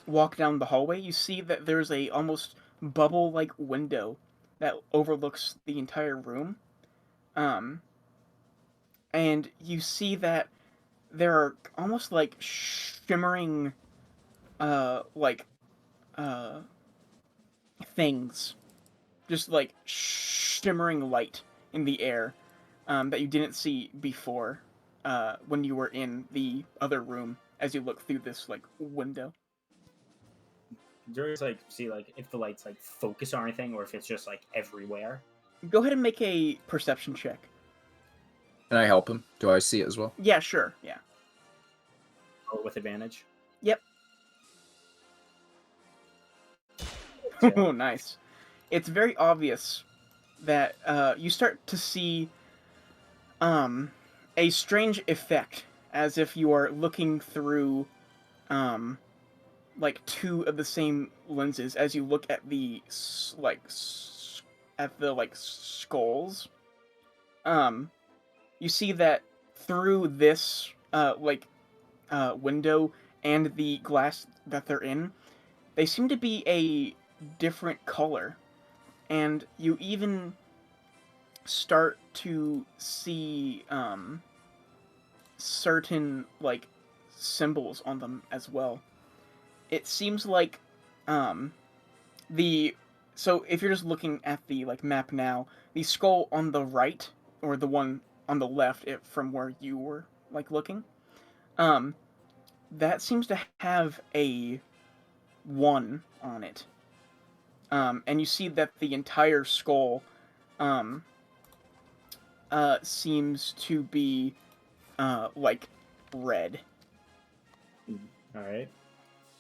walk down the hallway, you see that there's a almost bubble-like window that overlooks the entire room. Um, and you see that there are almost like shimmering, like uh, things, just like shimmering light in the air, that you didn't see before, when you were in the other room. As you look through this like window. There's like see like if the lights like focus on anything or if it's just like everywhere. Go ahead and make a perception check. Can I help him? Do I see it as well? Yeah, sure. Yeah. Or with advantage. Yep. Yeah. Oh, nice. It's very obvious that you start to see a strange effect, as if you are looking through like two of the same lenses as you look at the skulls. You see that through this window and the glass that they're in, they seem to be a different color, and you even start to see certain like symbols on them as well. It seems like the so if you're just looking at the like map now, the skull on the right or the one on the left, from where you were like looking, um, that seems to have a 1 on it. And you see that the entire skull um, seems to be like red. All right.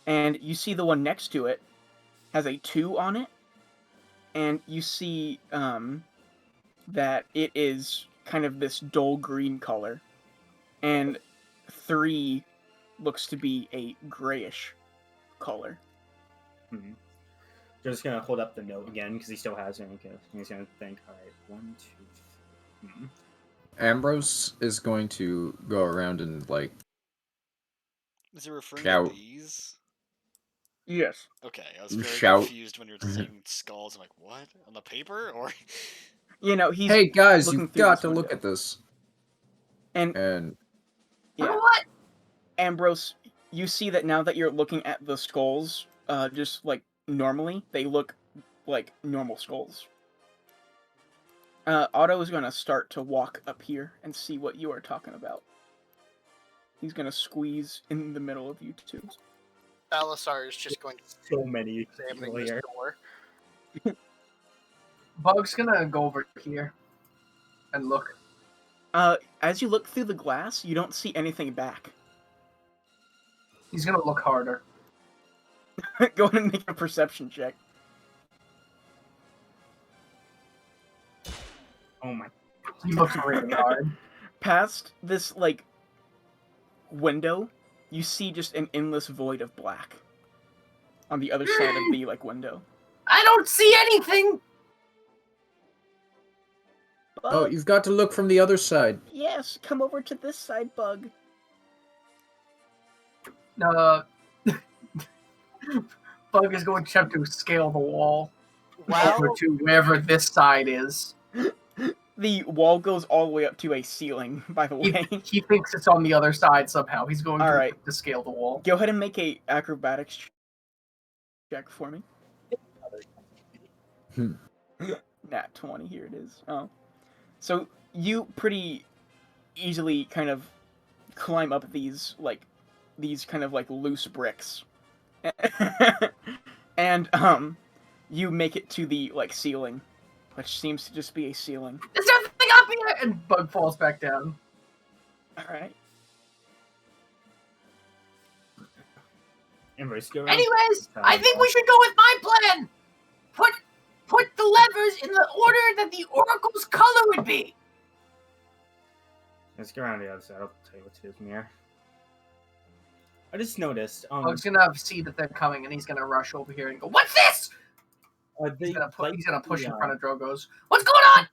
And you see the one next to it has a 2 on it, and you see that it is kind of this dull green color, and 3 looks to be a grayish color. Mm-hmm. They're just gonna hold up the note again because he still has it. Okay. He's gonna think. All right, 1, 2, 3. Mm-hmm. Ambrose is going to go around and like Is it referring shout. to these? Yes. Okay, I was very Shout. confused when you were saying skulls. I'm like, what? On the paper? Or. You know, he's Hey guys, looking you've through got this to look window. at this. And yeah, What? Ambrose, you see that now that you're looking at the skulls, just like normally, they look like normal skulls. Otto is gonna start to walk up here and see what you are talking about. He's gonna squeeze in the middle of you two. Balasar is just going to So many examining people this here. door. Bug's gonna go over here and look. As you look through the glass, you don't see anything back. He's gonna look harder. Go ahead and make a perception check. Oh my. He looks really hard. Past this like window, you see just an endless void of black on the other side of the like window. I don't see anything. Oh, Bug, you've got to look from the other side. yes, come over to this side, Bug. Bug is going to have to scale the wall over Well, to wherever this side is. The wall goes all the way up to a ceiling, by the way. He thinks it's on the other side somehow. He's going All to right. attempt to scale the wall. Go ahead and make a acrobatics check for me. Nat 20, here it is. Oh. So you pretty easily kind of climb up these kind of like loose bricks. And you make it to the like ceiling, which seems to just be a ceiling. There's nothing up here! And Bug falls back down. Alright. Ambrose, go around. Anyways, I think we should go with my plan! put the levers in the order that the oracle's color would be. Let's go around the other side. I'll tell you what to do from here. I just noticed. Bug's gonna see that they're coming, and he's gonna rush over here and go, "What's this?" He's gonna push in front of Drogo's. What's going on?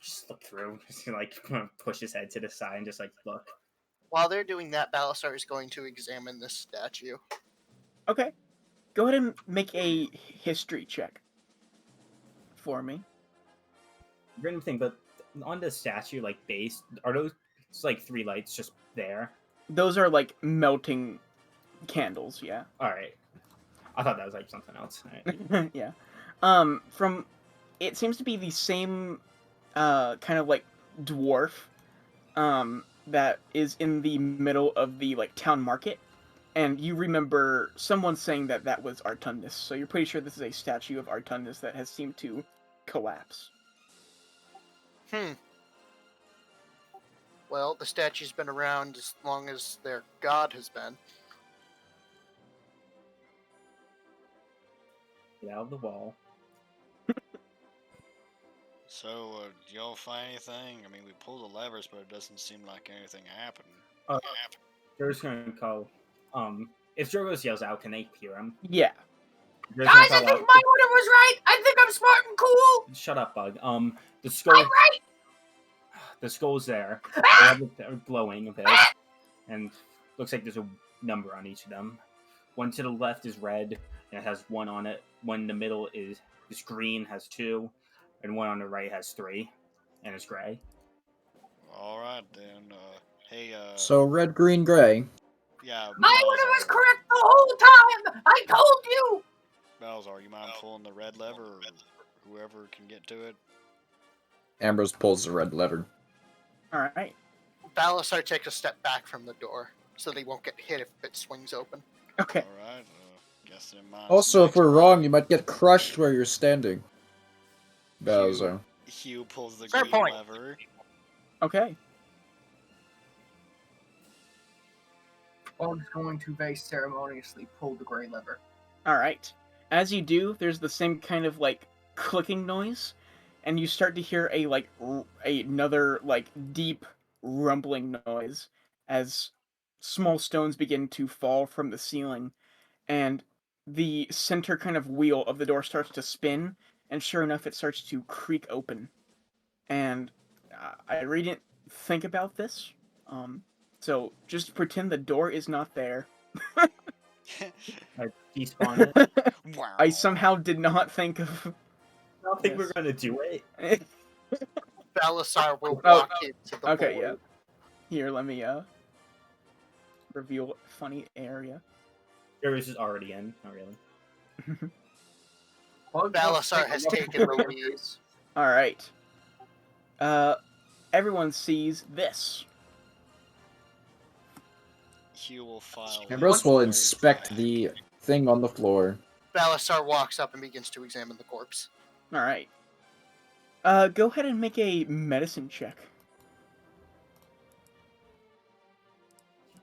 Just look through. Just like push his head to the side and just like look. While they're doing that, Balasar is going to examine this statue. Okay. Go ahead and make a history check for me. Random thing, but on the statue, like base, are those like 3 lights just there? Those are like melting candles, yeah. All right. I thought that was like something else. Right. Yeah. From it seems to be the same kind of like dwarf that is in the middle of the like town market, and you remember someone saying that that was Artundus, so you're pretty sure this is a statue of Artundus that has seemed to collapse. Well, the statue's been around as long as their god has been. Get out of the wall. So, do y'all find anything? I mean, we pulled the levers, but it doesn't seem like anything happened. They're just gonna call. If Drogos yells out, can they hear him? Yeah. They're Guys, gonna I call think out- my order was right. I think I'm smart and cool. Shut up, Bug. The skull. I'm right. The skull's there. They're glowing a bit, and looks like there's a number on each of them. One to the left is red, and it has 1 on it. One in the middle is green, has 2, and one on the right has 3, and it's gray. All right then. Hey. So red, green, gray. Yeah. My order was correct the whole time. I told you. Balzar, you mind pulling the red lever, or whoever can get to it? Ambrose pulls the red lever. Alright. Balasar takes a step back from the door so they won't get hit if it swings open. Okay. All right. Guess in mind. Also, if we're wrong, you might get crushed where you're standing. Bowser. Hugh pulls the Fair green point. lever. Okay. Bug's going to very ceremoniously pull the gray lever. Alright. As you do, there's the same kind of like clicking noise, and you start to hear a like another like deep rumbling noise as small stones begin to fall from the ceiling, and the center kind of wheel of the door starts to spin, and sure enough, it starts to creak open. And I really didn't think about this, so just pretend the door is not there. I despawn it. Wow. I somehow did not think of. I don't think Yes. we're gonna do it. Balasar will Oh, walk into the Okay, void. yeah. Here, let me reveal funny area. Drogos is already in. Not really. Bug Balasar has taken the lead. All right. Everyone sees this. Hugh will file. Ambrose will inspect the thing on the floor. Balasar walks up and begins to examine the corpse. All right. Go ahead and make a medicine check.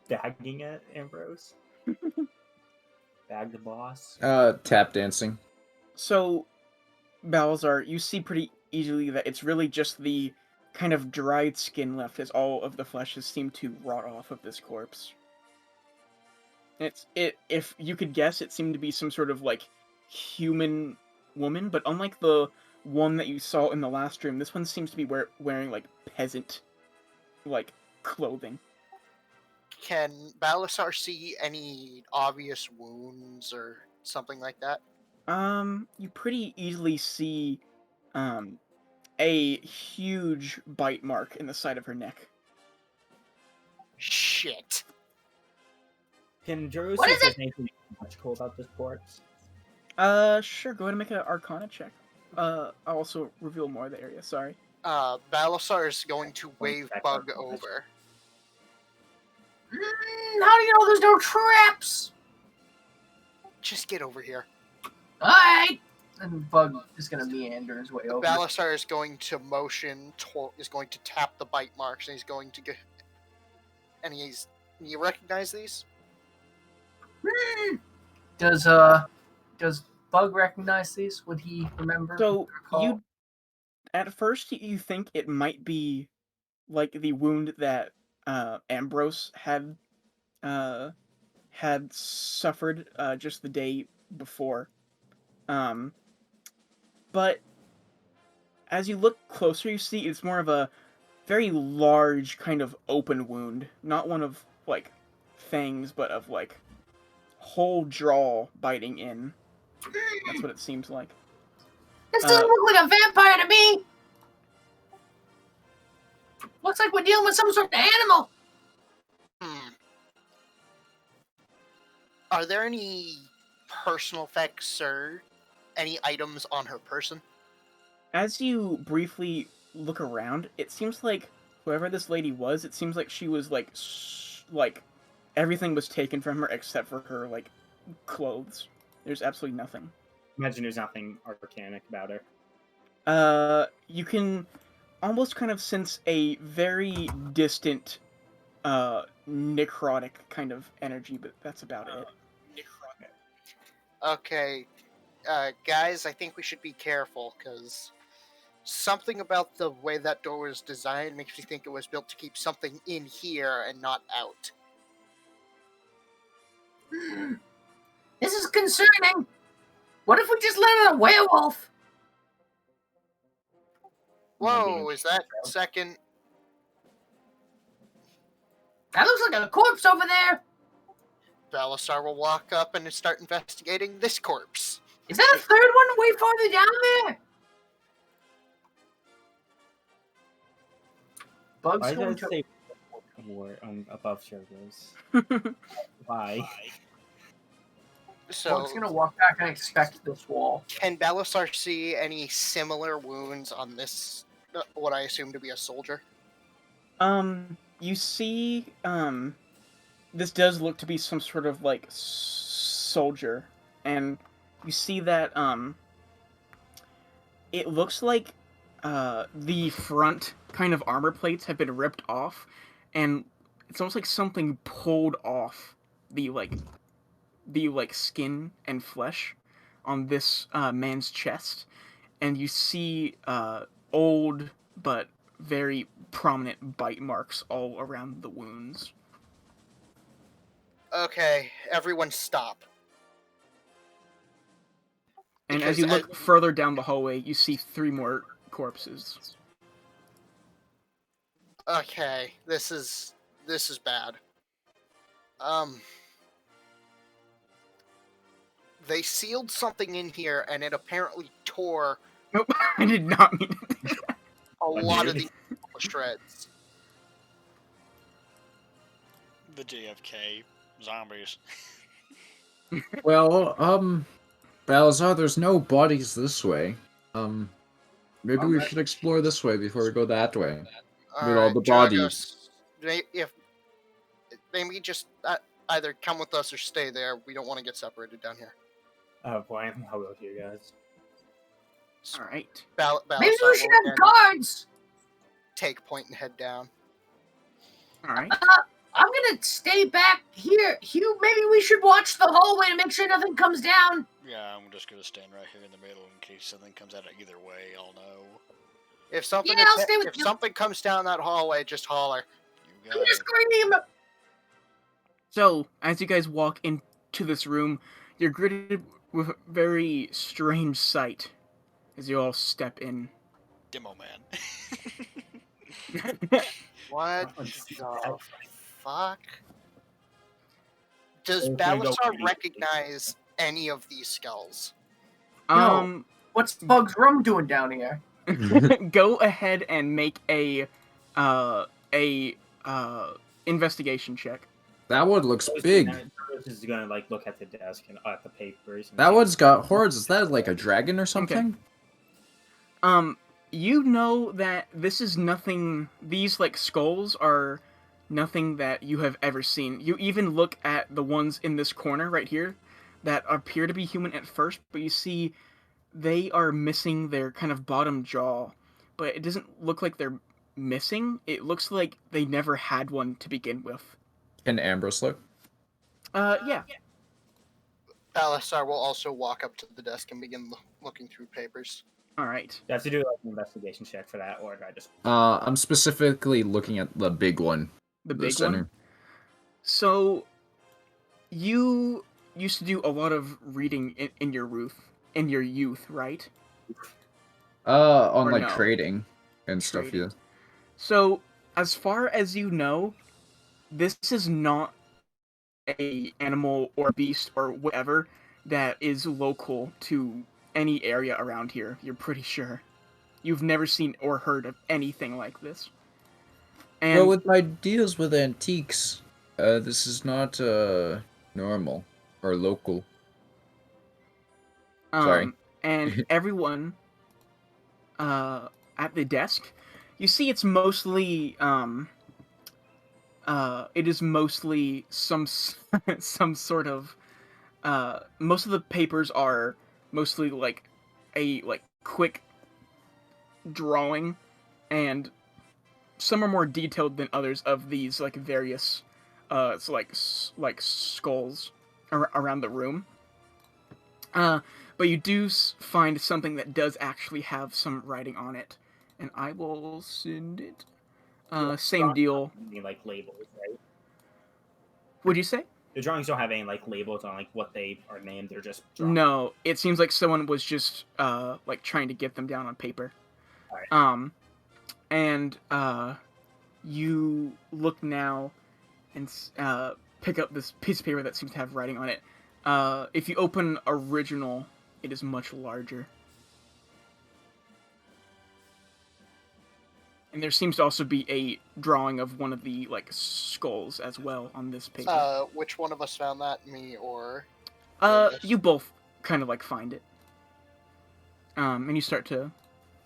Bagging it, Ambrose. Bag the boss. Tap dancing. So, Balazar, you see pretty easily that it's really just the kind of dried skin left, as all of the flesh has seemed to rot off of this corpse. If you could guess, it seemed to be some sort of like human woman, but unlike the one that you saw in the last room, this one seems to be wearing like peasant like clothing. Can Balasar see any obvious wounds or something like that? You pretty easily see a huge bite mark in the side of her neck. Shit. Can Drogos What see is if there's anything magical about this corpse? Sure, go ahead and make an Arcana check. I'll also reveal more of the area, sorry. Balasar is going to wave check Bug our corpse. over. How do you know there's no traps? Just get over here. Alright. And Bug is gonna meander his way over. Balasar is going to motion, is going to tap the bite marks, and he's going to get. And he's. You recognize these? Does Bug recognize these? Would he remember? So recall? you, at first, you think it might be like the wound that Ambrose had suffered just the day before. But as you look closer, you see it's more of a very large kind of open wound, not one of like fangs, but of like whole jaw biting in. That's what it seems like. This doesn't look like a vampire to me. Looks like we're dealing with some sort of animal. Are there any personal effects or any items on her person? As you briefly look around, it seems like whoever this lady was, it seems like she was like everything was taken from her except for her like clothes. There's absolutely nothing. Imagine there's nothing arcanic about her. You can almost kind of sense a very distant, necrotic kind of energy, but that's about it. Okay, guys, I think we should be careful, because something about the way that door was designed makes me think it was built to keep something in here and not out. This is concerning. What if we just let out a werewolf? Whoa, is that second? That looks like a corpse over there. Balasar will walk up and start investigating this corpse. Is that a third one way farther down there? Bugs Why going does it to... say above Shogos? Why? So, Bug's gonna walk back and inspect this wall. can Balasar see any similar wounds on this, what I assume to be a soldier? You see, this does look to be some sort of like soldier, and you see that it looks like the front kind of armor plates have been ripped off, and it's almost like something pulled off the skin and flesh on this man's chest, and you see old but very prominent bite marks all around the wounds. Okay, everyone stop. And Because as you look further down the hallway, you see 3 more corpses. Okay, this is bad. They sealed something in here, and it apparently tore Nope, I did not mean it. a lot of these shreds. The JFK zombies. Well, Balazar, there's no bodies this way. Maybe we should explore this way before we go that way. With all the bodies. If maybe just either come with us or stay there. We don't want to get separated down here. Oh boy, I'll go with you guys. Alright. Maybe we should have guards. Take point and head down. Alright. I'm gonna stay back here. Hugh, maybe we should watch the hallway to make sure nothing comes down. Yeah, I'm just gonna stand right here in the middle in case something comes out either way. I'll know. If something I'll stay with if you. something comes down that hallway, just holler. You I'm got just it. screaming. So, as you guys walk into this room, you're greeted with a very strange sight as you all step in. Demo man. What Oh, the fuck? Does We're gonna go Balasar pretty- recognize any of these skulls? What's Bug's Rum doing down here? Go ahead and make a investigation check. That one looks big. This is gonna like look at the desk and at the papers. And That see- one's got horns. Is that like a dragon or something? You know that this is nothing. These like skulls are nothing that you have ever seen. You even look at the ones in this corner right here that appear to be human at first, but you see they are missing their kind of bottom jaw. But it doesn't look like they're missing. It looks like they never had one to begin with. Can Ambrose look? Yeah. Balasar will also walk up to the desk and begin looking through papers. All right. You have to do like an investigation check for that, or do I just? I'm specifically looking at the big one. The The big center. one. So, you used to do a lot of reading in your youth, right? On Or like no? trading and stuff, yeah. Trading. So, as far as you know, this is not a animal or beast or whatever that is local to any area around here. You're pretty sure. You've never seen or heard of anything like this. And Well, with my deals with antiques, this is not normal or local. Sorry. and everyone at the desk, you see it's mostly it is mostly some sort of most of the papers are mostly like a quick drawing, and some are more detailed than others of these like various skulls around the room. But you do find something that does actually have some writing on it, and I will send it. Same deal. Any like labels, right? What'd you say? The drawings don't have any like labels on like what they are named. They're just drawings. No, it seems like someone was just like trying to get them down on paper. Alright. And you look now and pick up this piece of paper that seems to have writing on it. If you open original, it is much larger. And there seems to also be a drawing of one of the like skulls as well on this paper. Which one of us found that? Me or? You both kind of like find it. And you start to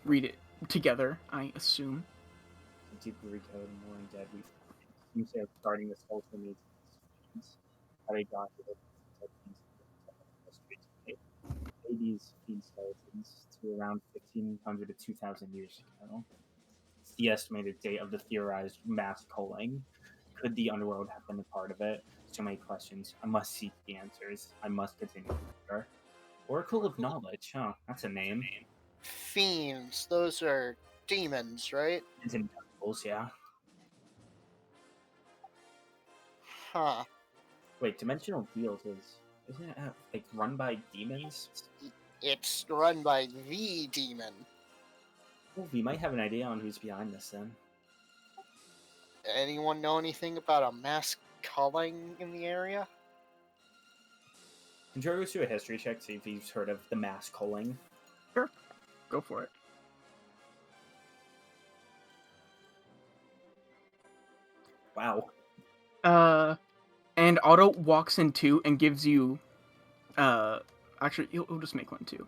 read it together, I assume. Deeper recode, more in dead. We seem to have starting this whole thing is how they got to these fiend skeletons to around 1,500 to 2,000 years ago. It's the estimated date of the theorized mass culling. Could the underworld have been a part of it? So many questions. I must seek the answers. I must continue. Oracle of Knowledge, huh? That's a name. Fiends. Those are demons, right? It's in devils, yeah. Huh. Wait, Dimensional Fields isn't it like run by demons? It's run by the demon. Oh, we might have an idea on who's behind this then. Anyone know anything about a mass culling in the area? Can Joe do a history check, see if he's heard of the mass culling? Sure. Go for it. Wow. And Otto walks in too and gives you, actually, he'll just make one too.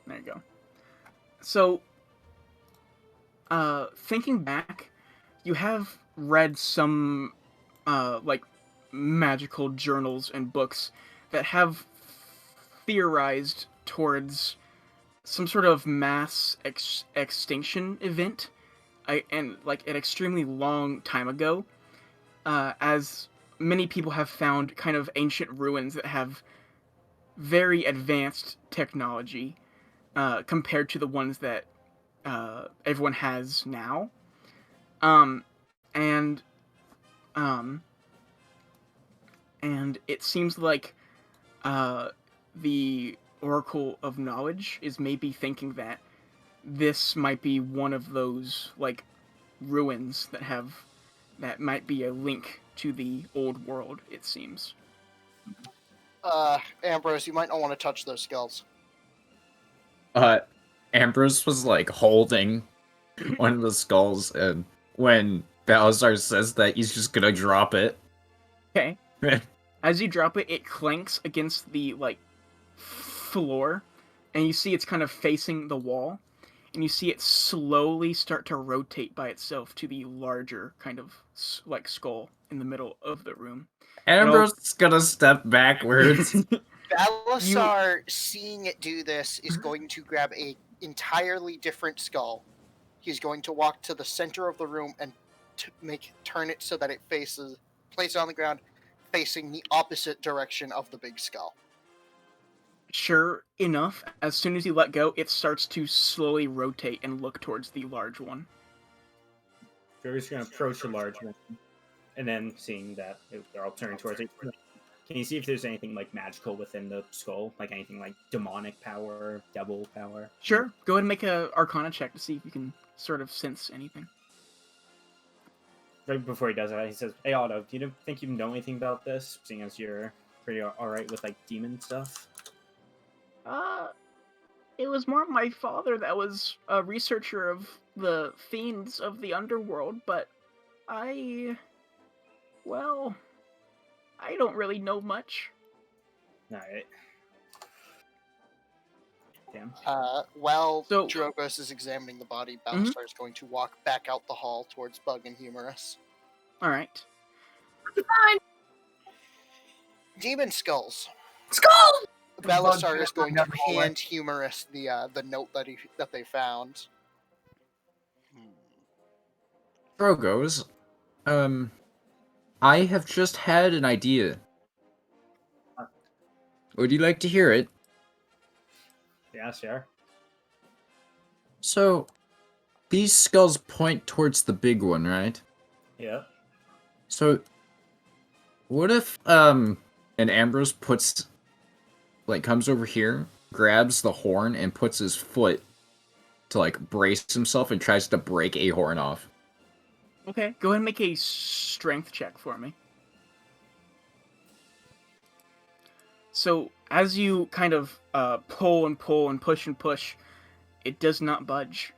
There you go. So, thinking back, you have read some, like, magical journals and books that have theorized towards some sort of mass extinction event, and like an extremely long time ago, as many people have found kind of ancient ruins that have very advanced technology compared to the ones that everyone has now. And it seems like the Oracle of Knowledge is maybe thinking that this might be one of those like ruins that might be a link to the old world, it seems. Ambrose, you might not want to touch those skulls. Ambrose was like holding one of the skulls, and when Balazar says that, he's just gonna drop it. Okay. As you drop it, it clanks against the like floor, and you see it's kind of facing the wall, and you see it slowly start to rotate by itself to the larger kind of like skull in the middle of the room. Ambrose is gonna step backwards. Balasar, seeing it do this, is going to grab a entirely different skull. He's going to walk to the center of the room and turn it so that it place it on the ground, facing the opposite direction of the big skull. Sure enough, as soon as you let go, it starts to slowly rotate and look towards the large one. Joker's gonna approach the large one, and then seeing that they're all turning towards it. Can you see if there's anything like magical within the skull, like anything like demonic power, devil power? Sure, go ahead and make a Arcana check to see if you can sort of sense anything. Right before he does that, he says, "Hey Otto, do you think you know anything about this? Seeing as you're pretty all right with like demon stuff." It was more my father that was a researcher of the fiends of the underworld, but well, I don't really know much. All right. Damn. While So- Drogos is examining the body, Mhm. Balasar is going to walk back out the hall towards Bug and Humorous. Alright. Demon skulls. Skull! Balasar is going to Down the hallway. hand Humorous the note that they found. Drogos, I have just had an idea. Would you like to hear it? Yeah, sure. So, these skulls point towards the big one, right? Yeah. So, what if, and Ambrose comes over here, grabs the horn, and puts his foot to, brace himself and tries to break a horn off. Okay, go ahead and make a strength check for me. So, as you kind of pull and pull and push, it does not budge.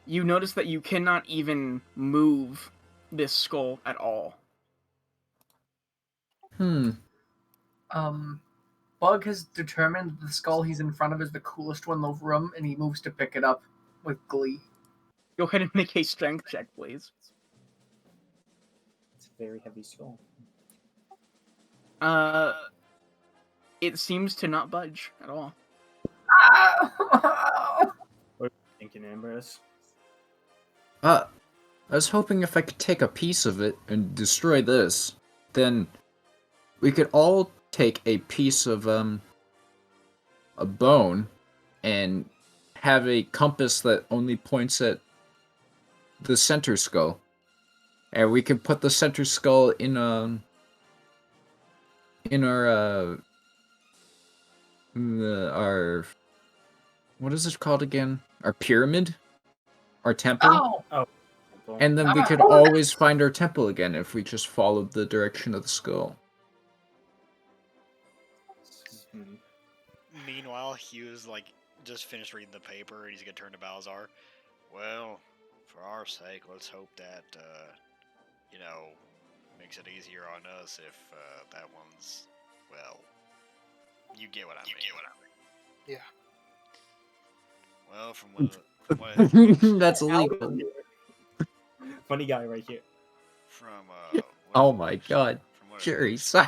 You notice that you cannot even move this skull at all. Bug has determined that the skull he's in front of is the coolest one in the room, and he moves to pick it up with glee. Go ahead and make a strength check, please. It's a very heavy skull. It seems to not budge at all. What are you thinking, Ambrose? I was hoping if I could take a piece of it and destroy this, then we could all take a piece of, a bone and have a compass that only points at the center skull. And we could put the center skull in our, what is it called again? Our pyramid? Our temple? Oh! And then we could Oh, always find our temple again if we just followed the direction of the skull. Hmm. Meanwhile, Hugh's just finished reading the paper and he's gonna turn to Balazar. Well, for our sake, let's hope that makes it easier on us if that one's you get what I mean. Yeah. Well, from what That's illegal. Funny guy right here. from Oh my god. from what it Jerry, looks sorry.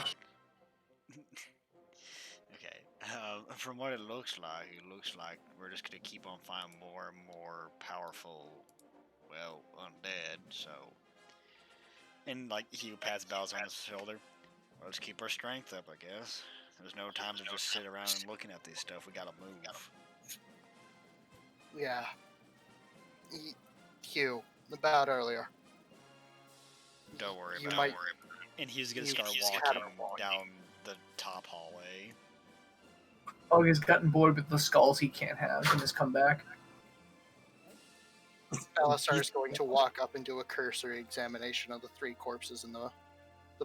Okay. From what it looks like we're just gonna keep on finding more and more powerful, undead. So, and he pats Bells on his shoulder. Well, let's keep our strength up, I guess. There's no time to just sit around and looking at this stuff. We gotta move. Yeah. Hugh, about earlier. Don't worry You about might- it. And he's gonna you start just walking gotta- down the top hallway. Bug has gotten bored with the skulls he can't have and has come back. Balasar is going to walk up and do a cursory examination of the three corpses in the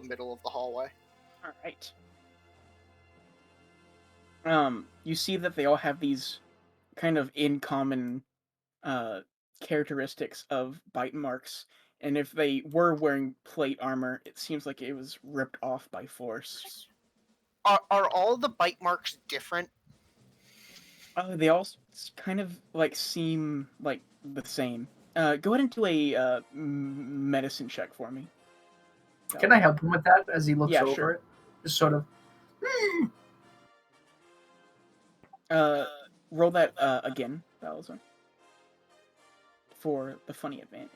middle of the hallway. Alright. You see that they all have these kind of in common characteristics of bite marks, and if they were wearing plate armor, it seems like it was ripped off by force. Are all the bite marks different? They all kind of seem like the same. Go ahead and do a medicine check for me. Can I help him with that as he looks Yeah, over sure. it? Just sort of. Roll that again, Balazar, for the funny advantage.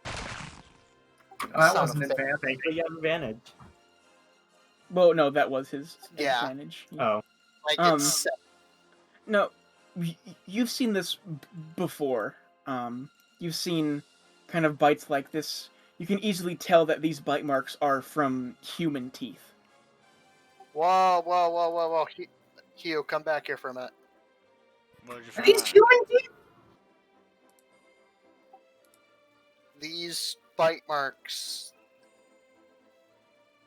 Oh, that Son wasn't of a- advanced. Thankfully, you have advantage. Well, no, that was his Yeah. advantage. Oh, Like Um, it's No, you've seen this before. You've seen kind of bites like this. You can easily tell that these bite marks are from human teeth. whoa. Hugh, come back here for a minute. What did you Are find? these human teeth? These bite marks.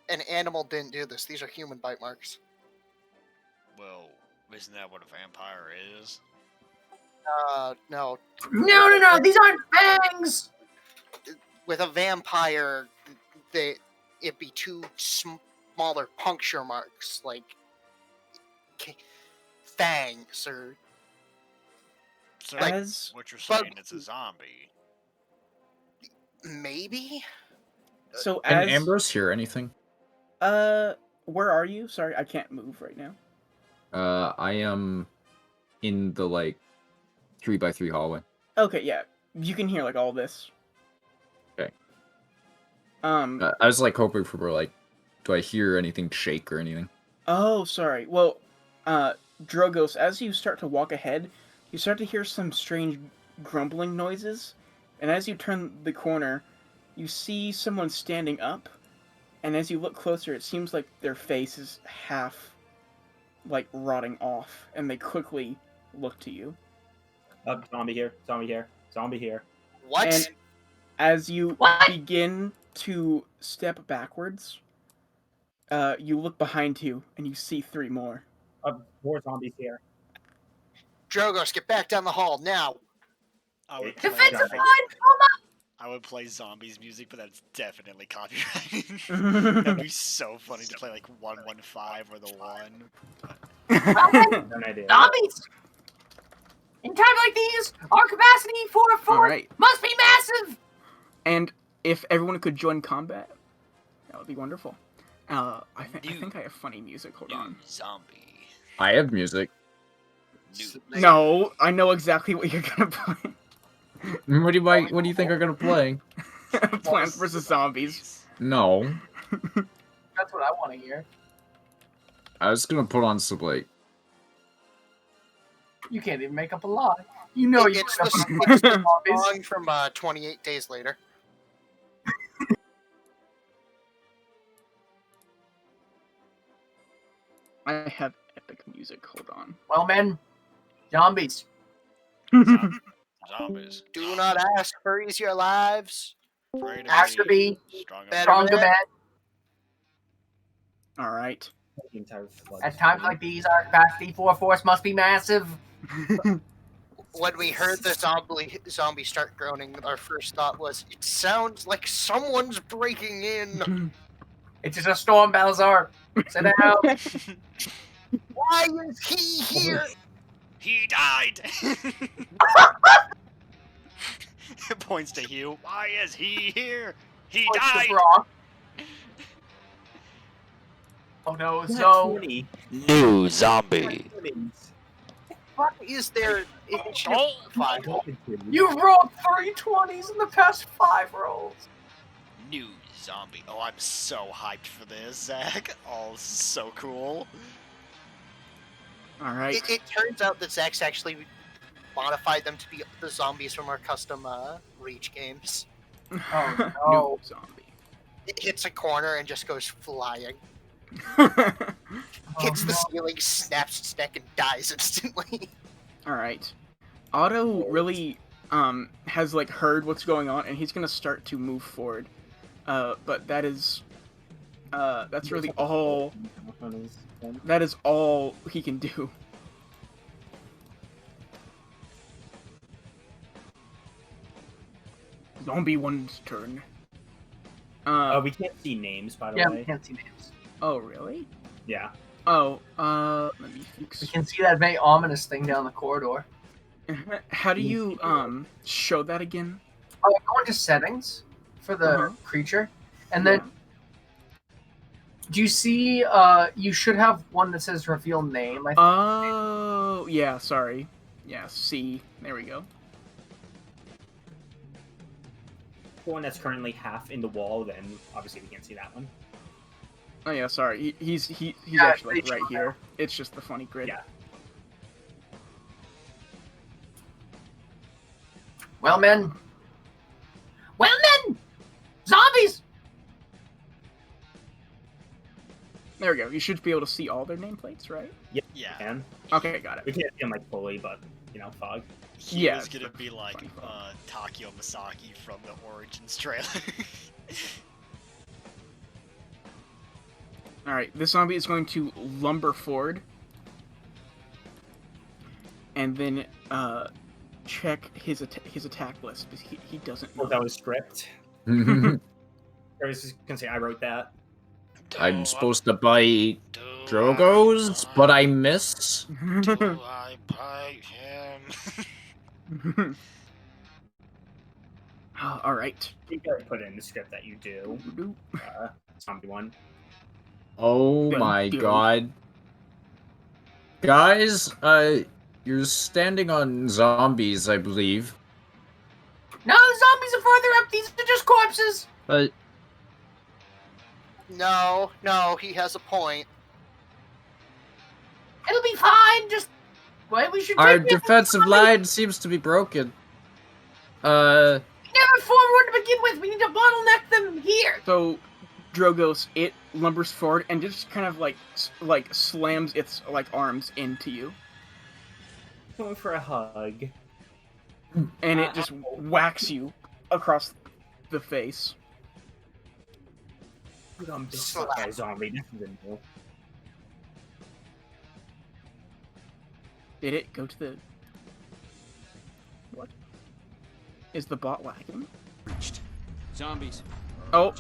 An animal didn't do this. These are human bite marks. Well, isn't that what a vampire is? No. No. These aren't fangs. With a vampire, it'd be two smaller puncture marks, like fangs or So As what you're bug- saying, it's a zombie. maybe. so Can as Ambrose hear anything? where are you? Sorry, I can't move right now. I am in the like 3x3 hallway. Okay, yeah, you can hear like all this. Okay. I was like hoping for like, do I hear anything shake or anything? Oh, sorry. Well, Drogos, as you start to walk ahead, you start to hear some strange grumbling noises, and as you turn the corner, you see someone standing up, and as you look closer, it seems like their face is half, like, rotting off, and they quickly look to you. zombie here, zombie here, zombie here. What? And as you What? begin to step backwards, you look behind you, and you see 3 more. More zombies here. Drogos, get back down the hall now. I would Defensive play Defensive line, I would play zombies music, but that's definitely copyrighted. That'd be so funny to play like 115 or the 1. No idea. Zombies. In times like these, our capacity for a fort Alright. must be massive. And if everyone could join combat, that would be wonderful. I think I have funny music. Hold New on. zombie. I have music. New. No, I know exactly what you're gonna play. What do you think I'm gonna play? Plants vs Zombies. No, That's what I want to hear. I was gonna put on some like. You can't even make up a lie. You know you It's put the, up a it's the zombies. song from 28 Days Later. I have epic music. Hold on. Well, men, zombies. Zombies. Do not ask, furries your lives. Pray to Has to be Strong better stronger man. man. All right. The entire flood. At times like these, our capacity for a force must be massive. When we heard the zombie start groaning, our first thought was, it sounds like someone's breaking in. It's just a storm, Balazar. Sit down. Why is he here? He died! Points to Hugh. Why is he here? He Points to died! Brok. Oh no, so New zombie. What is there? Oh! Five. you rolled 3 20s in the past 5 rolls. New zombie. Oh, I'm so hyped for this, Zach. Oh, this is so cool. All right. It turns out that Zach's actually modified them to be the zombies from our custom Reach games. Oh, no. New zombie. It hits a corner and just goes flying. Oh, Hits the no. ceiling, snaps its neck, and dies instantly. All right. Otto really has like heard what's going on, and he's gonna start to move forward. But that's really all. That is all he can do. Zombie one's turn. We can't see names, by the Yeah, we way. can't see names. Oh really? Yeah. Oh, let me We fix. can see that very ominous thing down the corridor. How do you show that again? Oh, go into settings for the Uh-huh. creature, and then do you see? You should have one that says reveal name. I think. Oh, yeah. Sorry. Yeah. C. There we go. The one that's currently half in the wall, then obviously we can't see that one. Oh yeah, sorry. He's Yeah, actually like they right show here. It's just the funny grid. Yeah. Well, men. Well, men. Zombies. There we go. You should be able to see all their nameplates, right? Yeah. And Okay, got we it. can't see them like fully, but fog. He Yeah, was it's gonna the be like funny part. Takio Masaki from the Origins trailer. All right, this zombie is going to lumber forward, and then check his attack list because he doesn't know. Well, that was script. I was just gonna say I wrote that. I'm supposed to bite Drogos, but I miss. Do I bite him? All right. You gotta put it in the script that you do. Zombie one. Oh Then my do. god. Guys, you're standing on zombies, I believe. No, the zombies are further up. These are just corpses. But No, he has a point. It'll be fine. Just wait. We should. our take the defensive zombies. line seems to be broken. We never formed one to begin with. We need to bottleneck them here. So, Drogos, it lumbers forward and just kind of like slams its like arms into you, Going for a hug. and it just whacks you across the face. Put on big Slap. fuck guy zombie. This is a new. Did it go to the? What? Is the bot lagging? Zombies. Oh,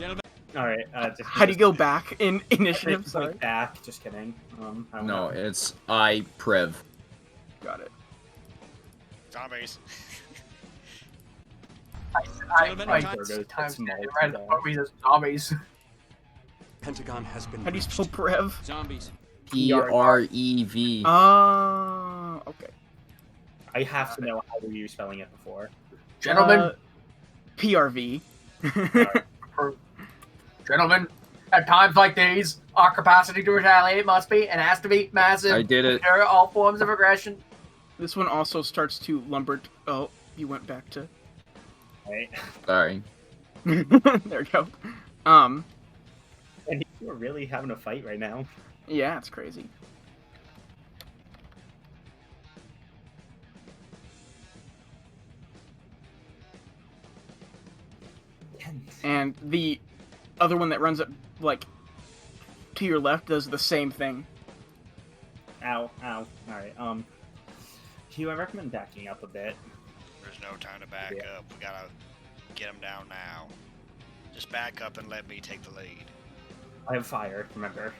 All right. how do you go back in initiative? Just Sorry. like back. Just kidding. I don't no, know. it's I Prev. Got it. Zombies. Gentlemen, I time- Virgo, time small standing right in today. front of me, there's zombies. Pentagon has been How do you spell breached. Prev? Zombies. Prev. Okay. I have to know how were you spelling it before. Gentlemen, PRV. gentlemen, at times like these, our capacity to retaliate must be and has to be massive. I did it. There are all forms of aggression. This one also starts to lumber. Oh, you went back to. Right. Sorry. There we go. And you are really having a fight right now. Yeah, it's crazy. And the other one that runs up, like, to your left does the same thing. Ow, ow. Alright, Hugh, I recommend backing up a bit. There's no time to back Yeah. up. We gotta get him down now. Just back up and let me take the lead. I have fire, remember.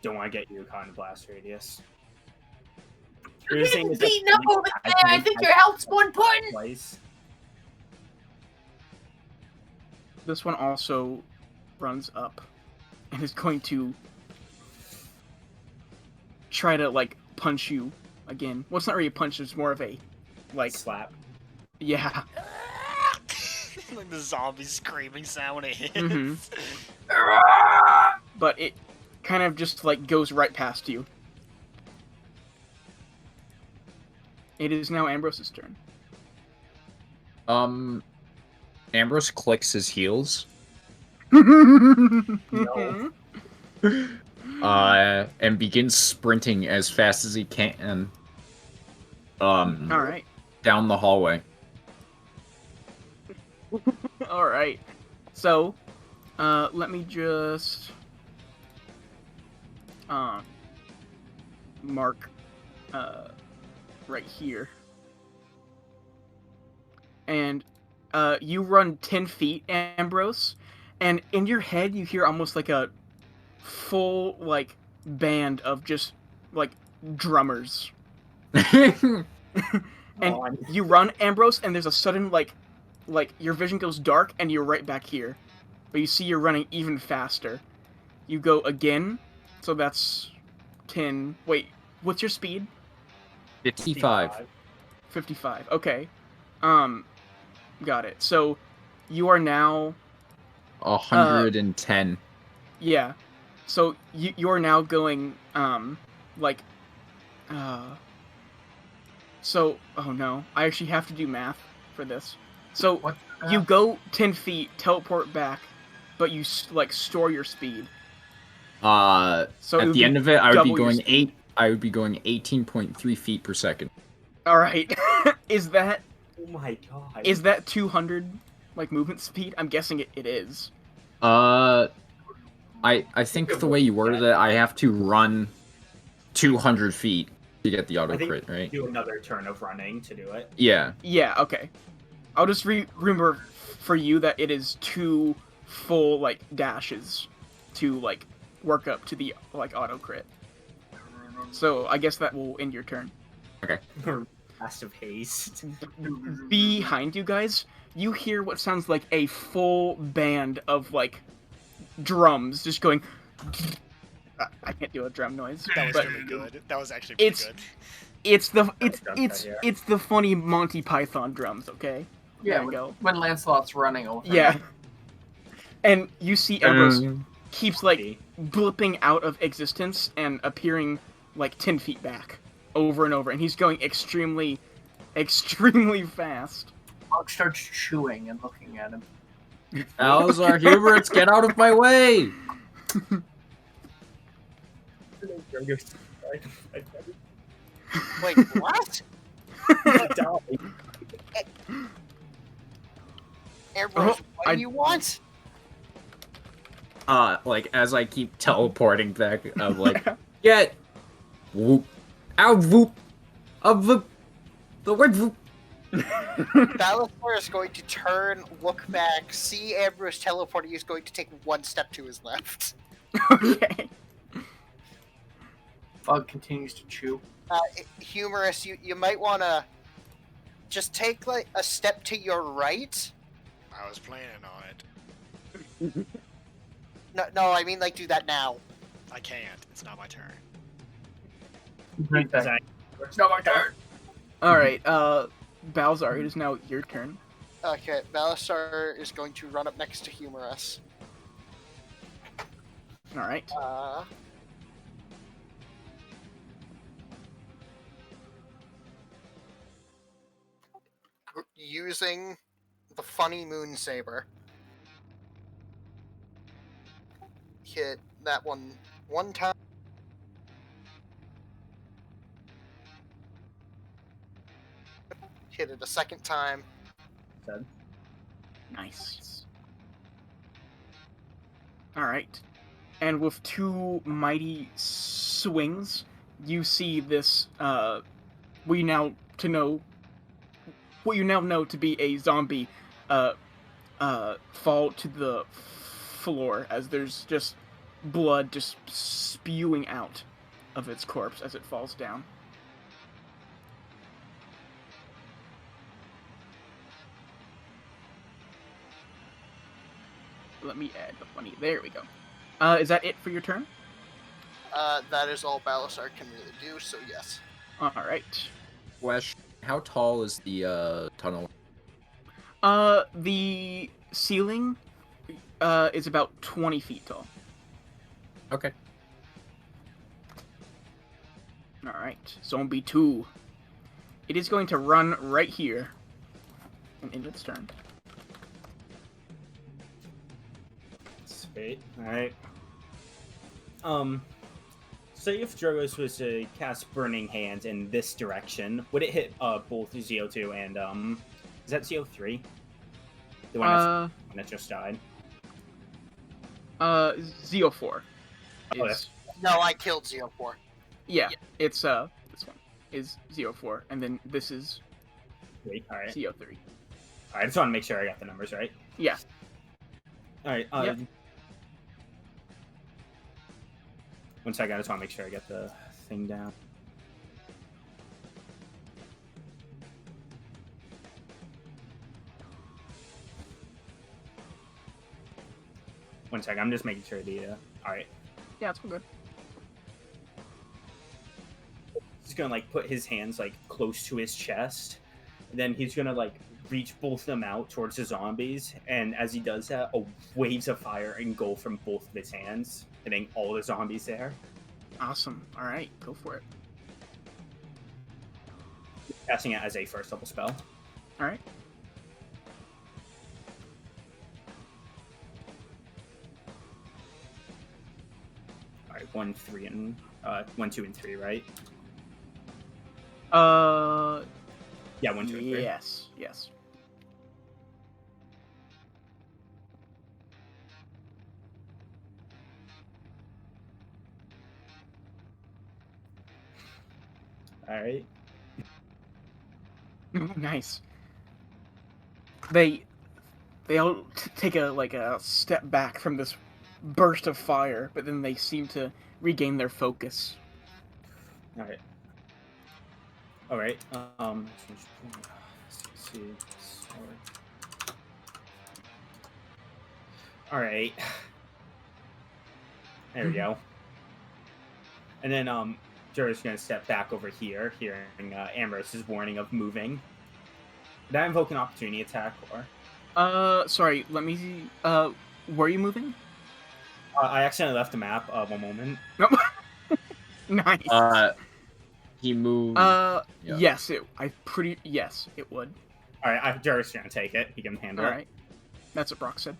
Don't want to get you caught in blast radius. You're getting beaten up over there. I think your health's more important. Twice. This one also runs up and is going to try to, like, punch you again. Well, it's not really a punch, it's more of a, like, Slap. yeah. Like the zombie screaming sound when it hits. Mhm. But it kind of just, like, goes right past you. It is now Ambrose's turn. Ambrose clicks his heels. No. And begins sprinting as fast as he can. Alright. Down the hallway. Alright. So, let me just mark right here. And you run 10 feet, Ambrose, and in your head you hear almost like a full, like, band of just, like, drummers. And On. you run, Ambrose, and there's a sudden, like your vision goes dark, and you're right back here. But you see you're running even faster. You go again, so that's 10. Wait, what's your speed? 55. 55. Okay. Got it. So, you are now 110. Yeah. So you're now going like so oh no, I actually have to do math for this. So What? you go 10 feet, teleport back, but you like store your speed. So it At would the be end of it, I would be double your going speed. I would be going 18.3 feet per second. All right. is that Oh my god. 200 like movement speed? I'm guessing it is. I think the way you worded it, I have to run 200 feet to get the I auto think crit, right? do another turn of running to do it. Yeah. Yeah, okay. I'll just remember for you that it is 2 full like dashes to like work up to the like auto crit. So I guess that will end your turn. Massive haste. Behind you guys, you hear what sounds like a full band of like drums just going. I can't do a drum noise. That was but really good. That was actually pretty it's good. it's the funny Monty Python drums. Okay. Yeah, There you go. when Lancelot's running over. Yeah. And you see Ambrose Um, keeps like blipping out of existence and appearing like 10 feet back over and over, and he's going extremely fast. Bug starts chewing and looking at him. Salazar Huberts, get out of my way! Wait, what? Ambrose, what I- do you want? Like, as I keep teleporting back, I'm like, get! Whoop. Ow, whoop! Whoop! The word whoop! Balasar is going to turn, look back, see Ambrose teleporting. He's going to take one step to his left. Okay. Bug continues to chew. Humorous, you might want to just take like a step to your right. I was planning on it. No, I mean like do that now. I can't. It's not my turn. Right back. It's not my turn. All right. Balzar, it is now your turn. Okay, Balasar is going to run up next to Humorous. All right. Using the funny moon saber. Hit that one time. Hit it a second time. Nice. All right. And with 2 mighty swings, you see this. What you now know to be a zombie, fall to the floor as there's just blood just spewing out of its corpse as it falls down. Let me add the funny. There we go. Is that it for your turn? That is all Balasar can really do, so yes. All right. Question, how tall is the, tunnel? The ceiling, is about 20 feet tall. Okay. All right. Zombie 2. It is going to run right here and end its turn. Sweet. Alright. Say if Drogos was to cast Burning Hands in this direction, would it hit both ZO2 and is that ZO3? The one that just died. Zeo4 Oh, is No, I killed Zeo4. yeah. It's this one is Zeo4, and then this is Alright. Zeo3. Alright, I just want to make sure I got the numbers right. Yeah. Alright, Yep. One second, I just want to make sure I get the thing down. One second, I'm just making sure the, alright. Yeah, it's all good. He's gonna, like, put his hands, like, close to his chest. And then he's gonna, like, reach both of them out towards the zombies, and as he does that, waves of fire engulf from both of his hands, hitting all the zombies there. Awesome. All right, go for it. Casting it as a first level spell. All right. All right, 1, 3, and 1, 2, and 3, right? Yeah, 1, 2, and 3. Yes. Yes. All right. Nice. They all take a step back from this burst of fire, but then they seem to regain their focus. All right. All right. Let's see. All right. There we go. And then Jerry's gonna step back over here, hearing Ambrose's warning of moving. Did I invoke an opportunity attack or? Sorry. Let me see. Were you moving? I accidentally left the map. 1 moment. Nope. Nice. He moved. Yeah. Yes. Yes, it would. All right. Jerry's gonna take it. He can handle All it. right. That's what Brok said.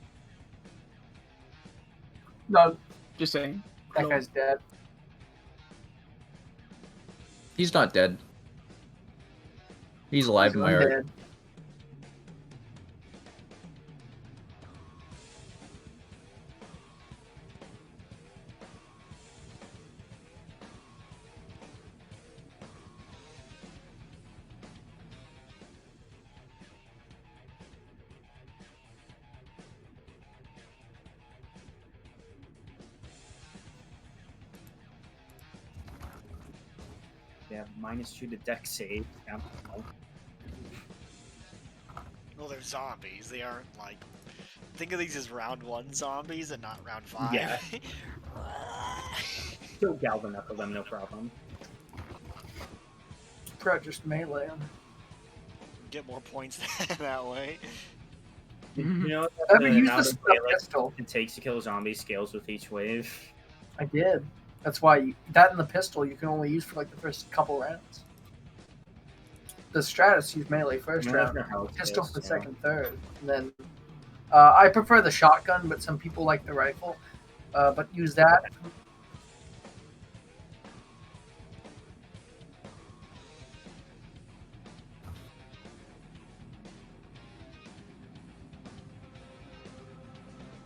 No, Just saying. that guy's dead. He's not dead. He's alive in my art. Dead. Yeah, -2 to dex save. Yeah. Well, they're zombies. They aren't like. Think of these as round 1 zombies and not round 5. Yeah. Still galvanized them, no problem. Probably just melee him. Get more points that way. You know, I mean, use amount the of spell melee pistol. it takes to kill a zombie scales with each wave. I did. That's why that and the pistol you can only use for like the first couple rounds. The Stratus use melee first I round, don't know how it pistol is, for so. second, third, and then I prefer the shotgun, but some people like the rifle. But use that.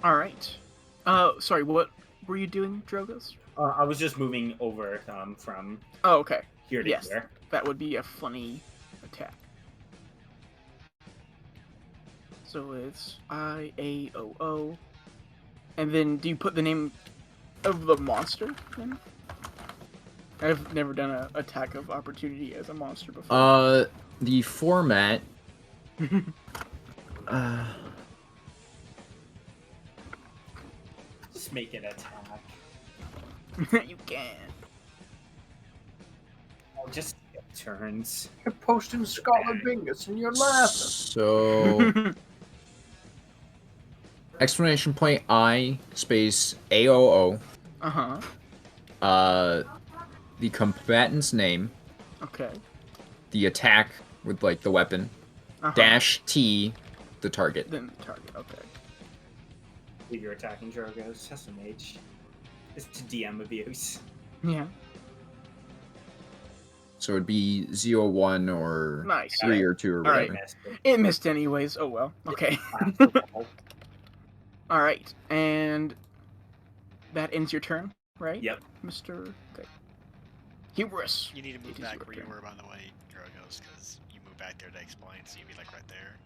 All right. Sorry. What were you doing, Drogos? I was just moving over from Oh, okay. here to Yes. here. That would be a funny attack. So it's IAOO. And then do you put the name of the monster in? I've never done an attack of opportunity as a monster before. The format. Just make it attack. You can. Oh, just skip turns. You're posting Scarlet Bingus and you're laughing. So exclamation point I space AOO. Uh-huh. The combatant's name. Okay. The attack with like the weapon. Uh-huh. Dash T, the target. Then the target. Okay. If you're attacking Drogos, SMH. It's to DM abuse. Yeah. So it'd be 0-1 or Nice. 3 Yeah. or 2 or All right. whatever. It missed anyways. Oh well. Okay. All right. And that ends your turn, right? Yep. Mr. Okay. Hubris. You need to move It is back your where you turn. were, by the way, Drogos, because you moved back there to explain, so you'd be like right there.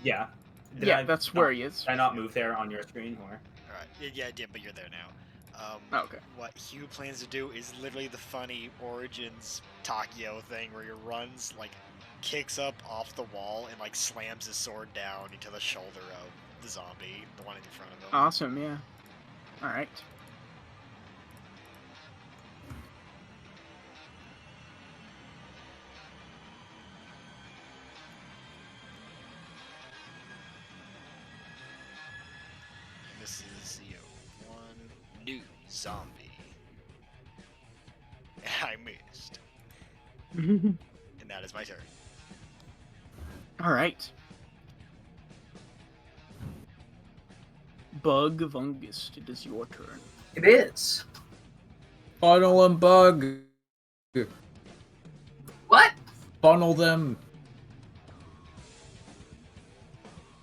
Yeah. Did Yeah, I that's not- where he is. Did I not move there on your screen, or? Alright, yeah, I did, but you're there now. Oh, okay. What Hugh plans to do is literally the funny Origins Takio thing where he runs, like, kicks up off the wall and, like, slams his sword down into the shoulder of the zombie, the one in front of him. Awesome. Yeah. All right. This is one new zombie. I missed. And that is my turn. All right. Bug Vungust, it is your turn. It is. Funnel and bug. What? Funnel them.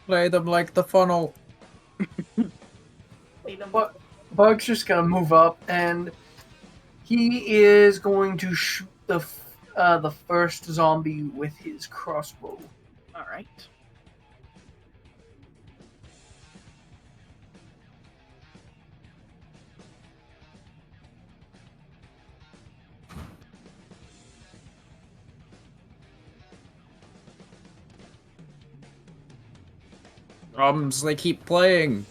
Play them like the funnel. Bug's just gonna move up, and he is going to shoot the first zombie with his crossbow. All right. Problems, they keep playing.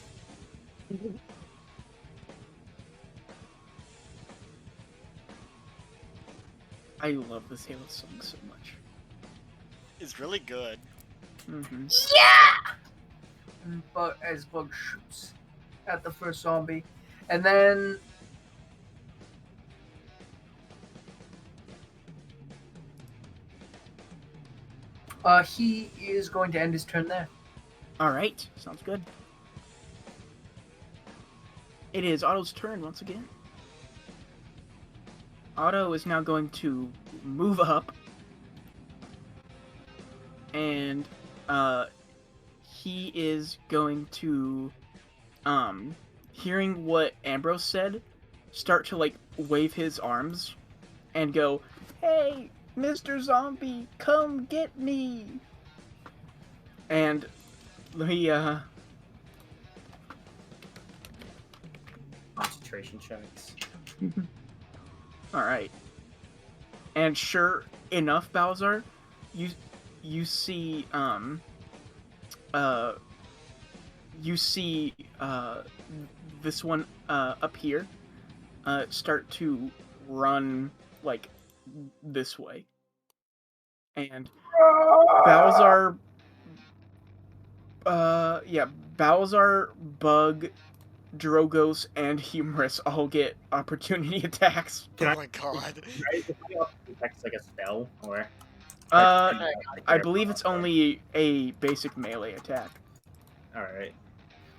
I love this Halo song so much. It's really good. Mm-hmm. But as Bug shoots at the first zombie, and then he is going to end his turn there. All right, sounds good. It is Otto's turn once again. Otto is now going to move up, and he is going to, hearing what Ambrose said, start to like wave his arms and go, "Hey, Mr. Zombie, come get me!" And he Concentration checks. all right. And sure enough, Balzar, you see this one up here start to run like this way, and Balzar Balzar, Bug, Drogos, and Humorous all get opportunity attacks. Oh my god. Right? It's like a spell, or I believe it's only a basic melee attack. all right.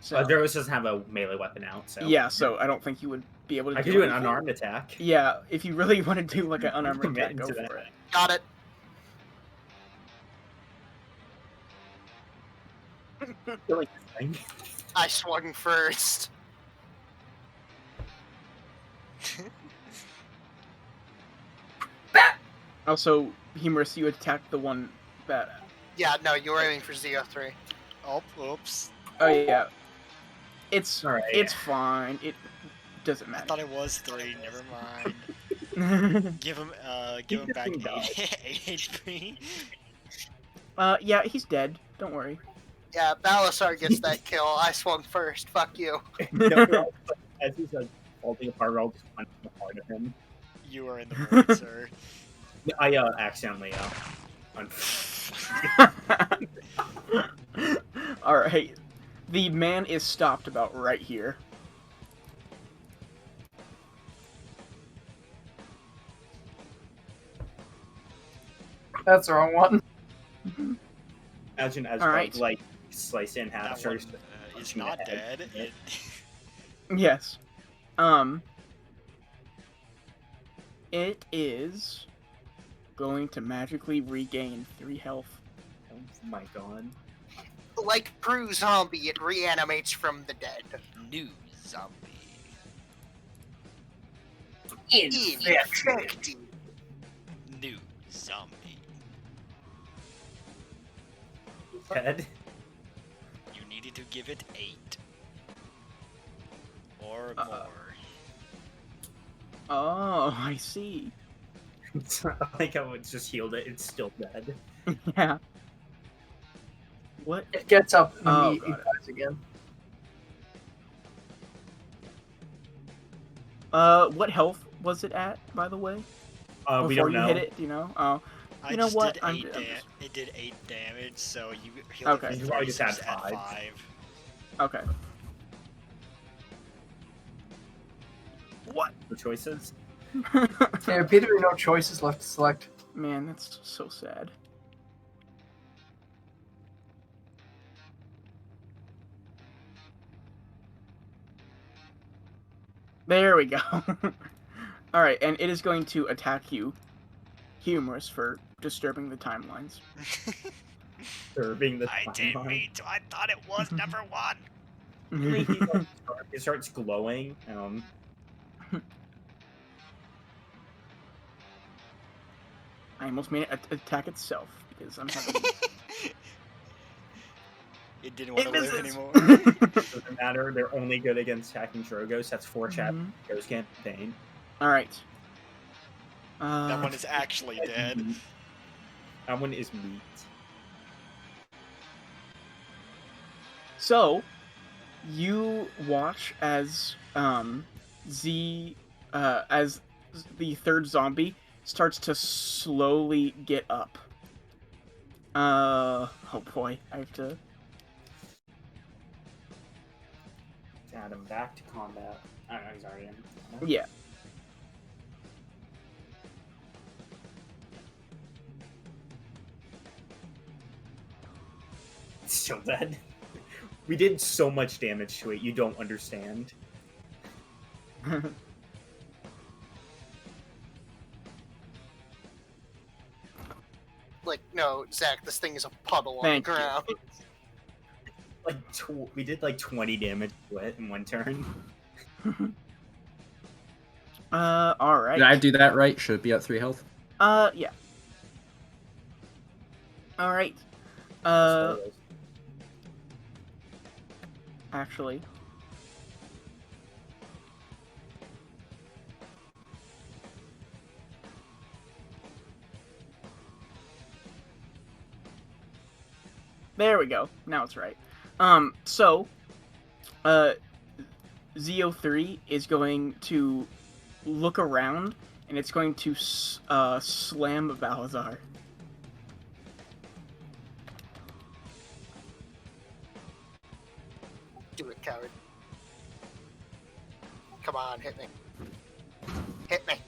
So Ambrose doesn't have a melee weapon out, so yeah, so I don't think you would be able to. I could do an anything. unarmed attack. Yeah, if you really want to do like an unarmed Commit attack, go into for that. it. Got it. Killing this thing. I swung first. Also, Humorous, you attack the one that. Yeah, no, you were aiming for ZO3. Oh, oops. Oh yeah, it's All right. it's fine. It doesn't I matter. thought it was 3. Never mind. Give him back Interesting 8 HP. Yeah, he's dead. Don't worry. Yeah, Balasar gets that kill. I swung first. Fuck you. As he's like holding apart, I'll just punch the heart of him. You are in the void, sir. I accidentally All right, the man is stopped about right here. That's the wrong one. imagine as All right. like slice it in half. That starts one to is punch him in not the head. dead. Yeah. It, Yes. It is going to magically regain 3 health. Oh my god. Like Prue Zombie, it reanimates from the dead. new zombie. Infected. New zombie. Dead. You needed to give it 8. Or Uh-oh. more. Oh, I see. It's not like how it's just healed it. It's still dead. Yeah. What? It gets up and Oh, he got it. dies again. What health was it at, by the way? We Before don't you know. hit it, do you know? Oh, I you know just what? Did I'm 8 just- It did 8 damage, so you healed Okay. it You for probably just had 36 at 5. 5. okay. What? The choices. There appear to be no choices left to select. Man, that's so sad. There we go. Alright, and it is going to attack you, Humorous, for disturbing the timelines. Disturbing the I didn't timeline. mean to. I thought it was number one. Suddenly he, like, it starts glowing. I almost made it attack itself, because I'm having... It didn't want It to live misses! anymore. Doesn't matter. They're only good against attacking Drogos. That's 4 chapters. Mhm. Ghost campaign. Alright. That one is actually dead. That one is meat. So, you watch as as the third zombie starts to slowly get up. Oh boy, I have to... Add him back to combat. I don't know, he's already in combat. Yeah. It's still dead. We did so much damage to it, you don't understand. Like, no, Zach, this thing is a puddle on the Thank you. ground. Like, we did like 20 damage to it in one turn. Alright. Did I do that right? Should it be at 3 health? Yeah. Alright. Actually. There we go. Now it's right. So, Zo3 is going to look around, and it's going to slam Balazar. Do it, coward. Come on, hit me. Hit me.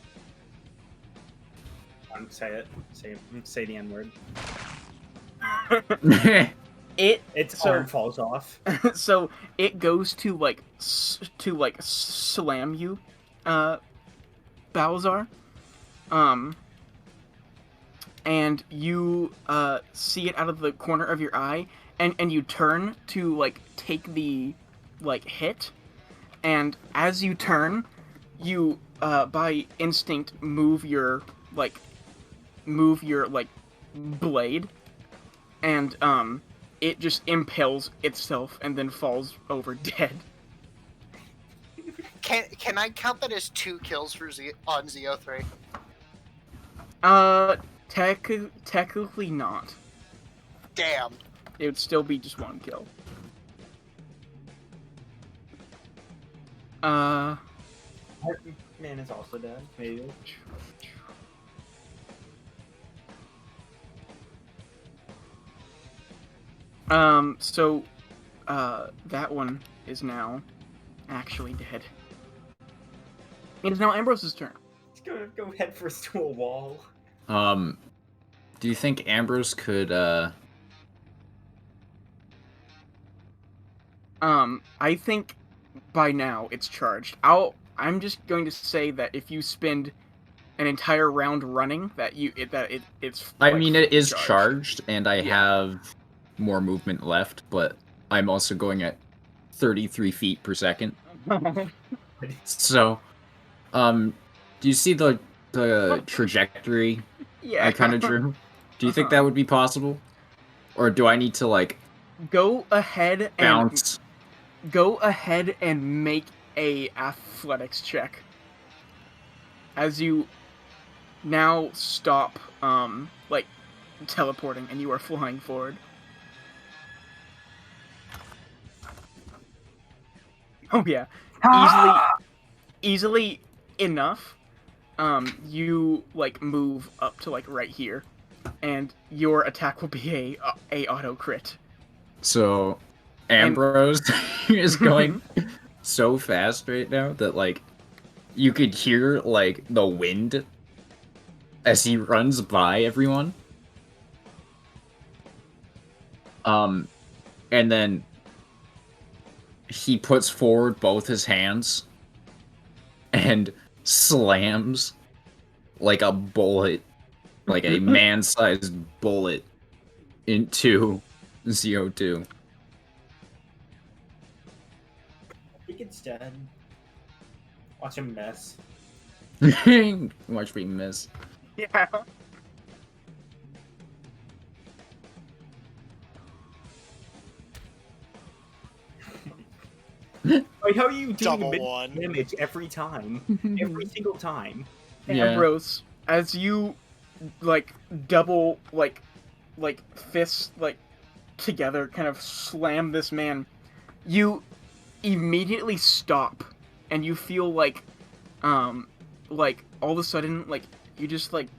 Say it. Say the N-word. Its arm falls off. So it goes to slam you, Balazar. And you see it out of the corner of your eye, and you turn to take the hit, and as you turn, you by instinct move your blade, and it just impales itself and then falls over dead. Can I count that as 2 kills for on Zo3? Technically not. Damn. It would still be just 1 kill. Man is also dead, maybe. So, that one is now actually dead. It is now Ambrose's turn. It's gonna go headfirst to a wall. Do you think Ambrose could, I think by now it's charged. I'm just going to say that if you spend an entire round running, it's. I mean, it is charged. charged, and I Yeah. have more movement left, but I'm also going at 33 feet per second. So, do you see the trajectory Yeah. I kind of drew? Do you think that would be possible? Or do I need to, Go ahead and bounce? Go ahead and make a athletics check. As you now stop, teleporting, and you are flying forward. Oh yeah, easily enough. You move up to right here, and your attack will be a auto crit. So, Ambrose is going so fast right now that, you could hear like the wind as he runs by everyone. And then he puts forward both his hands and slams like a bullet, like a man-sized bullet into ZO2. I think it's dead. Watch him miss. Watch me miss. Yeah. Like, how are you doing Double mid one. damage every time? Every single time. Yeah. Ambrose, as you like double like fists like together kind of slam this man, you immediately stop and you feel like all of a sudden like you just like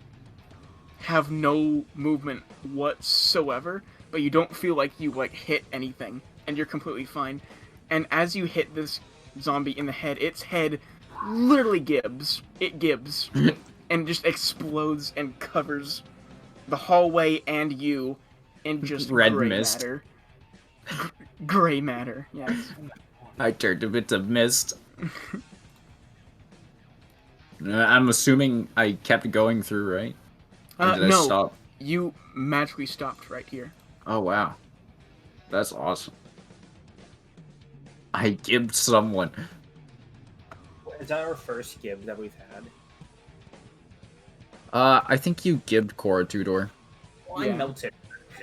have no movement whatsoever, but you don't feel like you like hit anything and you're completely fine. And as you hit this zombie in the head, its head literally gibbs. It gibbs. And just explodes and covers the hallway and you in just Red gray mist. matter. Gray matter, yes. I turned him into mist. I'm assuming I kept going through, right? Or did I No, stop? you magically stopped right here. Oh, wow. That's awesome. I gibbed someone. Is that our first give that we've had? I think you gibbed Cora Tudor. Well, Yeah. I melted.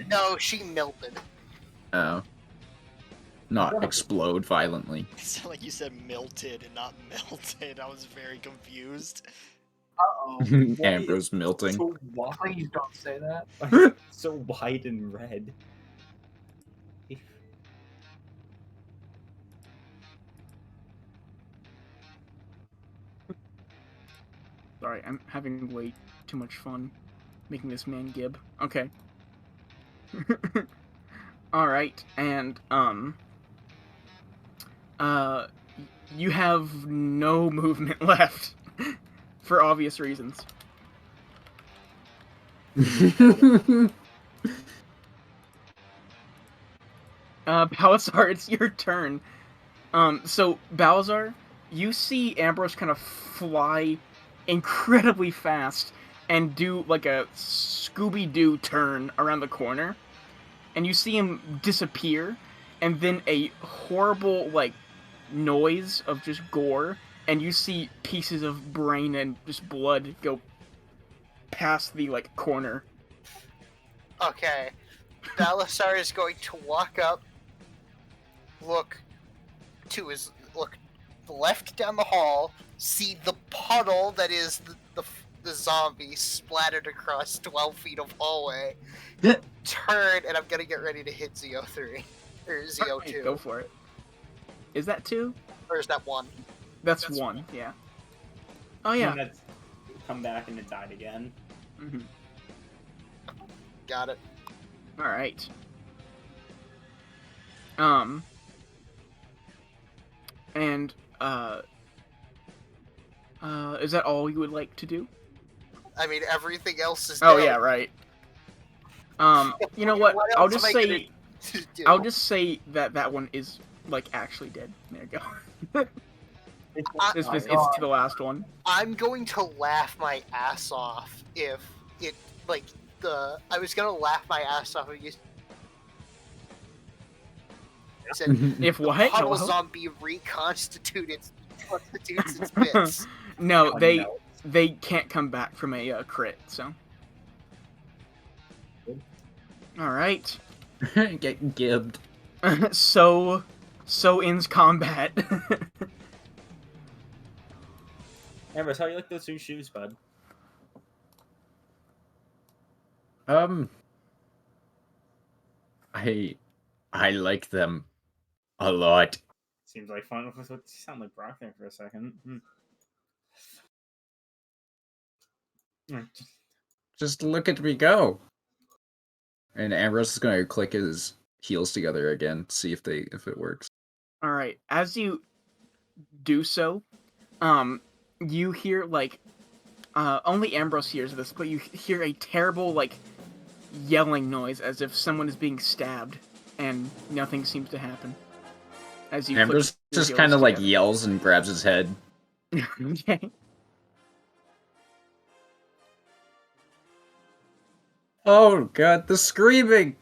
No, she melted. Oh. Not explode violently. It sounded like you said melted and not melted. I was very confused. Uh-oh. Ambrose melting. So wide, Please don't say that. so white and red. Sorry, I'm having way too much fun making this man gib. Okay. Alright, and, you have no movement left. For obvious reasons. Balazar, it's your turn. So, Balazar, you see Ambrose kind of fly incredibly fast and do like a Scooby-Doo turn around the corner. And you see him disappear, and then a horrible, like, noise of just gore, and you see pieces of brain and just blood go past the, like, corner. Okay. Balasar is going to walk up, look left down the hall, see the puddle that is the zombie splattered across 12 feet of hallway, turn, and I'm gonna get ready to hit ZO3. Or ZO2. Go for it. Is that 2? Or is that 1? That's 1, yeah. Oh, yeah. And that's come back and it died again. Mm-hmm. Got it. Alright. And, is that all you would like to do? I mean, everything else is Oh, dead. yeah, right. You know what? What I'll else just am I say... gonna do? I'll just say that one is, like, actually dead. There you go. It's to the last one. I'm going to laugh my ass off if it, like, I was gonna laugh my ass off if you said If what? puddle Hello? zombie reconstitutes its bits. No, Oh, they can't come back from a crit, so. Alright. Get gibbed. So ends combat. Ambrose, how do you like those new shoes, bud? I like them a lot. Seems like fun. You sound like Brok there for a second. Just look at me go. And Ambrose is gonna click his heels together again, see if it works. Alright, as you do so, you hear like only Ambrose hears this, but you hear a terrible like yelling noise as if someone is being stabbed, and nothing seems to happen. As you Ambrose click your just kind heels of like together. yells and grabs his head. Okay. Oh god, the screaming!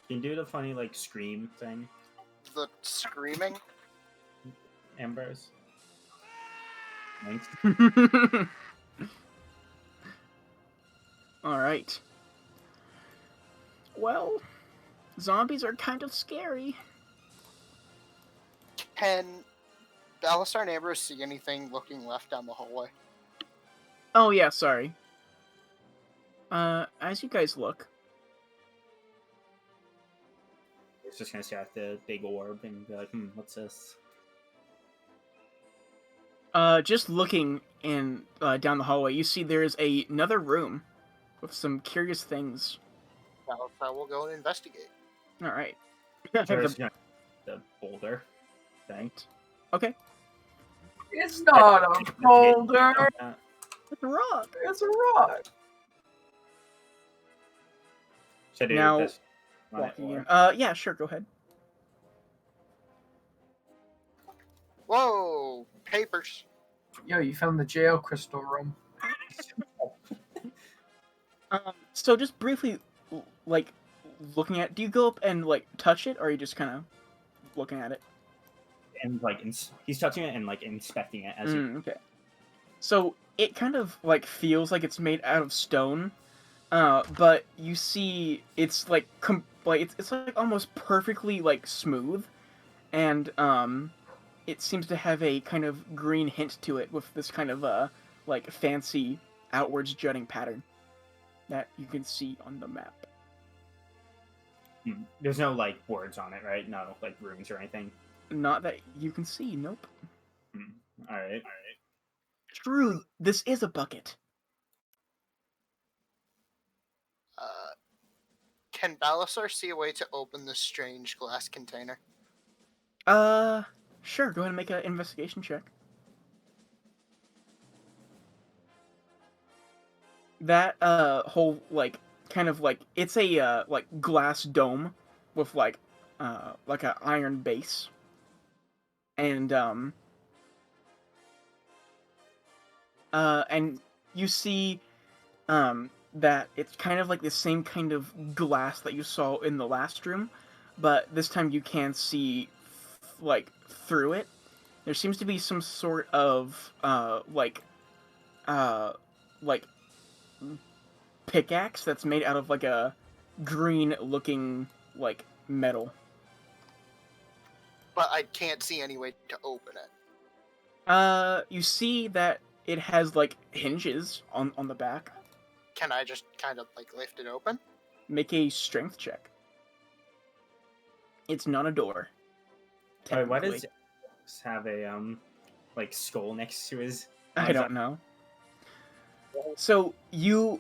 Can you do the funny like scream thing, The screaming. Ambrose? Thanks. All right. Well, zombies are kind of scary. Can Balasar and Ambrose see anything looking left down the hallway? Oh yeah, sorry. As you guys look, It's just gonna stare at the big orb and be like, what's this? just looking in down the hallway, you see there is another room with some curious things. Balasar will go and investigate. All right. So it's gonna the boulder thing. Okay. It's not a boulder. It's a rock. It's a rock. Should I do Now, this on it, Walking in. or- Yeah, sure. Go ahead. Whoa! Papers. Yo, you found the jail crystal room. So just briefly, like, looking at. Do you go up and like touch it, or are you just kind of looking at it? and like he's touching it and like inspecting it as he. Okay. So it kind of like feels like it's made out of stone, but you see it's like it's like almost perfectly like smooth, and it seems to have a kind of green hint to it with this kind of like fancy outwards jutting pattern that you can see on the map. There's no like words on it, right? No like runes or anything. Not that you can see. Nope. All right. True. This is a bucket. Can Balasar see a way to open this strange glass container? Sure. Go ahead and make an investigation check. That whole like kind of like it's a like glass dome with like a iron base, and you see that it's kind of like the same kind of glass that you saw in the last room, but this time you can see like through it. There seems to be some sort of like pickaxe that's made out of like a green looking like metal. But I can't see any way to open it. You see that it has like hinges on the back. Can I just kind of like lift it open? Make a strength check. It's not a door. Alright, why technically. does have a like skull next to his? I don't know. So you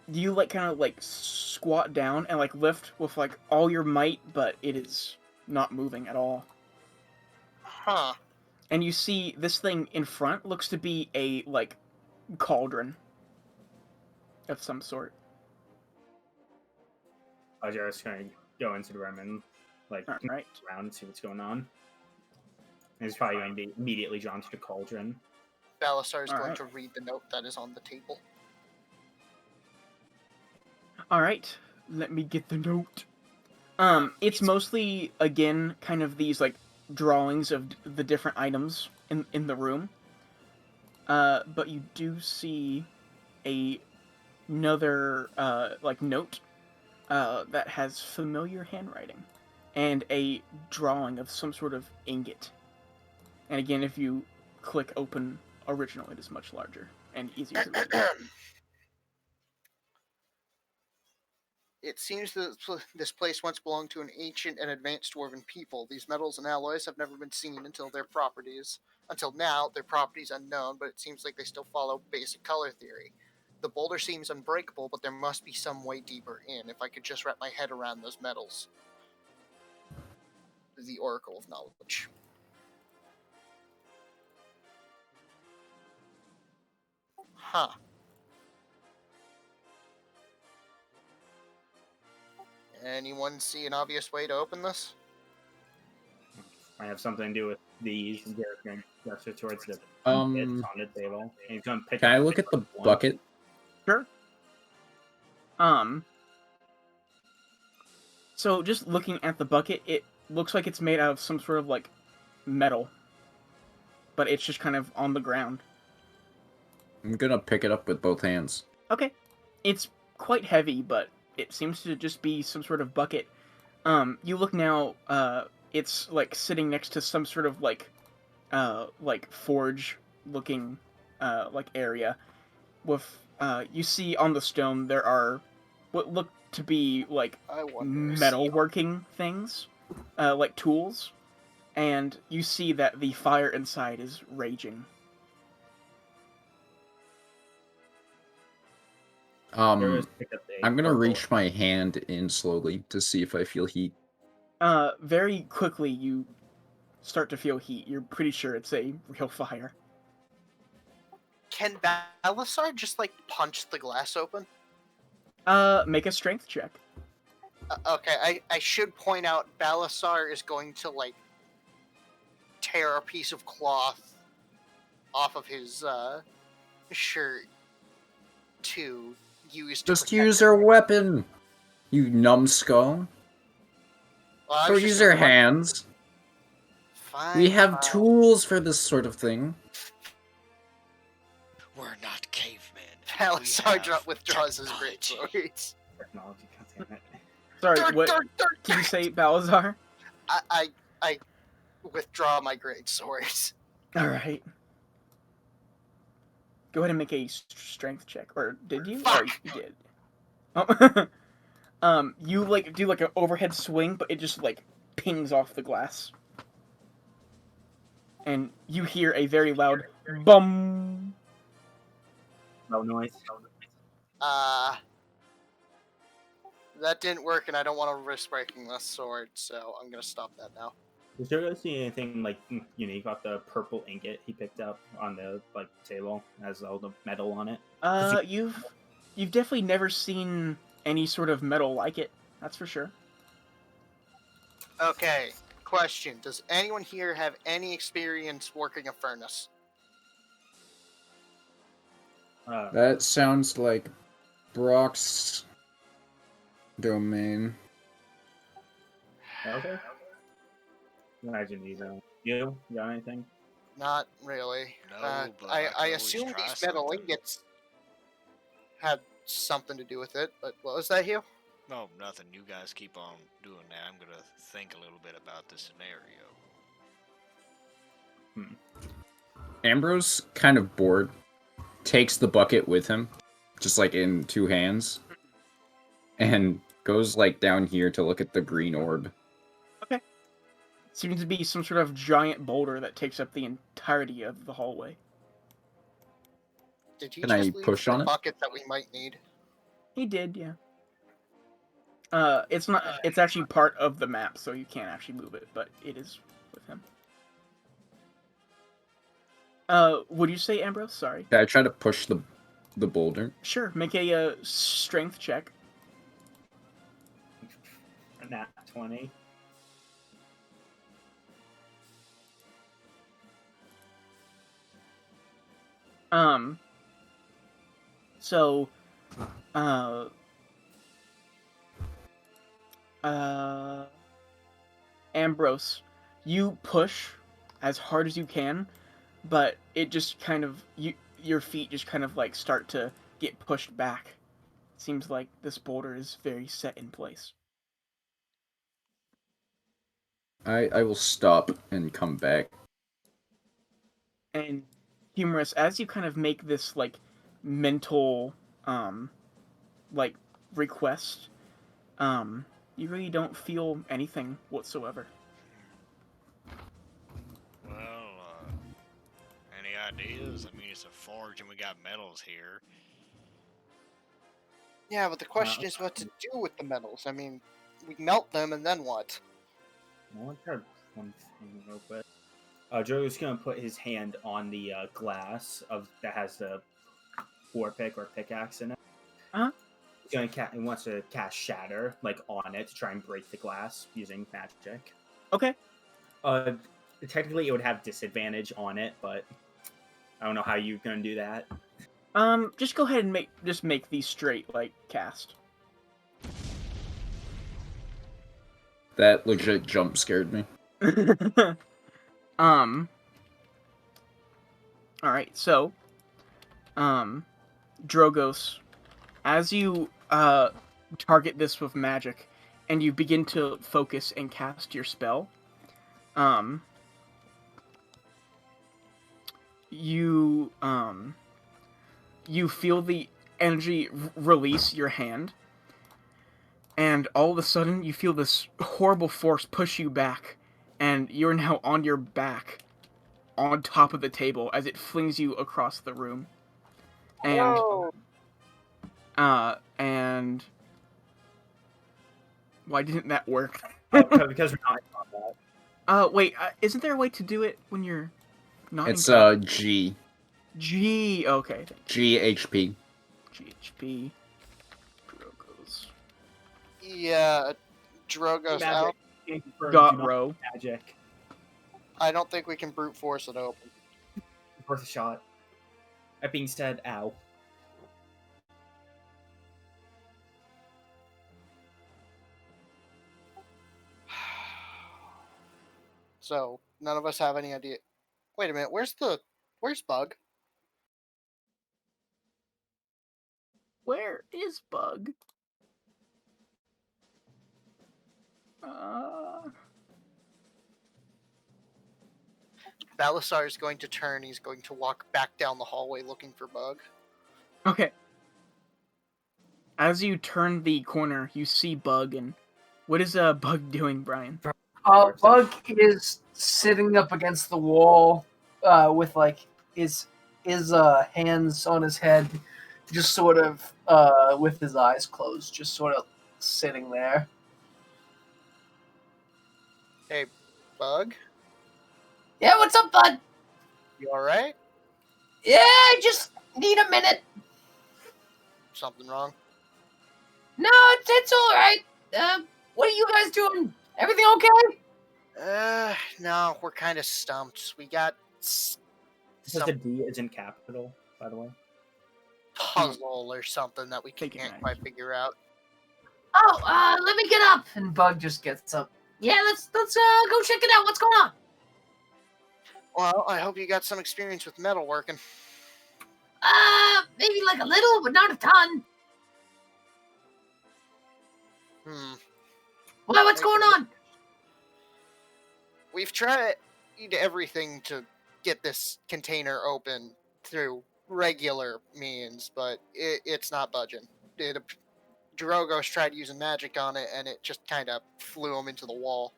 you like kind of like squat down and like lift with like all your might, but it is not moving at all. Huh. And you see this thing in front looks to be a like cauldron of some sort. I was just gonna go into the room and like All right. around and see what's going on. And he's probably going to be immediately drawn to the cauldron. Balasar is going Alright. to read the note that is on the table. All right, let me get the note. It's mostly again kind of these like drawings of the different items in the room. But you do see another like note that has familiar handwriting and a drawing of some sort of ingot. And again, if you click open original, it is much larger and easier to read. It seems that this place once belonged to an ancient and advanced dwarven people. These metals and alloys have never been seen until now, their properties unknown, but it seems like they still follow basic color theory. The boulder seems unbreakable, but there must be some way deeper in, if I could just wrap my head around those metals. the Oracle of Knowledge. Huh. Anyone see an obvious way to open this? I have something to do with these. Garrett's going to gesture towards the bits Um, on the table. And he's going to pick can up I look at the one. bucket? Sure. So just looking at the bucket, it looks like it's made out of some sort of like metal, but it's just kind of on the ground. I'm gonna pick it up with both hands. Okay. It's quite heavy, but it seems to just be some sort of bucket. You look now, it's like sitting next to some sort of like forge looking like area with you see on the stone there are what look to be like I wonder. metal working things, like tools, and you see that the fire inside is raging. Garrett's picked up a I'm gonna purple reach my hand in slowly to see if I feel heat. Very quickly you start to feel heat. You're pretty sure it's a real fire. Can Balasar just like punch the glass open? Make a strength check. Okay, I should point out Balasar is going to like tear a piece of cloth off of his shirt to use to Just protect use him. your weapon, you numbskull. Well, I Or was just use your gonna run- hands. Fine, We have fine. tools for this sort of thing. We're not cavemen. Balasar withdraws his great technology. swords. technology. God damn it. Sorry, what did you say, Balazar? I withdraw my great swords. All right. Go ahead and make a strength check, or did you? Fuck. Or you did. Oh. You like do like an overhead swing, but it just like pings off the glass, and you hear a very loud bum. No noise. That didn't work, and I don't want to risk breaking this sword, so I'm gonna stop that now. Did you guys see anything like unique about the purple ingot he picked up on the like table? Has all the metal on it. You've definitely never seen any sort of metal like it. That's for sure. Okay, question: does anyone here have any experience working a furnace? That sounds like Brok's domain. Okay. Imagine these. You got anything? Not really. No, but I I could always assume try these metal something. ingots had something to do with it, but what was that, Hugh? No, nothing. You guys keep on doing that. I'm gonna think a little bit about the scenario. Ambrose, kind of bored, takes the bucket with him, just like in two hands, and goes like down here to look at the green orb. Seems to be some sort of giant boulder that takes up the entirety of the hallway. Did he Can I just leave push the on it? bucket that we might need? He did, yeah. It's not. It's actually part of the map, so you can't actually move it, but it is with him. Would you say Ambrose? Sorry. Can I try to push the boulder? Sure. Make a strength check. A nat 20. So, Ambrose, you push as hard as you can, but it just kind of your feet just kind of like start to get pushed back. Seems like this boulder is very set in place. I will stop and come back. And humorous, as you kind of make this like mental like request, you really don't feel anything whatsoever. Well, any ideas? I mean, it's a forge and we got metals here. Yeah, but the question is what to do with the metals. I mean, we melt them and then what? I want to try one thing real quick. Joe's gonna put his hand on the glass that has the forepick or pickaxe in it. Uh-huh. He wants to cast Shatter on it to try and break the glass using magic. Okay. Technically, it would have disadvantage on it, but I don't know how you're gonna do that. Just go ahead and make these straight cast. That legit jump scared me. Alright, so Drogos, as you target this with magic and you begin to focus and cast your spell, you feel the energy release your hand, and all of a sudden you feel this horrible force push you back, and you're now on your back on top of the table as it flings you across the room. And and why didn't that work? Because we're not in combat. Wait, isn't there a way to do it when you're not It's in combat? G. G, okay. GHP. GHP. Drogos. Yeah, Drogo's out. Got row. Magic. I don't think we can brute force it open. Worth a shot. That being said, ow. So none of us have any idea. Wait a minute, where's Bug? Where is Bug? Balasar is going to turn. He's going to walk back down the hallway looking for Bug. Okay. As you turn the corner, you see Bug, and what is Bug doing, Brian? Bug is sitting up against the wall, with his hands on his head, just sort of with his eyes closed, just sort of sitting there. Hey, Bug, Yeah, what's up, bud? you all right? Yeah, I just need a minute. Something wrong? No, it's all right. What are you guys doing? Everything okay? No, we're kind of stumped. We got Because some the D isn't capital, by the way. puzzle or something that we Take it can't nice. quite figure out. Oh, let me get up. And Bug just gets up. Yeah, let's go check it out. What's going on? Well, I hope you got some experience with metalworking. Maybe a little, but not a ton. What's going on? We've tried everything to get this container open through regular means, but it's not budging. Drogos tried using magic on it, and it just kind of flew him into the wall.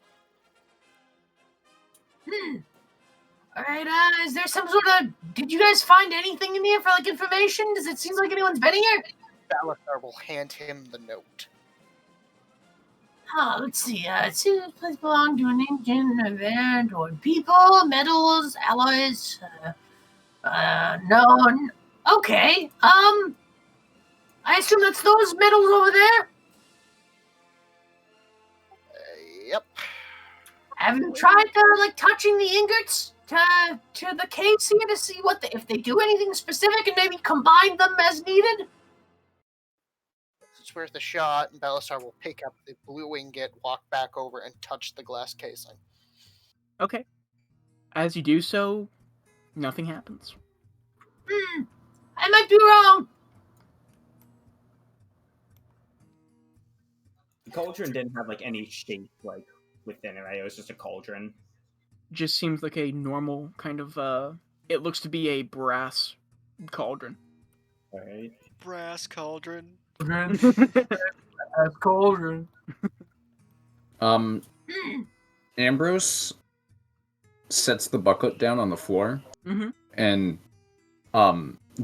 All right, is there some sort of... Did you guys find anything in here for, information? Does it seem like anyone's been here? Balasar will hand him the note. Let's see. It seems this place belonged to an ancient event or people, metals, alloys. No. Okay. I assume that's those metals over there? Yep. Have you tried, touching the ingots to the case here to see if they do anything specific and maybe combine them as needed? It's worth a shot, and Balasar will pick up the blue ingot, walk back over, and touch the glass casing. Okay. As you do so, nothing happens. I might be wrong. The cauldron didn't have any shape within it, right? It was just a cauldron. Just seems like a normal kind of it looks to be a brass cauldron. Alright. Brass cauldron. That's cauldron. Ambrose sets the bucket down on the floor Mm-hmm. and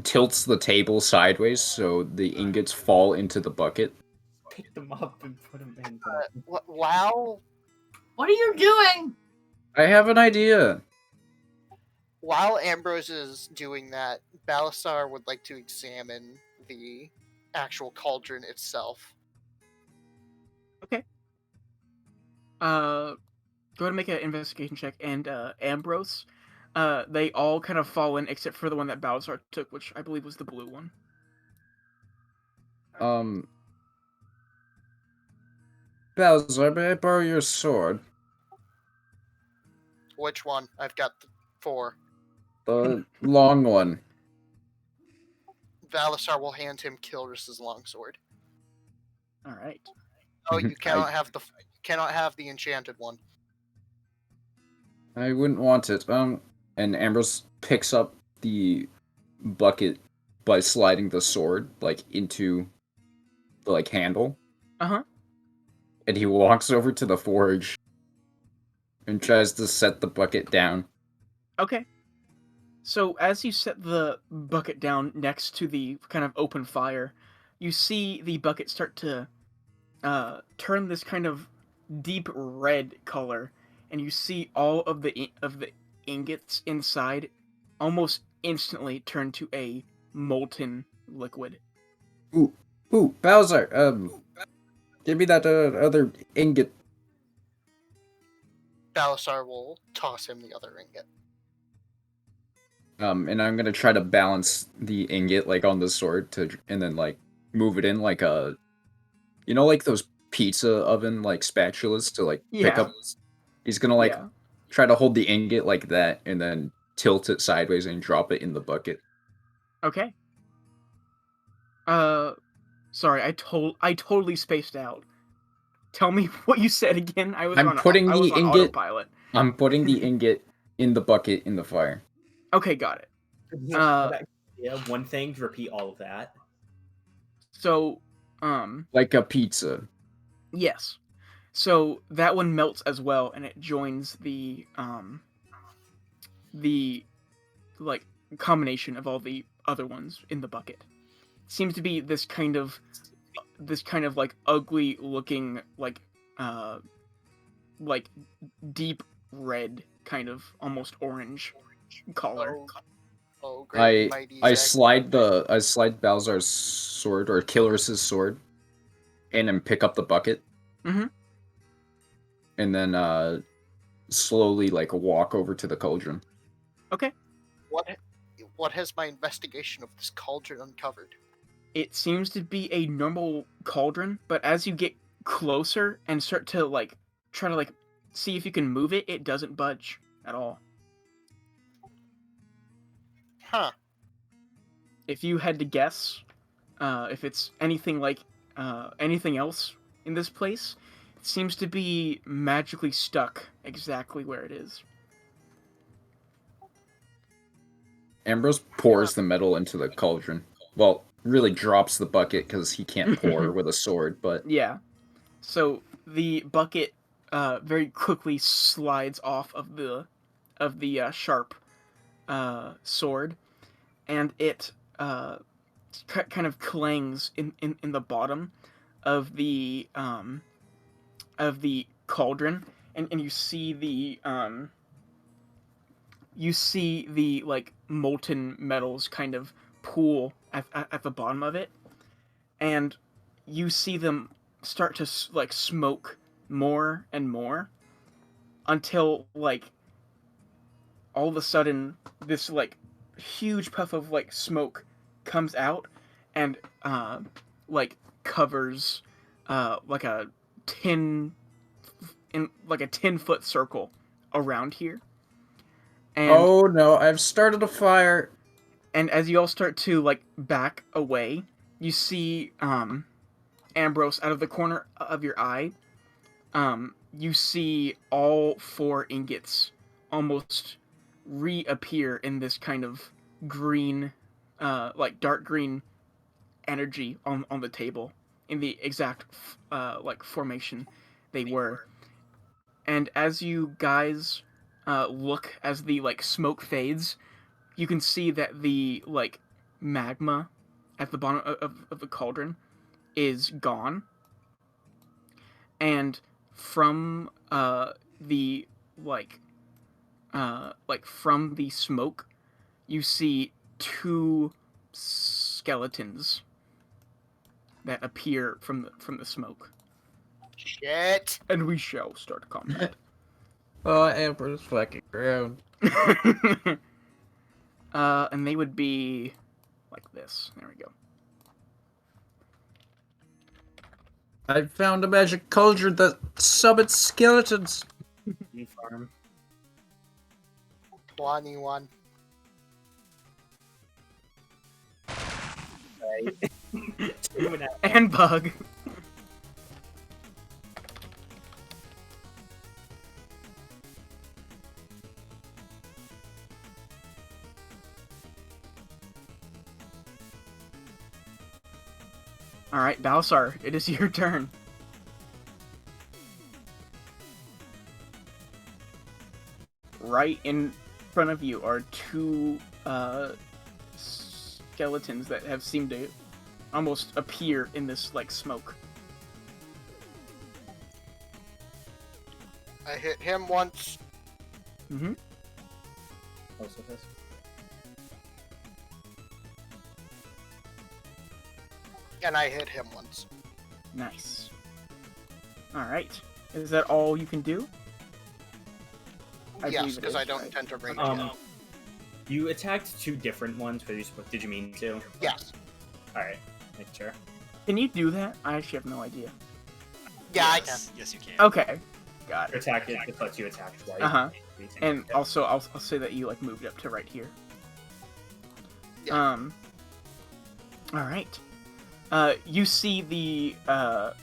tilts the table sideways so the ingots fall into the bucket. Pick them up and put them in. While What are you doing? I have an idea. While Ambrose is doing that, Balasar would like to examine the actual cauldron itself. Okay. Go ahead and make an investigation check, and Ambrose. They all kind of fall in except for the one that Balazar took, which I believe was the blue one. Bowser, may I borrow your sword? Which one? I've got 4. The long one. Balasar will hand him Kilris's longsword. All right. Oh, you cannot have the enchanted one. I wouldn't want it. And Ambrose picks up the bucket by sliding the sword, like, into the, like, handle. Uh-huh. And he walks over to the forge and tries to set the bucket down. Okay. So as you set the bucket down next to the kind of open fire, you see the bucket start to turn this kind of deep red color, and you see all of the ingots inside almost instantly turn to a molten liquid. Ooh, Bowser, give me that other ingot. Balasar will toss him the other ingot. And I'm gonna try to balance the ingot, like, on the sword and then, like, move it in like a, like those pizza oven, like, spatulas to, like, pick Yeah. up. He's gonna, like, Yeah. try to hold the ingot like that and then tilt it sideways and drop it in the bucket. Okay. Sorry, I totally spaced out. Tell me what you said again. I was I'm on putting the ingot. autopilot. I'm putting the ingot in the bucket in the fire. Okay, got it. Yeah, one thing to repeat all of that. So, Like a pizza. yes. So that one melts as well, and it joins the like combination of all the other ones in the bucket. Seems to be this kind of like ugly looking like deep red, kind of almost orange color. Oh, great and mighty I Zack. slide Balzar's sword or Killer's sword in and pick up the bucket. Mm-hmm. And then slowly, like, walk over to the cauldron. Okay. What has my investigation of this cauldron uncovered? It seems to be a normal cauldron, but as you get closer and start to like try to like see if you can move it, it doesn't budge at all. Huh. If you had to guess, if it's anything like anything else in this place, it seems to be magically stuck exactly where it is. Ambrose pours the metal into the cauldron. Well, really drops the bucket because he can't pour with a sword, but Yeah. So the bucket very quickly slides off of the sharp sword, and it kind of clangs in the bottom of the cauldron, and you see the like molten metals kind of pool at the bottom of it, and you see them start to like smoke more and more until like all of a sudden this like huge puff of like smoke comes out and like covers like a 10-foot circle around here. And oh no, I've started a fire. and as you all start to like back away, you see Ambrose out of the corner of your eye. You see all 4 ingots almost reappear in this kind of green, like dark green energy on the table in the exact like formation they were. And as you guys look as the like smoke fades, you can see that the like magma at the bottom of the cauldron is gone, and from the like from the smoke, you see two skeletons that appear from the smoke, Shit. and we shall start combat. Oh, Ambrose fucking ground. And they would be like this. There we go. I found a magic cauldron that summons skeletons. Farm. 21. And Bug. Alright, Balsar, it is your turn. Right in front of you are two skeletons that have seemed to almost appear in this like smoke. I hit him once. Mm-hmm. Also this. And I hit him once. Nice. Alright. Is that all you can do? I Yes, believe it because is, I don't right? intend to range Um, him. you attacked two different ones, but did you mean to? Yes. Alright, make sure. Can you do that? I actually have no idea. Yeah, I can. Yes, yes, you can. Okay. Got Your it. attack it lets you attack twice. Uh-huh. Anything. And also, I'll say that you like moved up to right here. Yeah. Alright. You see the,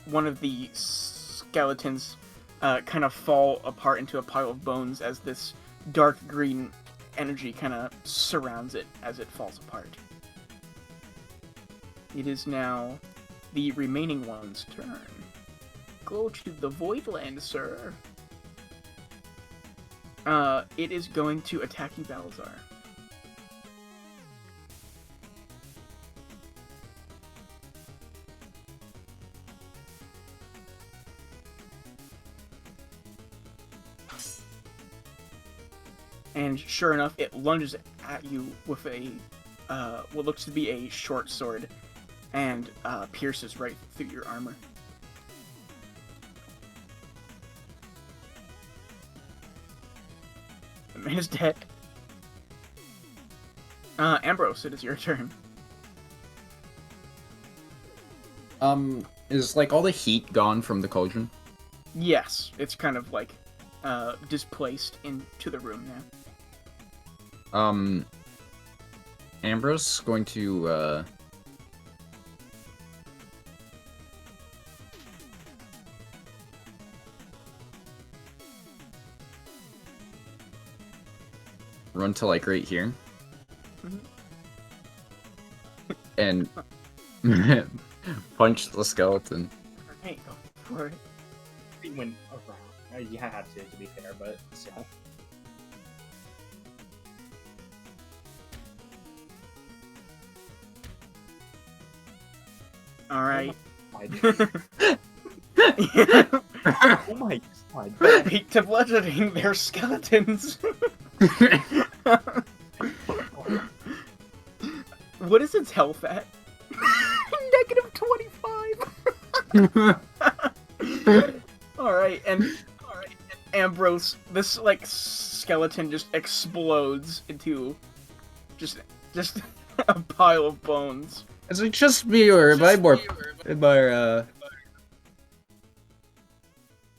one of the skeletons, kind of fall apart into a pile of bones as this dark green energy kind of surrounds it as it falls apart. It is now the remaining one's turn. Go to the Voidland, sir. It is going to attack you, Balazar. And sure enough, it lunges at you with a, what looks to be a short sword, and pierces right through your armor. The man is dead. Ambrose, it is your turn. Is like all the heat gone from the cauldron? Yes, it's kind of like, displaced into the room now. Ambrose is going to, run to like right here. And punch the skeleton. Alright, go for it. He went around. You had to be fair, but still. Alright. Oh my god. Peak to bludgeoning, they're skeletons. What is its health at? Negative 25. Alright, and Ambrose, this like skeleton just explodes into just a pile of bones. Is it just me, or am I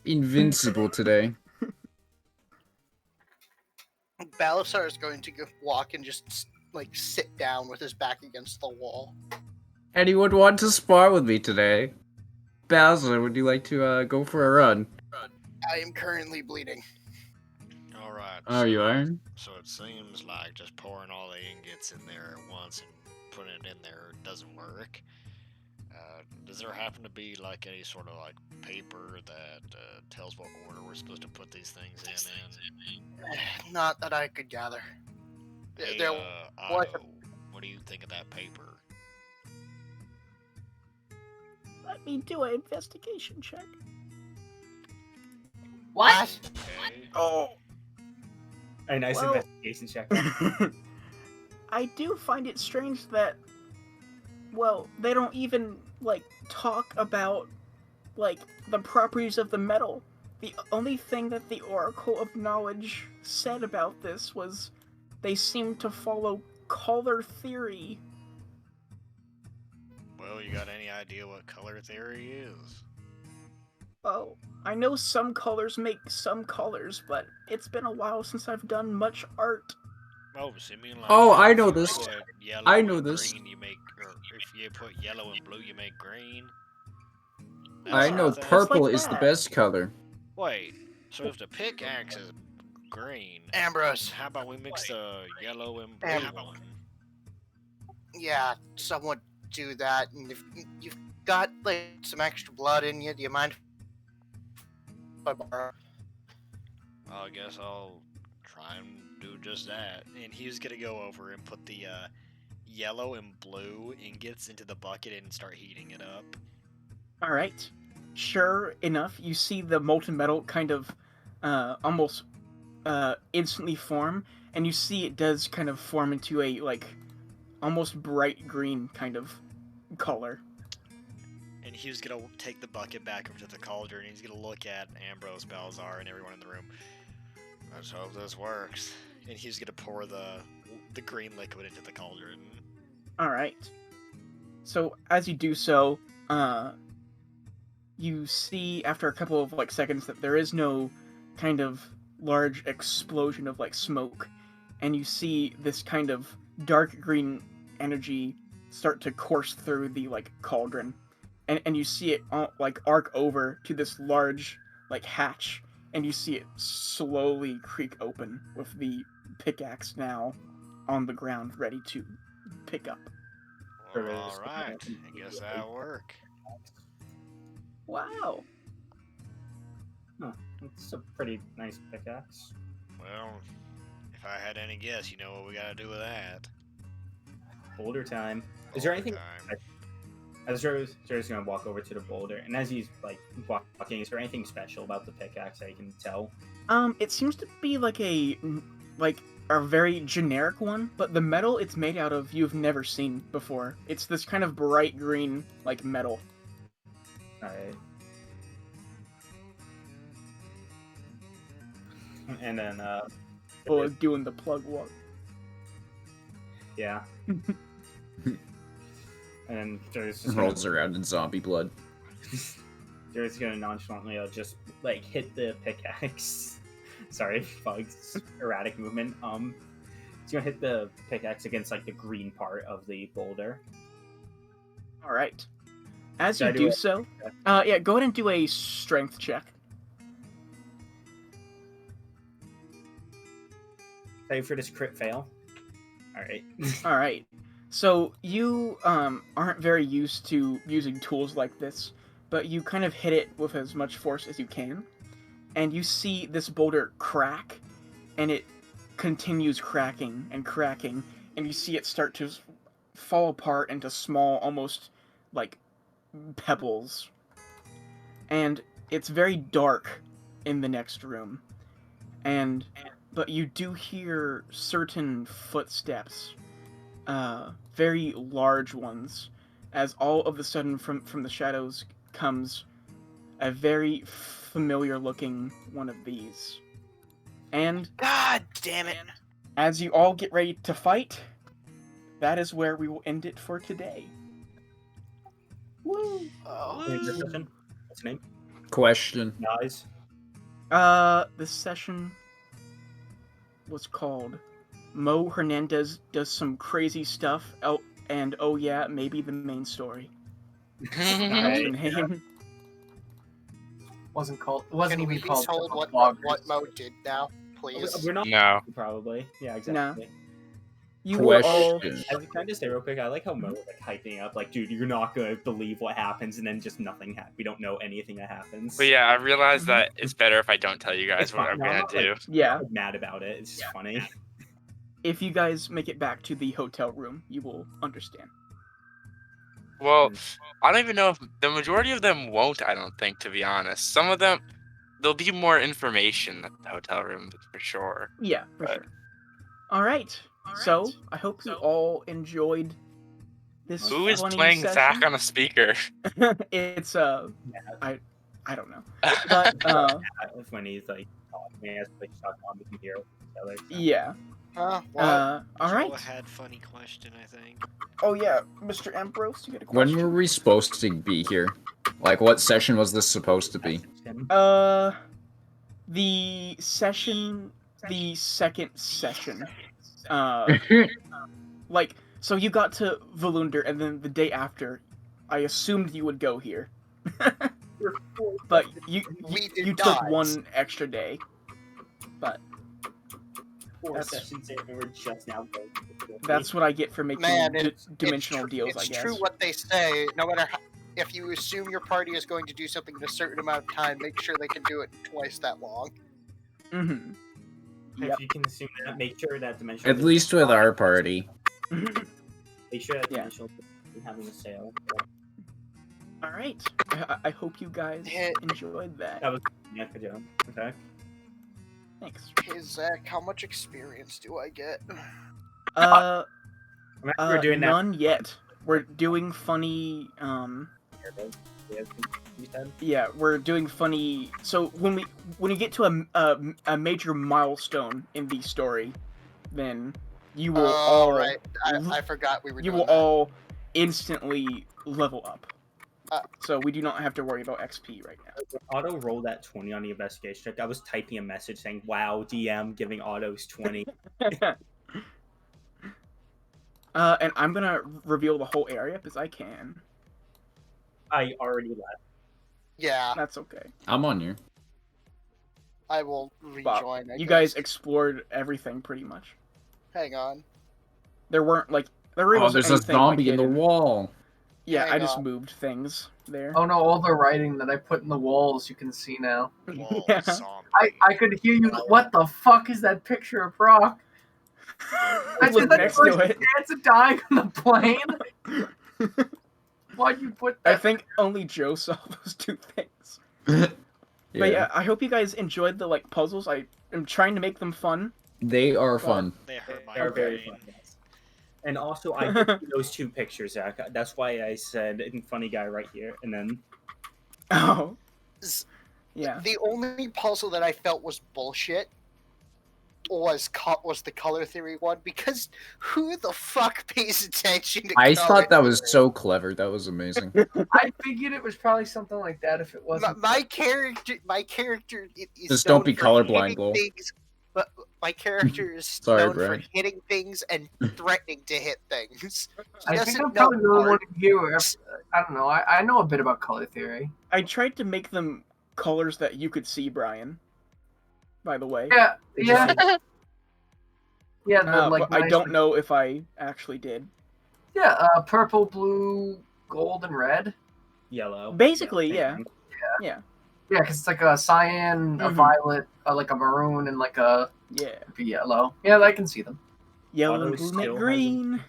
invincible today? Balasar is going to walk and just like sit down with his back against the wall. Anyone want to spar with me today? Bowser, would you like to go for a run? I am currently bleeding. All right. Oh, you are? So it seems like just pouring all the ingots in there at once and putting it in there doesn't work. Does there happen to be like any sort of like paper that tells what order we're supposed to put these things in? Not that I could gather. Hey, There Otto, what do you think of that paper? Let me do an investigation check. What? Okay. Oh. A nice Well- investigation check. I do find it strange that, well, they don't even, like, talk about, like, the properties of the metal. The only thing that the Oracle of Knowledge said about this was they seem to follow color theory. Well, you got any idea what color theory is? Oh, I know some colors make some colors, but it's been a while since I've done much art. Oh, so you mean like Oh, I if know you this. put yellow I know and this. green, you make, or if you put yellow and blue, you make green. I That know sort of thing? purple like is the that. best color. Wait, so if the pickaxe is green, Ambrose. how about we mix the yellow and blue Am- one? Yeah, someone do that. And if you've got like some extra blood in you, do you mind if I borrow? I guess I'll try and do just that. And he's gonna go over and put the yellow and blue ingots into the bucket and start heating it up. Alright. Sure enough, you see the molten metal kind of almost instantly form, and you see it does kind of form into a, like, almost bright green kind of color. And he's gonna take the bucket back over to the cauldron, and he's gonna look at Ambrose, Balzar, and everyone in the room. Let's hope this works. And he's gonna pour the green liquid into the cauldron. Alright. So, as you do so, you see after a couple of, like, seconds that there is no kind of large explosion of, like, smoke, and you see this kind of dark green energy start to course through the, like, cauldron, and you see it like arc over to this large, like, hatch, and you see it slowly creak open with the pickaxe now on the ground ready to pick up. Well, Sure is. alright, I guess that'll work. Wow. It's a pretty nice pickaxe. Well, if I had any guess, you know what we gotta do with that. Boulder time. Is there anything? Overtime. As Joe's gonna walk over to the boulder, and as he's like walking, is there anything special about the pickaxe that you can tell? It seems to be like a very generic one, but the metal it's made out of you've never seen before. It's this kind of bright green, like, metal. Alright. And then, Or doing the plug walk. yeah. And Joe's just Rolls around in zombie blood. Joe's gonna nonchalantly just like hit the pickaxe. Sorry, bugs. Erratic movement. He's gonna hit the pickaxe against like the green part of the boulder. All right. As Should I you do do it? so, yeah, go ahead and do a strength check. Save for this crit fail. Alright. All right. So you aren't very used to using tools like this, but you kind of hit it with as much force as you can, and you see this boulder crack, and it continues cracking and cracking, and you see it start to fall apart into small, almost like pebbles. And it's very dark in the next room, but you do hear certain footsteps, very large ones, as all of a sudden from the shadows comes a very familiar looking one of these. And God damn it! as you all get ready to fight, that is where we will end it for today. Woo! Oh. What's the name? Question. Guys. This session was called Mo Hernandez Does Some Crazy Stuff. Oh, and oh yeah, maybe the main story. That's the name. Wasn't Can we even be called told Vloggers. what Mo did now, please? We're not No. probably. Yeah, exactly. You will all. Question. Can I just say real quick? I like how Mo was like hyping up, like, dude, you're not gonna believe what happens, and then just nothing happens. We don't know anything that happens. But yeah, I realized that it's better if I don't tell you guys It's what fine. I'm No, I'm gonna not, do. like, Yeah, I'm mad about it. It's just funny. if you guys make it back to the hotel room, you will understand. Well, I don't even know if the majority of them won't. I don't think, to be honest. Some of them, there'll be more information at the hotel room for sure. Yeah, for Right. sure. All right. So I hope you all enjoyed this Who is funny playing session. Zach on a speaker? It's I don't know, but When he's like talking, as like shut on, we can hear each other. So. yeah. Well, All Joe right. had funny question, I think. Oh yeah, Mr. Ambrose, you get a When question. were we supposed to be here? Like, what session was this supposed to be? The session, the second session. Like, so you got to Volunder, and then the day after, I assumed you would go here. But you took not. one extra day. But 4 That's- sessions in, and we're just now going to the that's what I get for making Man, dimensional it's deals, I It's guess. true what they say. No matter how, if you assume your party is going to do something in a certain amount of time, make sure they can do it twice that long. Mm-hmm. If Yep. you can assume that, make sure that dimensional. At least with our party. Make sure that Yeah. dimensional is having a sale. All right. I hope you guys enjoyed that. That was yeah, good job. Okay. Thanks. Hey Zach, how much experience do I get? I'm actually we're doing that. None yet. We're doing funny. You said. Yeah, we're doing funny. So when you get to a major milestone in the story, then you will all right. I forgot we were. you doing will that. all instantly level up. Uh, So we do not have to worry about XP right now. Auto rolled that 20 on the investigation check. I was typing a message saying, "Wow, DM giving autos 20." And I'm gonna reveal the whole area because I can. I already left. Yeah, That's okay. I'm on here. I will rejoin. I You guess. guys explored everything pretty much. Hang on. There really Oh, wasn't there's a anything, like, zombie in the hidden. wall. Yeah, Hang I just on. moved things there. Oh no, all the writing that I put in the walls you can see now. Whoa, Yeah. zombie. I could hear you. What the fuck is that picture of Brok? That's Look the next first to it. chance of dying on the plane. Why'd you put I that? think only Joe saw those two things. Yeah. But yeah, I hope you guys enjoyed the puzzles. I am trying to make them fun. They are fun. They hurt my They are very brain. fun. Yes. And also, I did see those 2 pictures, Zach. That's why I said funny guy right here, and then Oh. Z- Yeah. The only puzzle that I felt was bullshit was the color theory one, because who the fuck pays attention to I color thought that was theory? so clever. That was amazing. I figured it was probably something like that if it wasn't. My character is Just known don't be for colorblind, hitting Lowell. things, but my character is Sorry, known for Brad. hitting things and threatening to hit things. He I think doesn't I'm know probably the only one art. of you. I don't know. I know a bit about color theory. I tried to make them colors that you could see, Brian. By the way. Yeah, yeah, yeah. The, But I nice- don't know if I actually did. Yeah, purple, blue, gold, and red. yellow. Basically, same yeah. thing. Yeah. Yeah, because it's like a cyan, a Mhm. violet, like a maroon, and like a Yeah. yellow. Yeah, I can see them. Yellow, Auto blue, still and has green.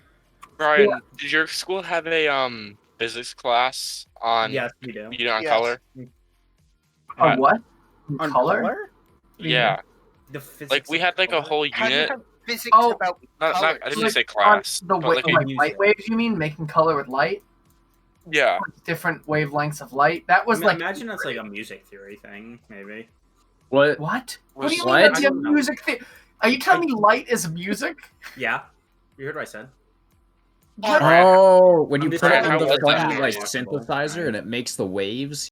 Brian, Yeah. did your school have a physics class on Yes, we do. on Yes. color? A what? In On color? color? Yeah, The physics like we had like a whole How do you unit. have physics Oh, about Not, colors? I didn't Like, say class, The but like a- light waves, you mean? Making color with light? yeah. Different wavelengths of light? That was like... Imagine that's like a music theory thing, maybe. What? What? What Was do you what? mean that's I a don't know. music thing? Are you telling me light is music? Yeah, you heard what I said. What? Alright. Oh, when you I'm just put it saying, in how the was funny that? like Possible, synthesizer right? and it makes the waves.